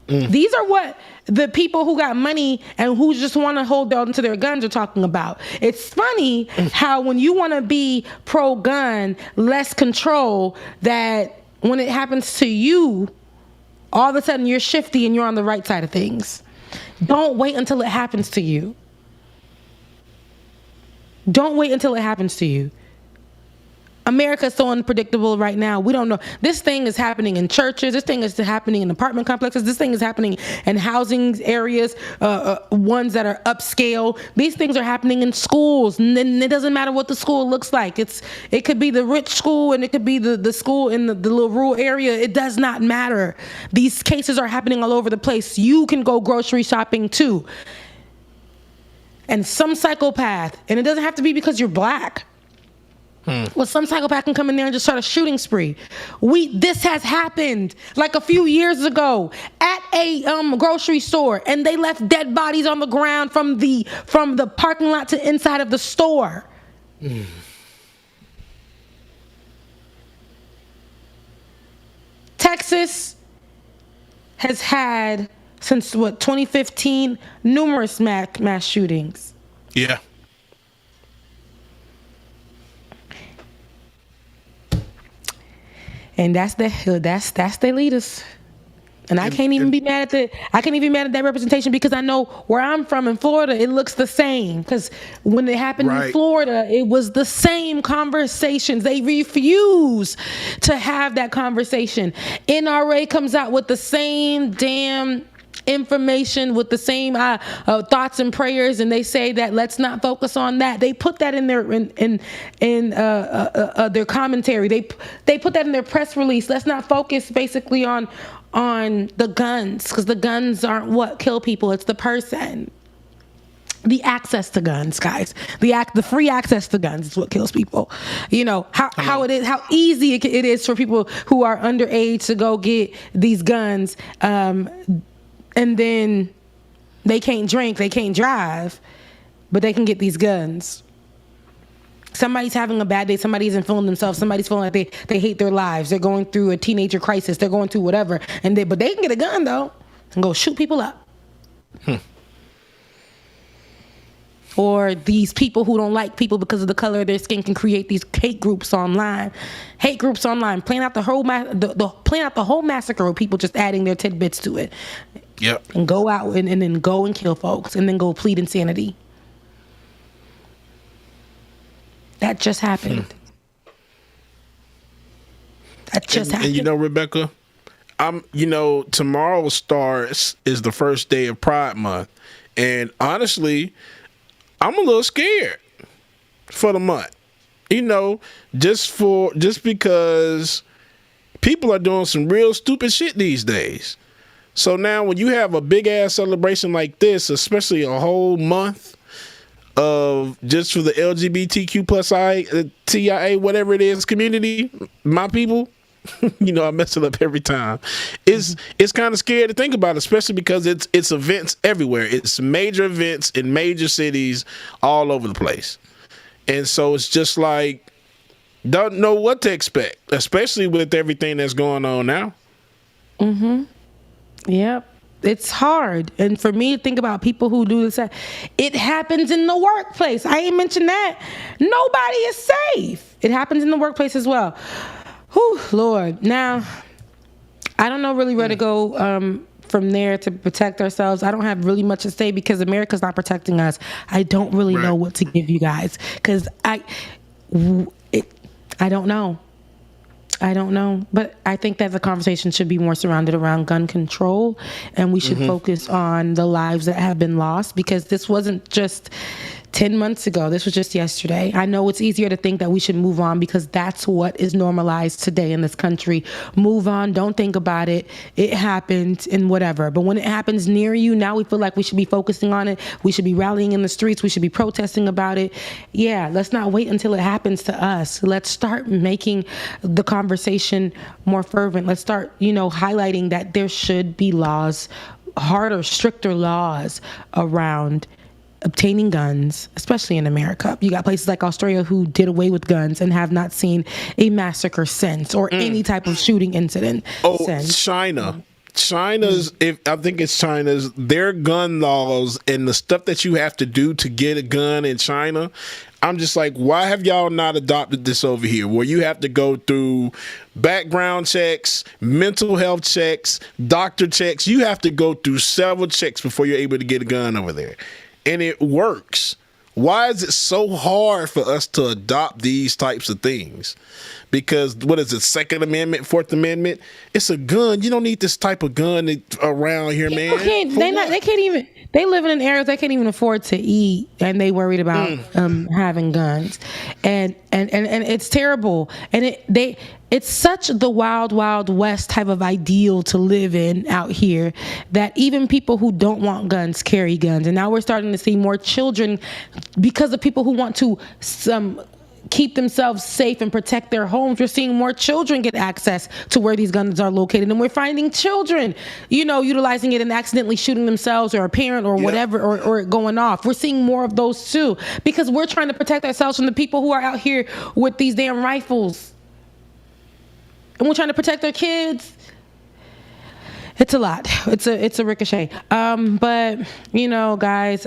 These are what the people who got money and who just want to hold on to their guns are talking about. It's funny how when you want to be pro-gun, less control, that when it happens to you, all of a sudden you're shifty and you're on the right side of things. Don't wait until it happens to you. Don't wait until it happens to you. America's so unpredictable right now. We don't know. This thing is happening in churches. This thing is happening in apartment complexes. This thing is happening in housing areas, ones that are upscale. These things are happening in schools. And it doesn't matter what the school looks like. It could be the rich school and it could be the school in the little rural area. It does not matter. These cases are happening all over the place. You can go grocery shopping too. and some psychopath, and it doesn't have to be because you're black. Well, some psychopath can come in there and just start a shooting spree. This has happened like a few years ago at a grocery store, and they left dead bodies on the ground from the parking lot to inside of the store. Texas has had, since 2015, numerous mass shootings. Yeah. And that's their leaders. And I can't even be mad at that representation, because I know where I'm from in Florida, it looks the same. Because when it happened in Florida, it was the same conversations. They refuse to have that conversation. NRA comes out with the same damn information, with the same thoughts and prayers, and they say that let's not focus on that. They put that in their their commentary. They put that in their press release. Let's not focus basically on the guns, because the guns aren't what kill people. It's the person. The access to guns, guys. The free access to guns is what kills people. You know how it is, how easy it is for people who are underage to go get these guns. And then they can't drink, they can't drive, but they can get these guns. Somebody's having a bad day, somebody isn't feeling themselves, somebody's feeling like they hate their lives, they're going through a teenager crisis, they're going through whatever, but they can get a gun though and go shoot people up. Or these people who don't like people because of the color of their skin can create these hate groups online, playing out the whole massacre with people just adding their tidbits to it. Yep. And go out and then go and kill folks and then go plead insanity. That just happened. That just happened. And you know, Rebecca, tomorrow is the first day of Pride Month. And honestly, I'm a little scared for the month. You know, just because people are doing some real stupid shit these days. So now when you have a big ass celebration like this, especially a whole month of just for the LGBTQ plus TIA, whatever it is, community, my people, you know, I mess it up every time. It's kind of scary to think about, especially because it's events everywhere. It's major events in major cities all over the place. And so it's just like, don't know what to expect, especially with everything that's going on now. Yep. It's hard. And for me to think about people who do this, it happens in the workplace. I ain't mentioned that. Nobody is safe. It happens in the workplace as well. Whew, Lord. Now, I don't know really where to go from there to protect ourselves. I don't have really much to say because America's not protecting us. I don't really know what to give you guys because I don't know. I don't know, but I think that the conversation should be more surrounded around gun control, and we should focus on the lives that have been lost, because this wasn't just 10 months ago. This was just yesterday. I know it's easier to think that we should move on because that's what is normalized today in this country. Move on. Don't think about it. It happened and whatever. But when it happens near you, now we feel like we should be focusing on it. We should be rallying in the streets. We should be protesting about it. Yeah, let's not wait until it happens to us. Let's start making the conversation more fervent. Let's start, highlighting that there should be laws, harder, stricter laws around obtaining guns, especially in America. You got places like Australia who did away with guns and have not seen a massacre since, or any type of shooting incident since. China. I think it's China's, their gun laws and the stuff that you have to do to get a gun in China. I'm just like, why have y'all not adopted this over here, where you have to go through background checks, mental health checks, doctor checks? You have to go through several checks before you're able to get a gun over there. And it works. Why is it so hard for us to adopt these types of things? because what is it, Second Amendment, Fourth Amendment? It's a gun. You don't need this type of gun around here, man. They can't even. They live in areas they can't even afford to eat, and they worried about having guns, and it's terrible. And it's such the wild, wild west type of ideal to live in out here that even people who don't want guns carry guns. And now we're starting to see more children because of people who want to keep themselves safe and protect their homes. We're seeing more children get access to where these guns are located. And we're finding children, utilizing it and accidentally shooting themselves or a parent or whatever, or going off. We're seeing more of those too, because we're trying to protect ourselves from the people who are out here with these damn rifles. And we're trying to protect our kids. It's a lot. It's a ricochet. But guys,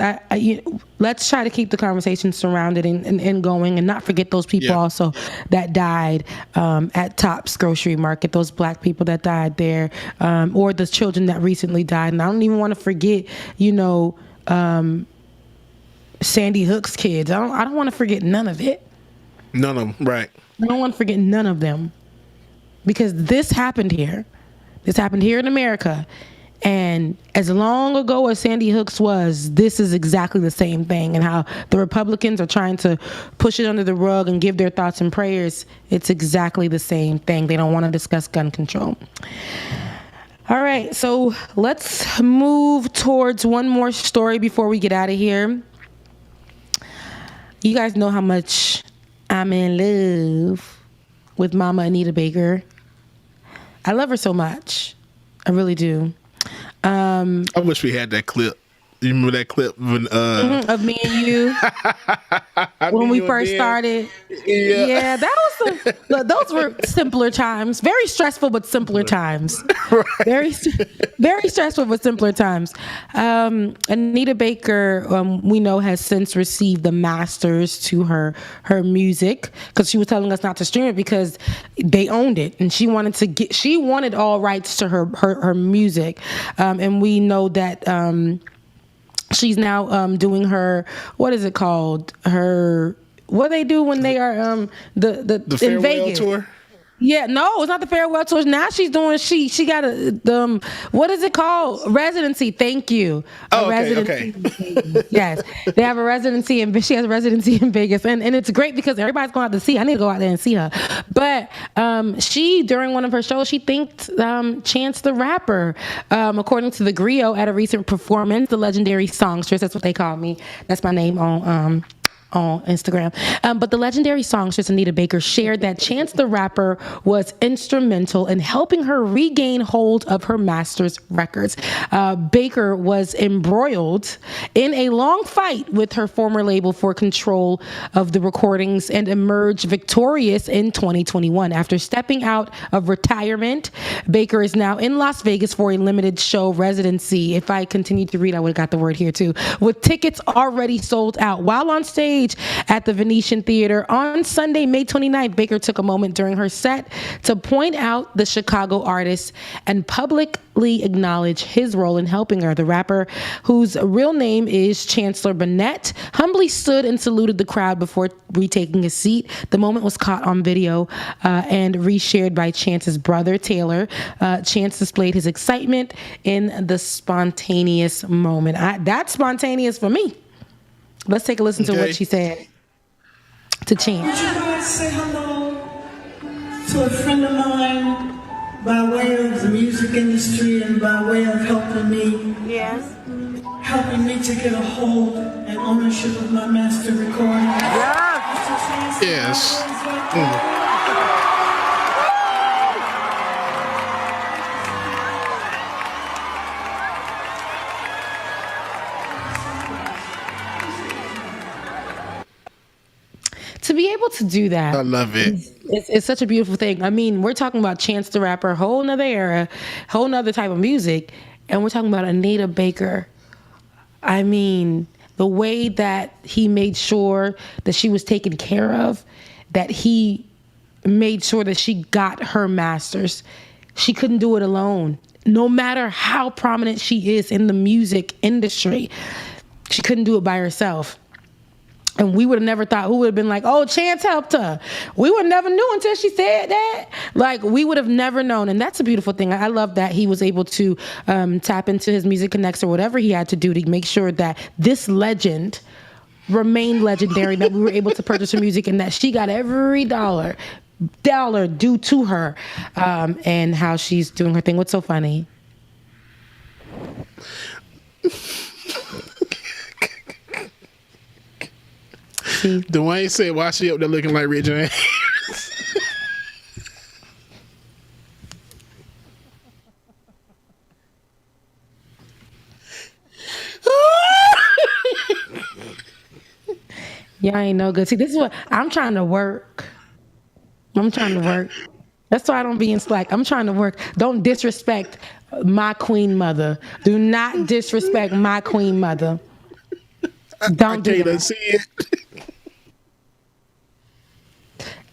let's try to keep the conversation surrounded and going, and not forget those people also that died at Tops Grocery Market. Those black people that died there, or the children that recently died. And I don't even want to forget, Sandy Hook's kids. I don't want to forget none of it. None of them, right? I don't want to forget none of them. Because this happened here. This happened here in America. And as long ago as Sandy Hook's was, this is exactly the same thing. And how the Republicans are trying to push it under the rug and give their thoughts and prayers, it's exactly the same thing. They don't want to discuss gun control. All right, so let's move towards one more story before we get out of here. You guys know how much I'm in love with Mama Anita Baker. I love her so much. I really do. I wish we had that clip. You remember that clip when, of me and you when we first started? Yeah, that was those were simpler times. Very stressful, but simpler times. Right. Very stressful, but simpler times. Anita Baker, we know, has since received the masters to her music, because she was telling us not to stream it because they owned it, and she wanted all rights to her music, and we know that. She's now doing her, what is it called? What they do when they are the in Vegas tour? Yeah, no, it's not the farewell tour. Now she's doing she got a what is it called? Residency. Thank you. Okay. Yes, they have a residency, and she has a residency in Vegas, and it's great because everybody's going out to see. I need to go out there and see her. But she, during one of her shows, she thanked Chance the Rapper. According to the Griot, at a recent performance, the legendary songstress, that's what they call me. That's my name on Instagram. But the legendary songstress Anita Baker shared that Chance the Rapper was instrumental in helping her regain hold of her master's records. Baker was embroiled in a long fight with her former label for control of the recordings and emerged victorious in 2021. After stepping out of retirement, Baker is now in Las Vegas for a limited show residency. If I continued to read, I would have got the word here too. With tickets already sold out. While on stage at the Venetian Theater on Sunday, May 29th, Baker took a moment during her set to point out the Chicago artist and publicly acknowledge his role in helping her. The rapper, whose real name is Chancellor Bennett, humbly stood and saluted the crowd before retaking his seat. The moment was caught on video and reshared by Chance's brother, Taylor. Chance displayed his excitement in the spontaneous moment. That's spontaneous for me. Let's take a listen to what she said to Chance. Would you guys say hello to a friend of mine by way of the music industry and by way of helping me? Yes. Helping me to get a hold and ownership of my master recording. Yes. To be able to do that, I love it. It's such a beautiful thing. I mean, we're talking about Chance the Rapper, whole nother era, whole nother type of music, and we're talking about Anita Baker. I mean, the way that he made sure that she was taken care of, that he made sure that she got her masters. She couldn't do it alone. No matter how prominent she is in the music industry, she couldn't do it by herself. And we would have never thought, who would have been like, oh, Chance helped her. We would never knew until she said that. Like, we would have never known. And that's a beautiful thing. I love that he was able to tap into his Music Connects or whatever he had to do to make sure that this legend remained legendary, that we were able to purchase her music and that she got every dollar due to her, and how she's doing her thing. What's so funny? Dwayne said, why she up there looking like Rich James? Y'all ain't no good. See, this is what I'm trying to work. That's why I don't be in Slack. I'm trying to work. Don't disrespect my queen mother. Do not disrespect my queen mother. Don't do that. See it.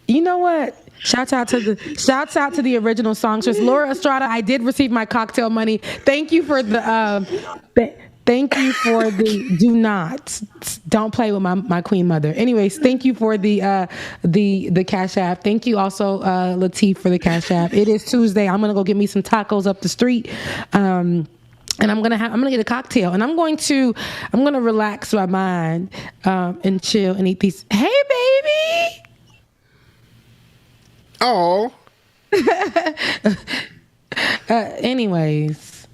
You know what? Shouts out to the original songstress, Laura Estrada. I did receive my cocktail money. Thank you for the don't play with my queen mother. Anyways, thank you for the Cash App. Thank you also, Latif, for the Cash App. It is Tuesday. I'm gonna go get me some tacos up the street. And I'm gonna get a cocktail, and I'm gonna relax my mind and chill and eat these. Hey, baby. Oh. Anyways,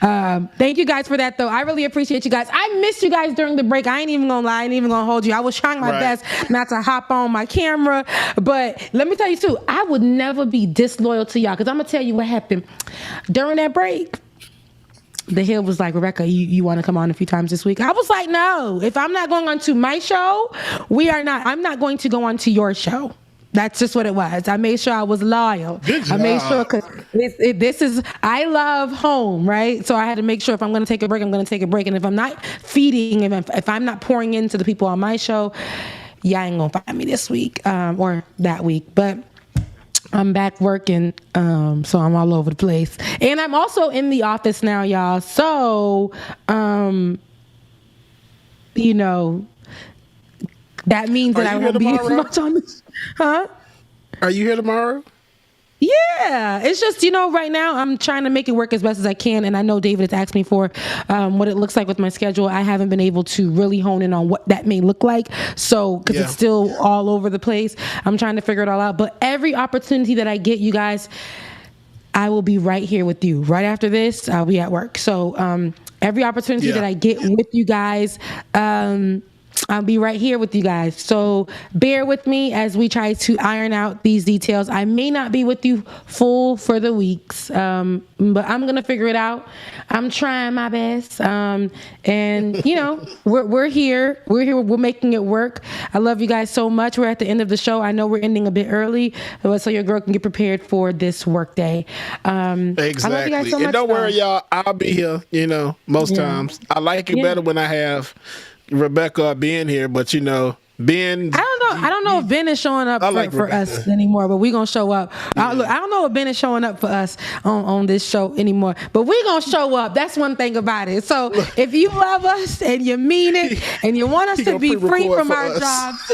thank you guys for that, though. I really appreciate you guys. I missed you guys during the break. I ain't even gonna lie. I ain't even gonna hold you. I was trying my best not to hop on my camera, but let me tell you too, I would never be disloyal to y'all, because I'm gonna tell you what happened during that break. The Hill was like, Rebecca, you want to come on a few times this week? I was like, no. If I'm not going on to my show, I'm not going to go on to your show. That's just what it was. I made sure I was loyal. Good job. I made sure, because I love home, right? So I had to make sure if I'm going to take a break, I'm going to take a break. And if I'm not feeding, if I'm not pouring into the people on my show, y'all ain't going to find me this week or that week. But I'm back working, so I'm all over the place. And I'm also in the office now, y'all. So, that means that I won't be as much on this. Huh? Are you here tomorrow? Yeah. It's just, right now I'm trying to make it work as best as I can. And I know David has asked me for what it looks like with my schedule. I haven't been able to really hone in on what that may look like. So, because it's still all over the place. I'm trying to figure it all out. But every opportunity that I get, you guys, I will be right here with you. Right after this, I'll be at work. So every opportunity that I get with you guys, I'll be right here with you guys. So bear with me as we try to iron out these details. I may not be with you full for the weeks, but I'm going to figure it out. I'm trying my best. And, we're here. We're here. We're making it work. I love you guys so much. We're at the end of the show. I know we're ending a bit early, so your girl can get prepared for this work day. Exactly. I love you guys so much, and don't worry, y'all. I'll be here, most times. I like it better when I have Rebecca being here, but Ben, I don't know if Ben is showing up for us anymore, but we're going to show up. I don't know if Ben is showing up for us on this show anymore, but we're going to show up. That's one thing about it. So if you love us and you mean it and you want us to be free from our jobs,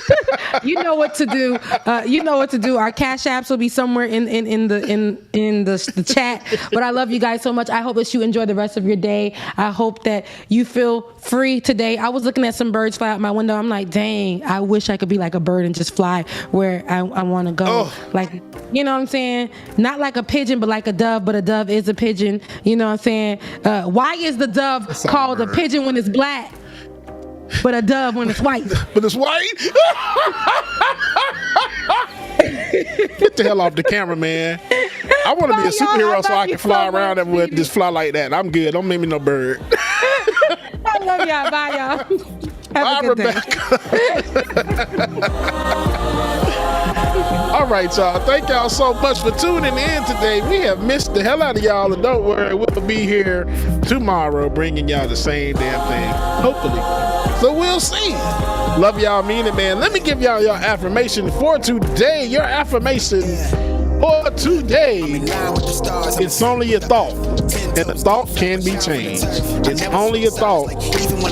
you know what to do. Our Cash Apps will be somewhere in the chat. But I love you guys so much. I hope that you enjoy the rest of your day. I hope that you feel free today. I was looking at some birds fly out my window. I'm like, dang, I wish I could be like a bird and just fly where I want to go. Oh. Like, you know what I'm saying? Not like a pigeon, but like a dove, but a dove is a pigeon. You know what I'm saying? Why is the dove called a pigeon when it's black, but a dove when it's white? But it's white? Get the hell off the camera, man. I want to be a superhero so I can fly around everywhere and just fly like that. I'm good. Don't make me no bird. I love y'all. Bye, y'all. Bye, Rebecca. All right, y'all. Thank y'all so much for tuning in today. We have missed the hell out of y'all, and don't worry, we'll be here tomorrow bringing y'all the same damn thing, hopefully. So we'll see. Love y'all, mean it, man. Let me give y'all your affirmation for today. Your affirmation for today. It's only a thought, and a thought can be changed. It's only a thought,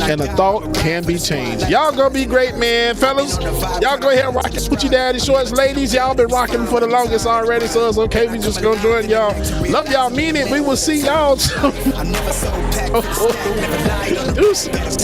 and a thought can be changed. Y'all gonna be great, man, fellas. Y'all go ahead and rock it. Hoochie Daddy Shorts, ladies. Y'all been rocking for the longest already, so it's okay. We just gonna join y'all. Love y'all, mean it. We will see y'all soon. Deuces.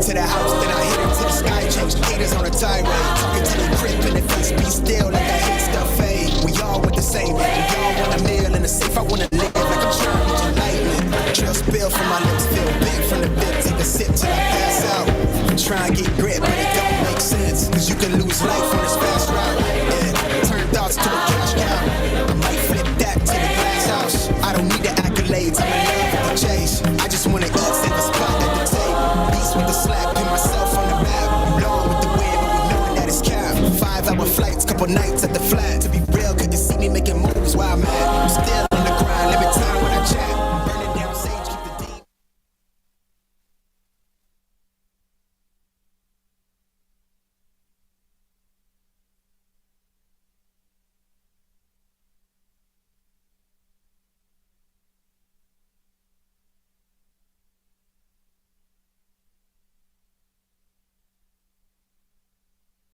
To the house, then I hit it to the sky, change haters on a tirade. Talking to the crib in the face, be still like I hate stuff fade. We all want the same, we all want a meal in the safe. I wanna live like I'm trying to lightning. Trail spill from my lips, feel big from the bib, take a sip till I pass out. I'm trying to get grip, but it don't make sense, cause you can lose life on this fast route. Yeah, turn thoughts to a cash cow. I might flip that to the glass house. I don't need the accolades, I'm in love with the chase. I just wanna eat, save a spot at the table. With the slack, pin myself on the map. Long with the wind, but we knowing that it's cap. 5-hour flights, couple nights at the flat. To be real, couldn't see me making moves while I'm at. I'm still